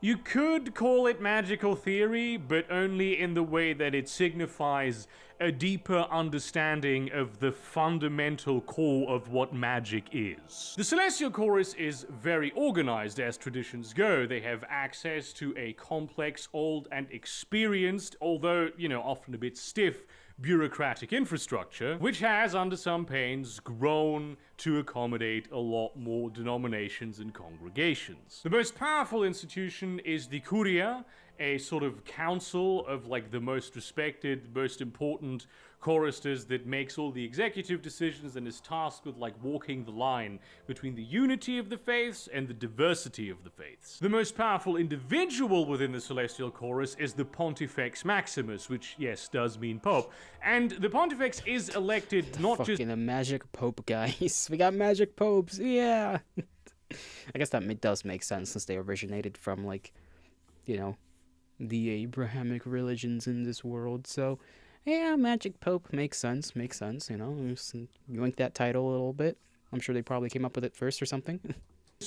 You could call it magical theory, but only in the way that it signifies a deeper understanding of the fundamental core of what magic is. The Celestial Chorus is very organized as traditions go. They have access to a complex, old, and experienced, although, often a bit stiff, bureaucratic infrastructure, which has, under some pains, grown to accommodate a lot more denominations and congregations. The most powerful institution is the Curia, a sort of council of like the most respected, most important choristers that makes all the executive decisions and is tasked with like walking the line between the unity of the faiths and the diversity of the faiths. The most powerful individual within the Celestial Chorus is the Pontifex Maximus, which, yes, does mean Pope. And the Pontifex is elected not just... Fucking a magic pope, guys. We got magic popes, yeah! I guess that does make sense since they originated from, like, the Abrahamic religions in this world, so... Yeah, Magic Pope makes sense, yoink that title a little bit. I'm sure they probably came up with it first or something.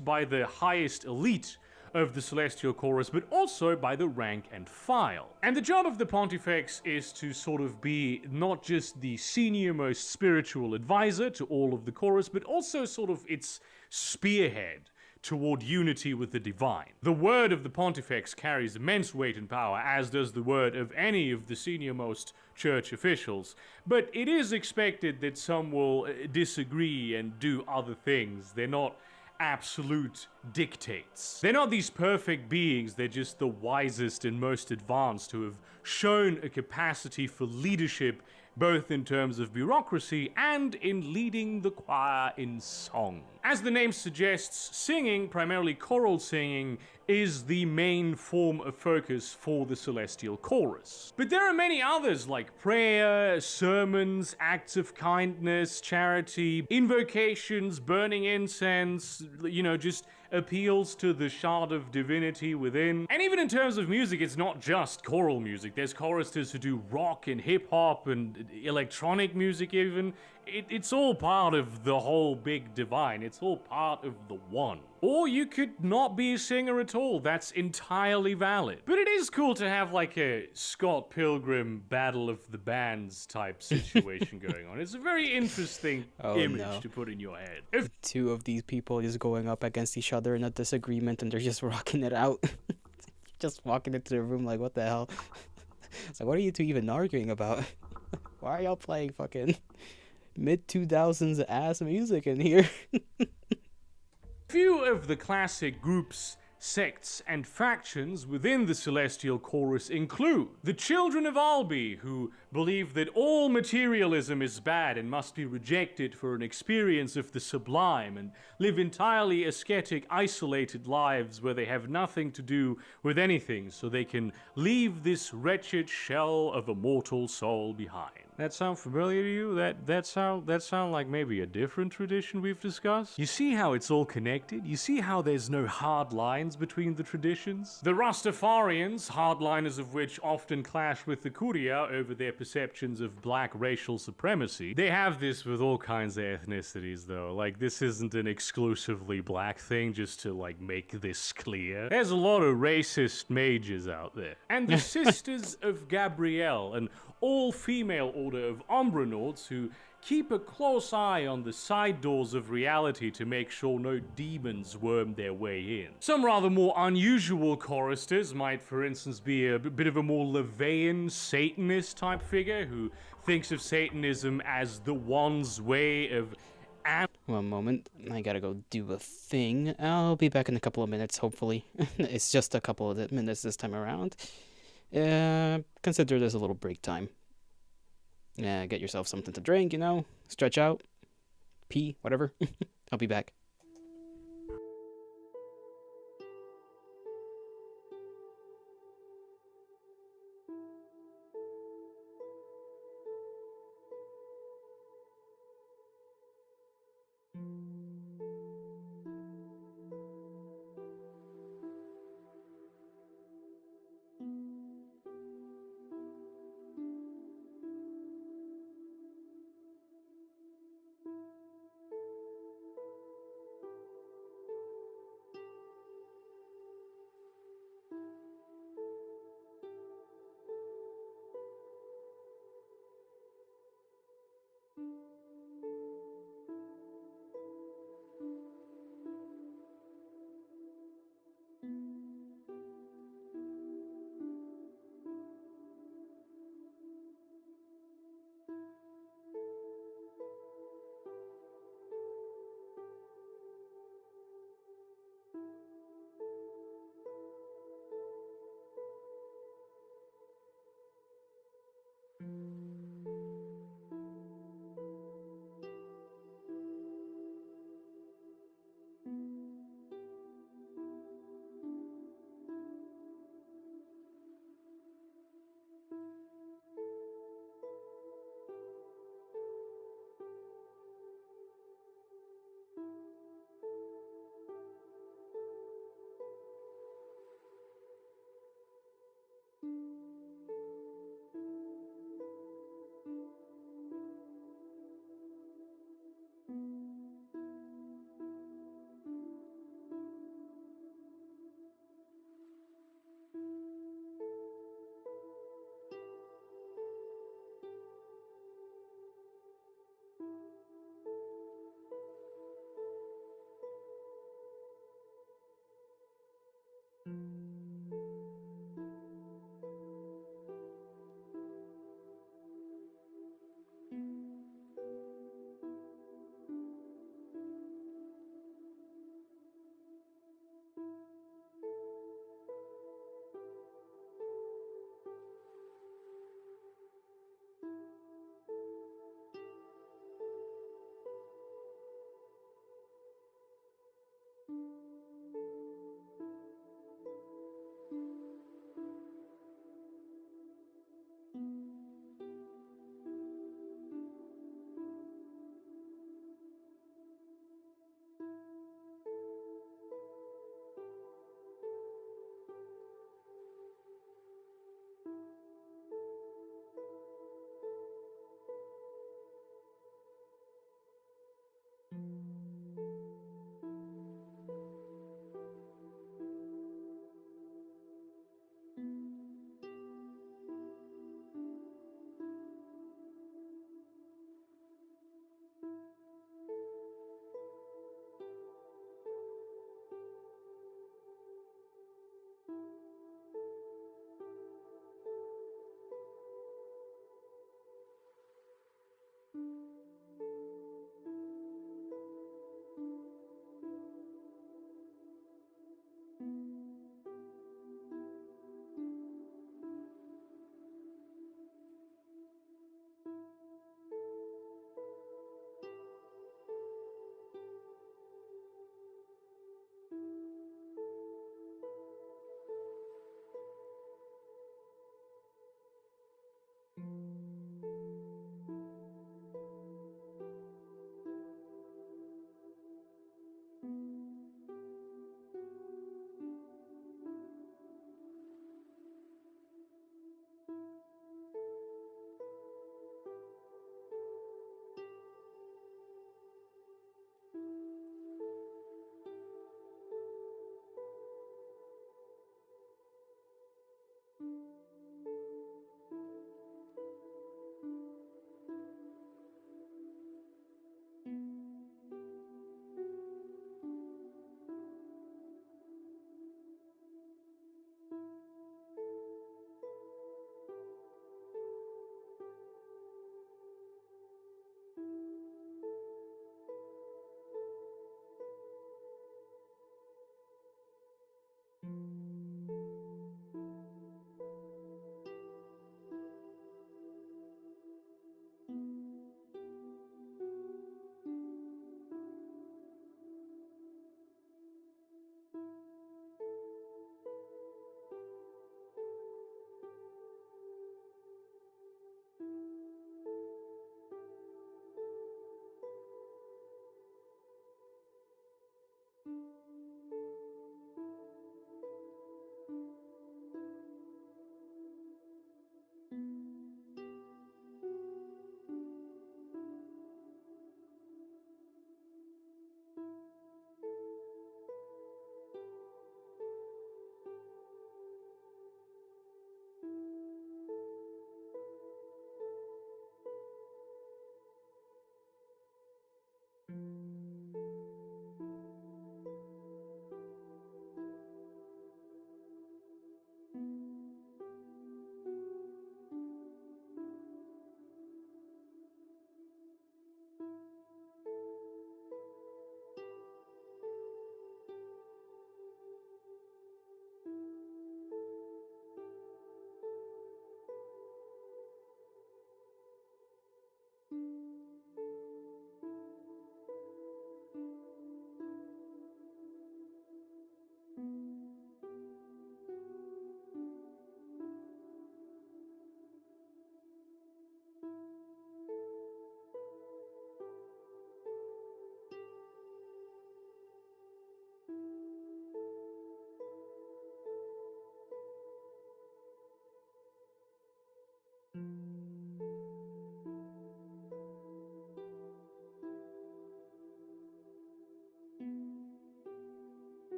by the highest elite of the Celestial Chorus, but also by the rank and file. And the job of the Pontifex is to sort of be not just the senior most spiritual advisor to all of the chorus, but also sort of its spearhead toward unity with the divine. The word of the Pontifex carries immense weight and power, as does the word of any of the senior-most church officials, but it is expected that some will disagree and do other things. They're not absolute dictates. They're not these perfect beings, they're just the wisest and most advanced who have shown a capacity for leadership, both in terms of bureaucracy and in leading the choir in song. As the name suggests, singing, primarily choral singing, is the main form of focus for the Celestial Chorus. But there are many others like prayer, sermons, acts of kindness, charity, invocations, burning incense, just appeals to the shard of divinity within. And even in terms of music, it's not just choral music. There's choristers who do rock and hip-hop and electronic music even. It's all part of the whole big divine. It's all part of the one. Or you could not be a singer at all. That's entirely valid. But it is cool to have like a Scott Pilgrim Battle of the Bands type situation going on. It's a very interesting image to put in your head. If two of these people just going up against each other in a disagreement and they're just rocking it out. Just walking into the room like, what the hell? It's like, what are you two even arguing about? Why are y'all playing fucking mid-2000s ass music in here? Few of the classic groups, sects, and factions within the Celestial Chorus include the Children of Albi, who believe that all materialism is bad and must be rejected for an experience of the sublime, and live entirely ascetic, isolated lives where they have nothing to do with anything, so they can leave this wretched shell of a mortal soul behind. That sound familiar to you? That sound like maybe a different tradition we've discussed? You see how it's all connected? You see how there's no hard lines between the traditions? The Rastafarians, hardliners of which often clash with the Kuria over their perceptions of black racial supremacy. They have this with all kinds of ethnicities though. Like, this isn't an exclusively black thing, just to like make this clear. There's a lot of racist mages out there. And the Sisters of Gabrielle, an all-female order of Umbranauts who keep a close eye on the side doors of reality to make sure no demons worm their way in. Some rather more unusual choristers might, for instance, be a bit of a more Levian Satanist type figure who thinks of Satanism as the one's way of One moment. I gotta go do a thing. I'll be back in a couple of minutes, hopefully. It's just a couple of minutes this time around. Consider this a little break time. Get yourself something to drink, you know? Stretch out. Pee, whatever. I'll be back.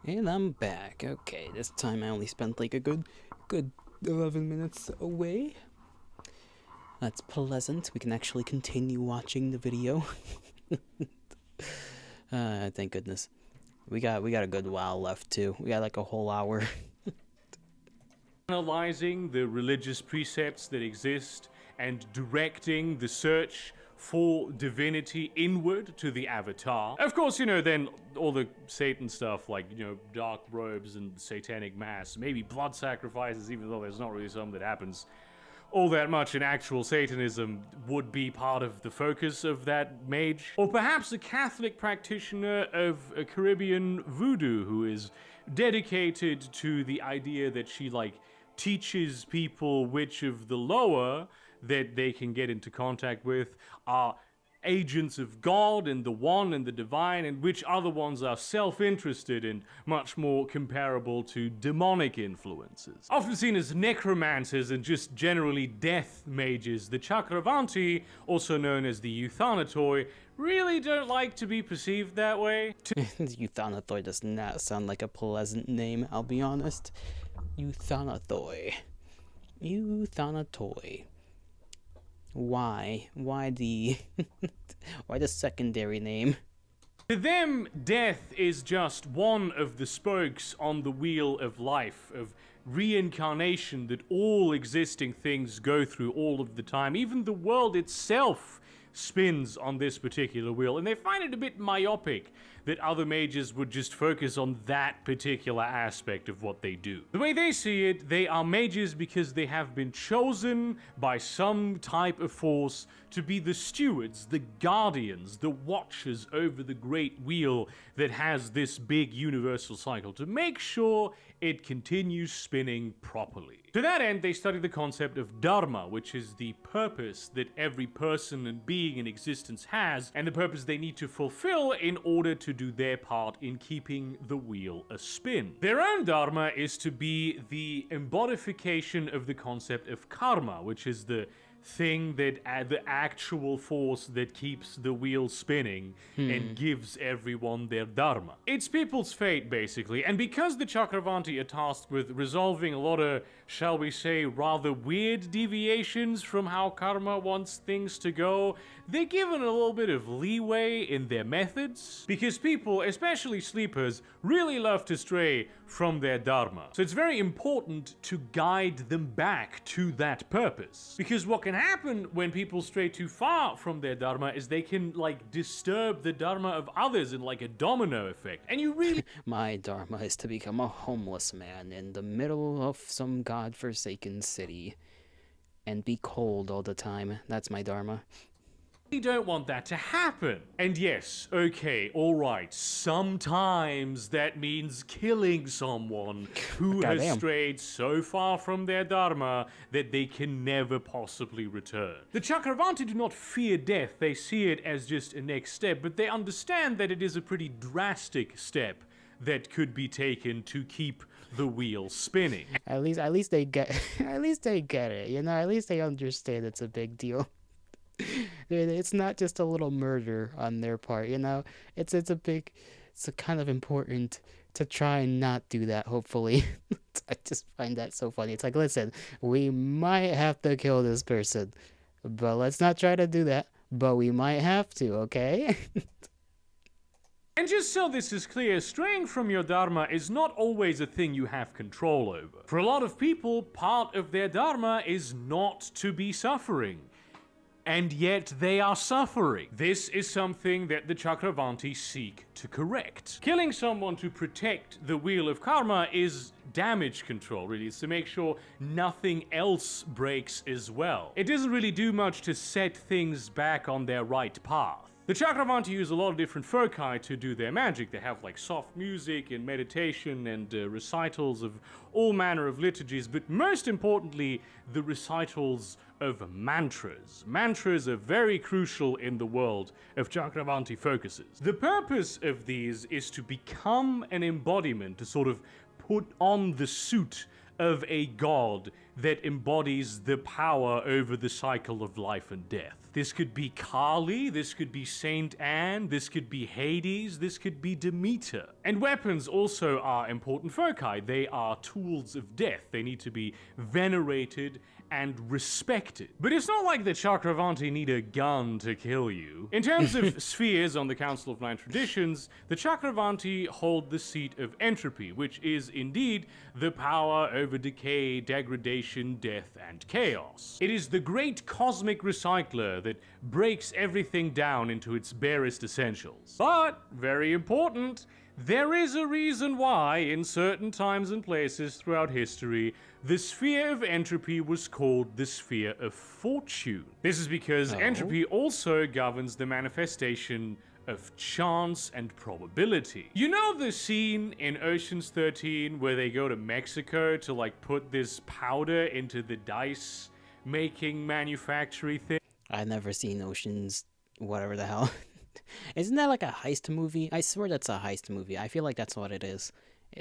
And I'm back. Okay, this time I only spent like a good 11 minutes away. That's pleasant. We can actually continue watching the video. Thank goodness. We got a good while left too. We got like a whole hour. Analyzing the religious precepts that exist and directing the search for divinity inward to the avatar. Of course, you know, then all the Satan stuff like, you know, dark robes and satanic mass, maybe blood sacrifices, even though there's not really some that happens all that much in actual Satanism, would be part of the focus of that mage. Or perhaps a Catholic practitioner of a Caribbean voodoo who is dedicated to the idea that she, like, teaches people which of the lower that they can get into contact with are agents of God and the one and the divine, and which other ones are self-interested and much more comparable to demonic influences. Often seen as necromancers and just generally death mages, the Chakravanti, also known as the Euthanatoi, really don't like to be perceived that way. Euthanatoi does not sound like a pleasant name, I'll be honest. Euthanatoi. Euthanatoi. Why? Why the why the secondary name? To them, death is just one of the spokes on the wheel of life, of reincarnation that all existing things go through all of the time. Even the world itself spins on this particular wheel, and they find it a bit myopic that other mages would just focus on that particular aspect of what they do. The way they see it, they are mages because they have been chosen by some type of force to be the stewards, the guardians, the watchers over the great wheel that has this big universal cycle, to make sure it continues spinning properly. To that end, they study the concept of dharma, which is the purpose that every person and being in existence has, and the purpose they need to fulfill in order to do their part in keeping the wheel a-spin. Their own dharma is to be the embodification of the concept of karma, which is the thing that the actual force that keeps the wheel spinning and gives everyone their dharma. It's people's fate, basically, and because the Chakravanti are tasked with resolving a lot of, shall we say, rather weird deviations from how karma wants things to go, they're given a little bit of leeway in their methods, because people, especially sleepers, really love to stray from their dharma. So it's very important to guide them back to that purpose, because what can happen when people stray too far from their dharma is they can, like, disturb the dharma of others in, like, a domino effect. And you really My dharma is to become a homeless man in the middle of some godforsaken city and be cold all the time. That's my dharma. don't want that to happen. And yes, okay, alright, sometimes that means killing someone who has Goddamn. strayed so far from their dharma that they can never possibly return. The Chakravanti do not fear death, they see it as just a next step, but they understand that it is a pretty drastic step that could be taken to keep the wheel spinning. At least they get at least they get it, you know, at least they understand it's a big deal. It's not just a little murder on their part, you know. It's a kind of important to try and not do that, hopefully. I just find that so funny. It's like, listen, we might have to kill this person, but let's not try to do that. But we might have to, okay? And just so this is clear, straying from your dharma is not always a thing you have control over. For a lot of people, part of their dharma is not to be suffering. And yet they are suffering. This is something that the Chakravanti seek to correct. Killing someone to protect the wheel of karma is damage control, really. It's to make sure nothing else breaks as well. It doesn't really do much to set things back on their right path. The Chakravanti use a lot of different foci to do their magic. They have like soft music and meditation and recitals of all manner of liturgies, but most importantly, the recitals of mantras. Mantras are very crucial in the world of Chakravanti focuses. The purpose of these is to become an embodiment, to sort of put on the suit of a god that embodies the power over the cycle of life and death. This could be Kali, this could be Saint Anne, this could be Hades, this could be Demeter. And weapons also are important foci. They are tools of death. They need to be venerated and respected. But it's not like the Chakravanti need a gun to kill you. In terms of spheres on the Council of Nine Traditions, the Chakravanti hold the seat of entropy, which is indeed the power over decay, degradation, death, and chaos. It is the great cosmic recycler that breaks everything down into its barest essentials. But, very important, there is a reason why, in certain times and places throughout history, the sphere of entropy was called the sphere of fortune. This is because entropy also governs the manifestation of chance and probability. You know the scene in Ocean's 13 where they go to Mexico to like put this powder into the dice making manufactory thing? I've never seen Ocean's whatever the hell. Isn't that like a heist movie? I swear that's a heist movie. I feel like that's what it is.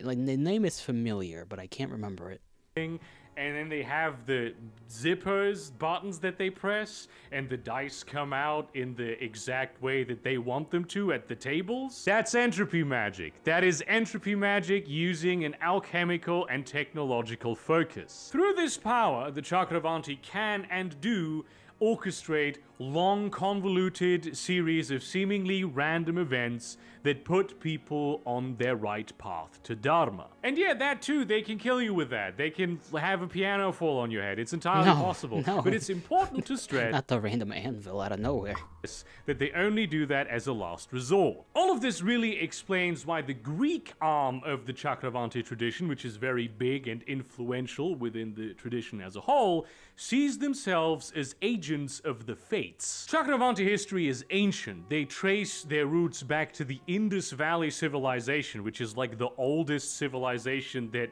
Like the name is familiar, but I can't remember it. And then they have the zippers buttons that they press, and the dice come out in the exact way that they want them to at the tables. That's entropy magic. That is entropy magic using an alchemical and technological focus. Through this power, the Chakravanti can and do orchestrate long, convoluted series of seemingly random events that put people on their right path to Dharma. And yeah, that too, they can kill you with that. They can have a piano fall on your head. It's entirely possible. No. But it's important to stress Not the random anvil out of nowhere. that they only do that as a last resort. All of this really explains why the Greek arm of the Chakravanti tradition, which is very big and influential within the tradition as a whole, sees themselves as agents of the fates. Chakravanti history is ancient. They trace their roots back to the Indus Valley civilization, which is like the oldest civilization that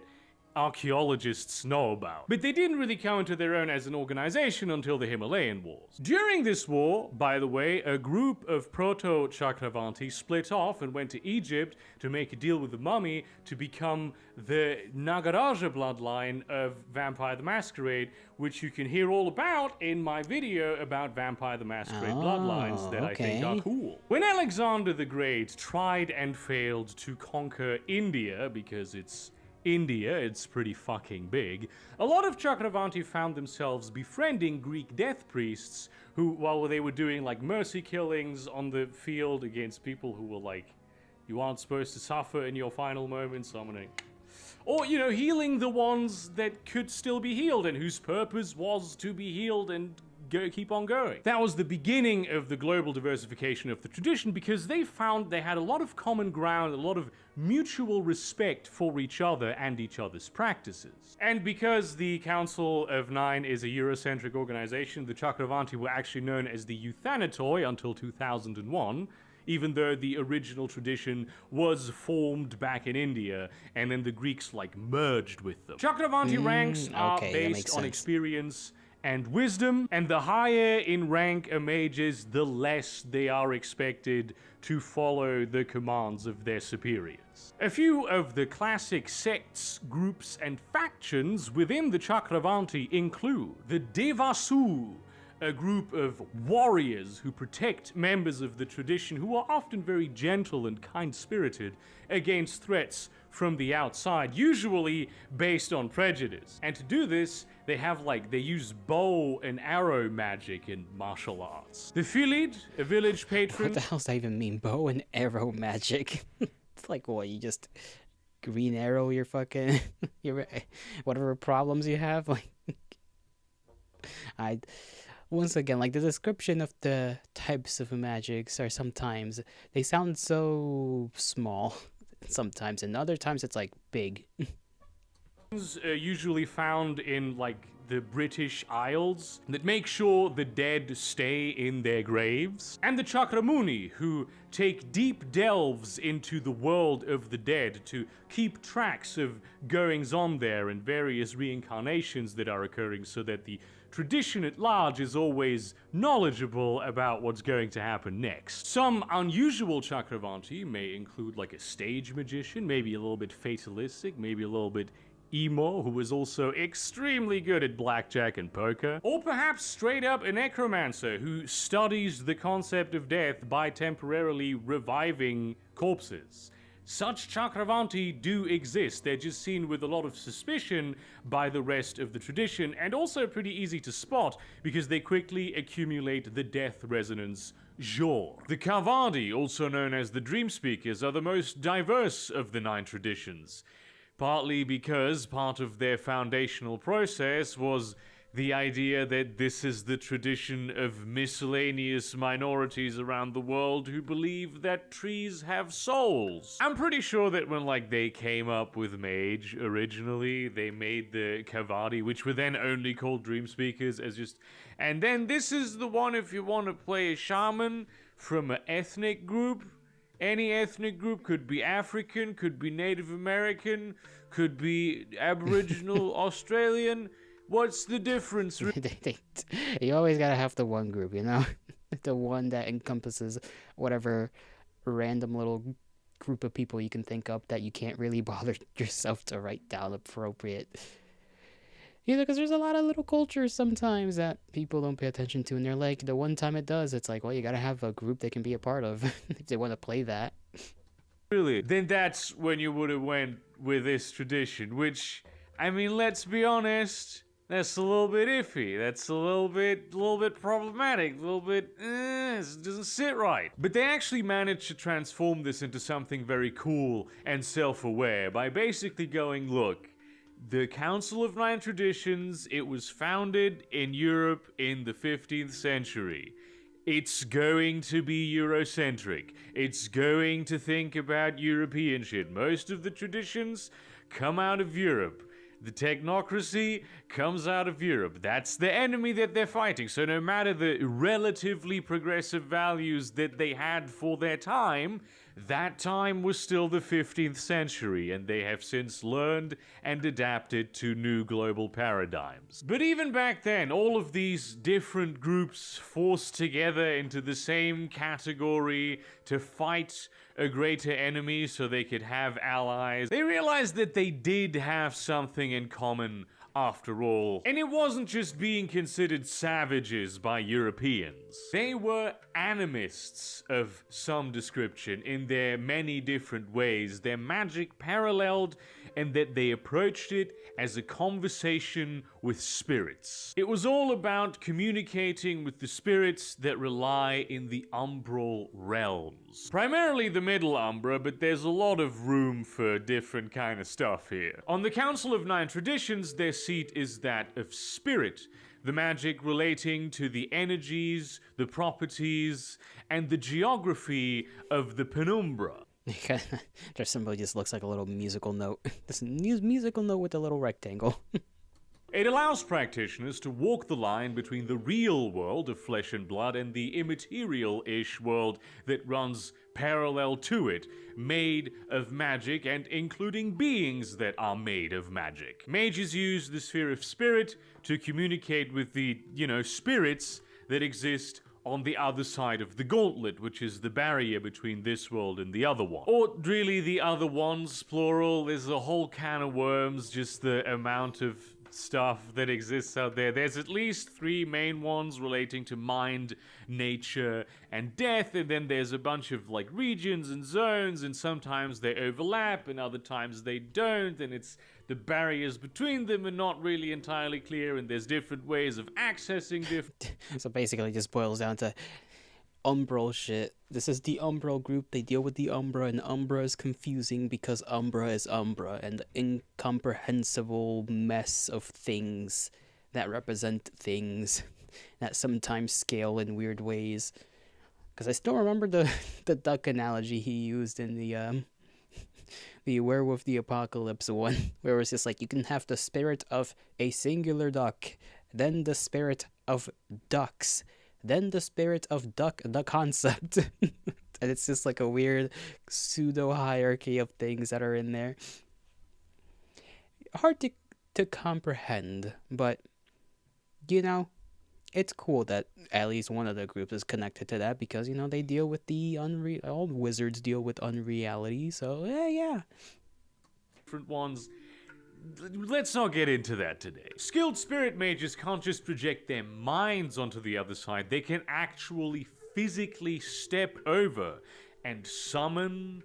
archaeologists know about. But they didn't really come into their own as an organization until the Himalayan Wars. During this war, by the way, a group of proto-Chakravanti split off and went to Egypt to make a deal with the mummy to become the Nagaraja bloodline of Vampire the Masquerade, which you can hear all about in my video about Vampire the Masquerade bloodlines that I think are cool. When Alexander the Great tried and failed to conquer India, because it's India, it's pretty fucking big, a lot of Chakravanti found themselves befriending Greek death priests who, while they were doing like mercy killings on the field against people who were like, you aren't supposed to suffer in your final moments, so I'm gonna... Or, you know, healing the ones that could still be healed and whose purpose was to be healed and keep on going. That was the beginning of the global diversification of the tradition because they found they had a lot of common ground, a lot of mutual respect for each other and each other's practices. And because the Council of Nine is a Eurocentric organization, the Chakravanti were actually known as the Euthanatoi until 2001, even though the original tradition was formed back in India, and then the Greeks, like, merged with them. Chakravanti ranks are based on experience and wisdom, and the higher in rank a mage is, the less they are expected to follow the commands of their superiors. A few of the classic sects, groups, and factions within the Chakravanti include the Devasu, a group of warriors who protect members of the tradition who are often very gentle and kind-spirited against threats from the outside, usually based on prejudice. And to do this, they use bow and arrow magic in martial arts. The Philid, a village patron... What the hell does that even mean, bow and arrow magic? It's like, what, you just green arrow your fucking... your whatever problems you have? Like... Once again, like, the description of the types of magics are sometimes, they sound so small sometimes, and other times it's like big. Usually found in like the British Isles that make sure the dead stay in their graves, and the Chakramuni, who take deep delves into the world of the dead to keep tracks of goings on there and various reincarnations that are occurring so that the tradition at large is always knowledgeable about what's going to happen next. Some unusual Chakravanti may include like a stage magician, maybe a little bit fatalistic, maybe a little bit emo who was also extremely good at blackjack and poker, or perhaps straight up a necromancer who studies the concept of death by temporarily reviving corpses. Such Chakravanti do exist, they're just seen with a lot of suspicion by the rest of the tradition, and also pretty easy to spot because they quickly accumulate the death resonance genre. The Kavadi, also known as the Dream Speakers, are the most diverse of the 9 traditions, partly because part of their foundational process was the idea that this is the tradition of miscellaneous minorities around the world who believe that trees have souls. I'm pretty sure that when, like, they came up with Mage originally, they made the Kavadi, which were then only called Dream Speakers, as just... And then this is the one if you want to play a shaman from an ethnic group. Any ethnic group, could be African, could be Native American, could be Aboriginal, Australian... What's the difference? You always gotta have the one group, you know? The one that encompasses whatever random little group of people you can think of that you can't really bother yourself to write down appropriate. You know, because there's a lot of little cultures sometimes that people don't pay attention to, and they're like, the one time it does, it's like, well, you gotta have a group they can be a part of if they want to play that. Really? Then that's when you would have went with this tradition, which, I mean, let's be honest... That's a little bit iffy. That's a little bit problematic. A little bit, it doesn't sit right. But they actually managed to transform this into something very cool and self-aware by basically going, look, the Council of 9 Traditions, it was founded in Europe in the 15th century. It's going to be Eurocentric. It's going to think about European shit. Most of the traditions come out of Europe. The technocracy comes out of Europe. That's the enemy that they're fighting. So no matter the relatively progressive values that they had for their time, that time was still the 15th century, and they have since learned and adapted to new global paradigms. But even back then, all of these different groups forced together into the same category to fight a greater enemy so they could have allies. They realized that they did have something in common after all. And it wasn't just being considered savages by Europeans. They were animists of some description in their many different ways. Their magic paralleled and that they approached it as a conversation with spirits. It was all about communicating with the spirits that rely in the umbral realms. Primarily the Middle Umbra, but there's a lot of room for different kind of stuff here. On the Council of 9 Traditions, their seat is that of spirit, the magic relating to the energies, the properties, and the geography of the penumbra. Their symbol just looks like a little musical note. This musical note with a little rectangle. It allows practitioners to walk the line between the real world of flesh and blood and the immaterial-ish world that runs parallel to it, made of magic and including beings that are made of magic. Mages use the sphere of spirit to communicate with the, spirits that exist on the other side of the gauntlet, which is the barrier between this world and the other one. Or really the other ones, plural. There's a whole can of worms, just the amount of stuff that exists out there. There's at least 3 main ones relating to mind, nature, and death, and then there's a bunch of regions and zones, and sometimes they overlap and other times they don't, and it's the barriers between them are not really entirely clear, and there's different ways of accessing different... So basically it just boils down to umbral shit. This is the umbral group. They deal with the umbra, and umbra is confusing because umbra is umbra, and the incomprehensible mess of things that represent things that sometimes scale in weird ways. Because I still remember the duck analogy he used in the Werewolf the Apocalypse one, where it's just like, you can have the spirit of a singular duck, then the spirit of ducks, then the spirit of duck, the concept. And it's just like a weird pseudo hierarchy of things that are in there. Hard to comprehend, but it's cool that at least one of the groups is connected to that, because they deal with the all wizards deal with unreality, so yeah. Different ones. let's not get into that today. Skilled spirit mages can't just project their minds onto the other side, they can actually physically step over and summon,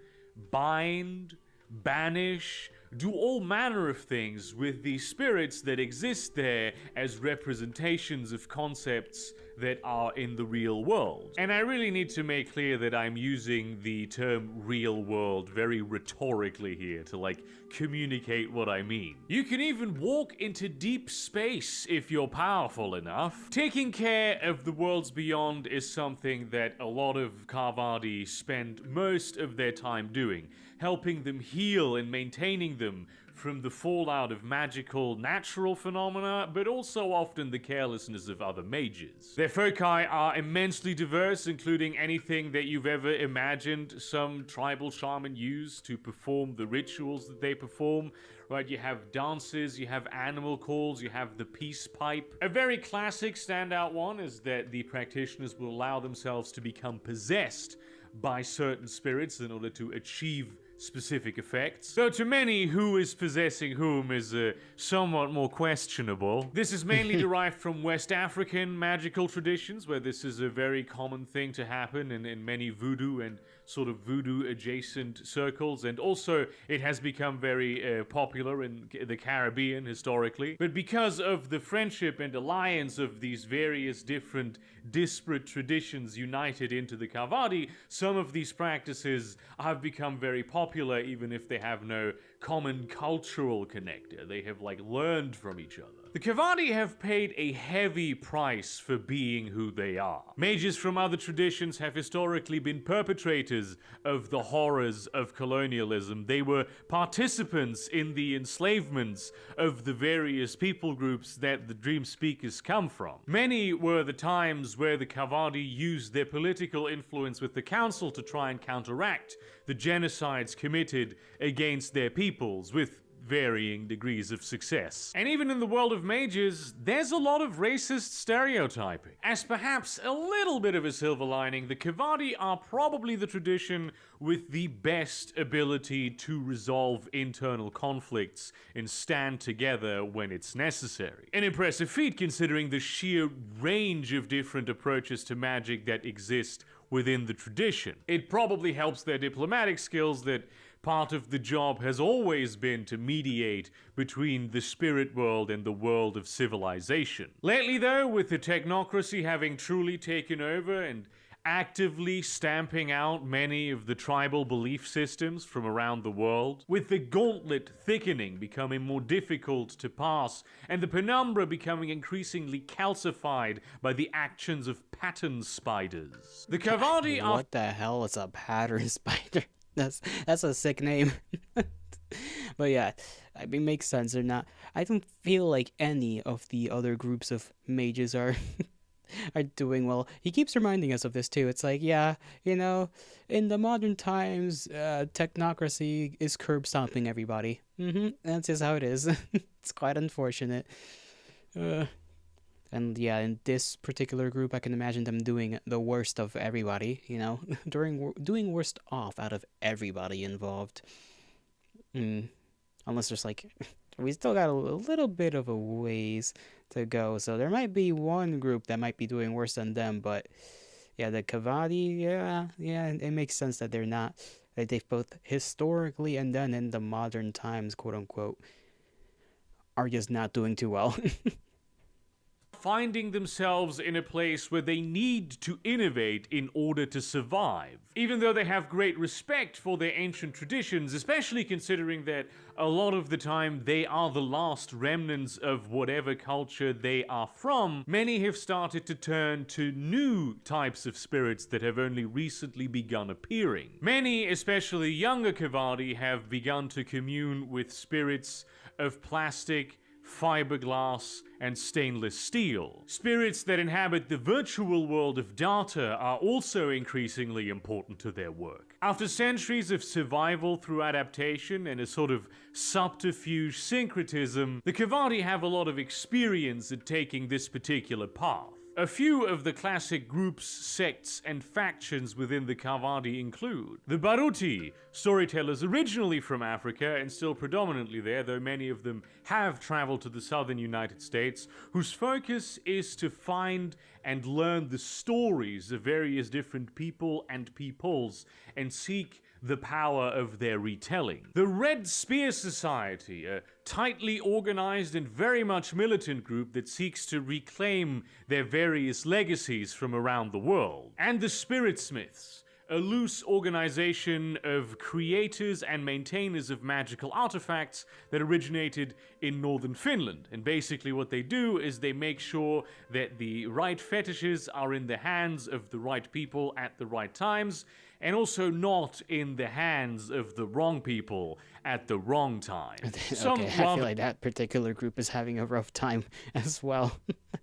bind, banish, do all manner of things with the spirits that exist there as representations of concepts that are in the real world. And I really need to make clear that I'm using the term real world very rhetorically here to communicate what I mean. You can even walk into deep space if you're powerful enough. Taking care of the worlds beyond is something that a lot of Karvadi spend most of their time doing, helping them heal and maintaining them from the fallout of magical natural phenomena, but also often the carelessness of other mages. Their foci are immensely diverse, including anything that you've ever imagined some tribal shaman use to perform the rituals that they perform. Right, you have dances, you have animal calls, you have the peace pipe. A very classic standout one is that the practitioners will allow themselves to become possessed by certain spirits in order to achieve specific effects. Though to many, who is possessing whom is somewhat more questionable. This is mainly derived from West African magical traditions, where this is a very common thing to happen in many voodoo and sort of voodoo adjacent circles, and also it has become very popular in the Caribbean historically. But because of the friendship and alliance of these various different disparate traditions united into the Karvadi, some of these practices have become very popular even if they have no common cultural connector. They have learned from each other. The Karvadi have paid a heavy price for being who they are. Mages from other traditions have historically been perpetrators of the horrors of colonialism. They were participants in the enslavements of the various people groups that the Dream Speakers come from. Many were the times where the Karvadi used their political influence with the council to try and counteract the genocides committed against their peoples, with varying degrees of success. And even in the world of mages, there's a lot of racist stereotyping. As perhaps a little bit of a silver lining, the Karvadi are probably the tradition with the best ability to resolve internal conflicts and stand together when it's necessary. An impressive feat considering the sheer range of different approaches to magic that exist within the tradition. It probably helps their diplomatic skills that part of the job has always been to mediate between the spirit world and the world of civilization. Lately though, with the technocracy having truly taken over and actively stamping out many of the tribal belief systems from around the world, with the gauntlet thickening, becoming more difficult to pass, and the penumbra becoming increasingly calcified by the actions of pattern spiders. The Karvadi are— What the hell is a pattern spider? That's a sick name. But yeah, I mean, makes sense. They're not. I don't feel like any of the other groups of mages are are doing well. He keeps reminding us of this too. It's like, yeah, in the modern times, technocracy is curb stomping everybody. That's just how it is. It's quite unfortunate. And yeah, in this particular group, I can imagine them doing the worst of everybody, doing worst off out of everybody involved. Unless there's we still got a little bit of a ways to go. So there might be one group that might be doing worse than them, but yeah, the Karvadi, yeah, it makes sense that they're not. That they've both historically and then in the modern times, quote unquote, are just not doing too well. Finding themselves in a place where they need to innovate in order to survive. Even though they have great respect for their ancient traditions, especially considering that a lot of the time they are the last remnants of whatever culture they are from, many have started to turn to new types of spirits that have only recently begun appearing. Many, especially younger Karvadi, have begun to commune with spirits of plastic, fiberglass, and stainless steel. Spirits that inhabit the virtual world of data are also increasingly important to their work. After centuries of survival through adaptation and a sort of subterfuge syncretism, the Karvadi have a lot of experience at taking this particular path. A few of the classic groups, sects, and factions within the Kavadi include the Baruti, storytellers originally from Africa and still predominantly there, though many of them have traveled to the southern United States, whose focus is to find and learn the stories of various different people and peoples and seek the power of their retelling. The Red Spear Society, a tightly organized and very much militant group that seeks to reclaim their various legacies from around the world. And the Spirit Smiths, a loose organization of creators and maintainers of magical artifacts that originated in northern Finland. And basically what they do is they make sure that the right fetishes are in the hands of the right people at the right times, and also not in the hands of the wrong people at the wrong time. Okay, I feel like that particular group is having a rough time as well.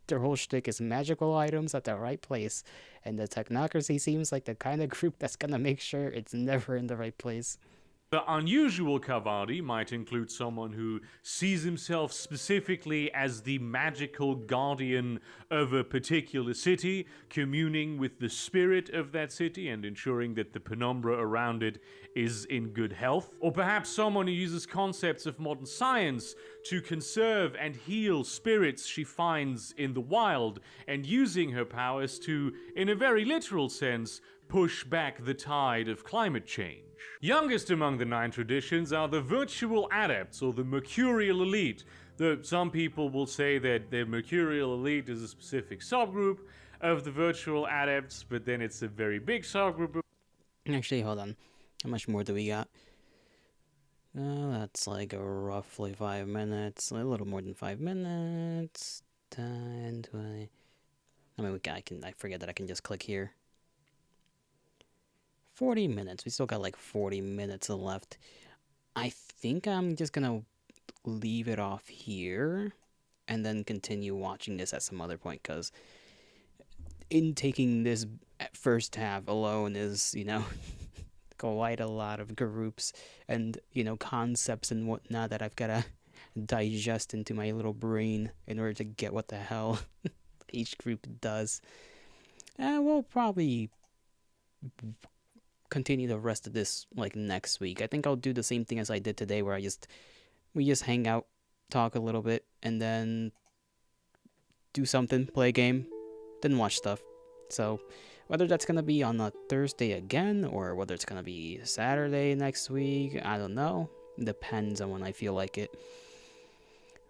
Their whole shtick is magical items at the right place, and the technocracy seems like the kind of group that's gonna make sure it's never in the right place. The unusual Kavadi might include someone who sees himself specifically as the magical guardian of a particular city, communing with the spirit of that city and ensuring that the penumbra around it is in good health. Or perhaps someone who uses concepts of modern science to conserve and heal spirits she finds in the wild, and using her powers to, in a very literal sense, push back the tide of climate change. Youngest among the 9 traditions are the virtual adepts, or the mercurial elite, though some people will say that the mercurial elite is a specific subgroup of the virtual adepts, but then it's a very big subgroup. Actually, hold on. How much more do we got? That's like roughly 5 minutes. A little more than 5 minutes. 10, 20. I mean, I forget that I can just click here. 40 minutes. We still got like 40 minutes left. I think I'm just gonna leave it off here and then continue watching this at some other point, because in taking this first half alone is, quite a lot of groups and, concepts and whatnot that I've gotta digest into my little brain in order to get what the hell each group does. We'll probably continue the rest of this like next week. I think I'll do the same thing as I did today, where we just hang out, talk a little bit, and then do something, play a game, then watch stuff. So whether that's gonna be on a Thursday again, or whether it's gonna be Saturday next week, I don't know. Depends on when I feel like it.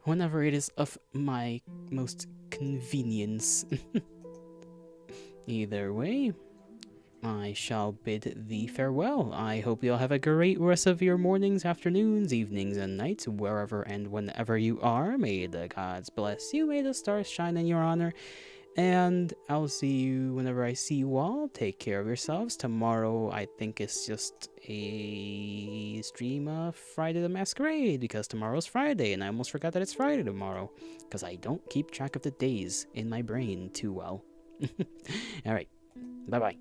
Whenever it is of my most convenience. Either way, I shall bid thee farewell. I hope you'll have a great rest of your mornings, afternoons, evenings, and nights, wherever and whenever you are. May the gods bless you. May the stars shine in your honor. And I'll see you whenever I see you all. Take care of yourselves. Tomorrow, I think it's just a stream of Friday the Masquerade, because tomorrow's Friday, and I almost forgot that it's Friday tomorrow, because I don't keep track of the days in my brain too well. Alright, bye-bye.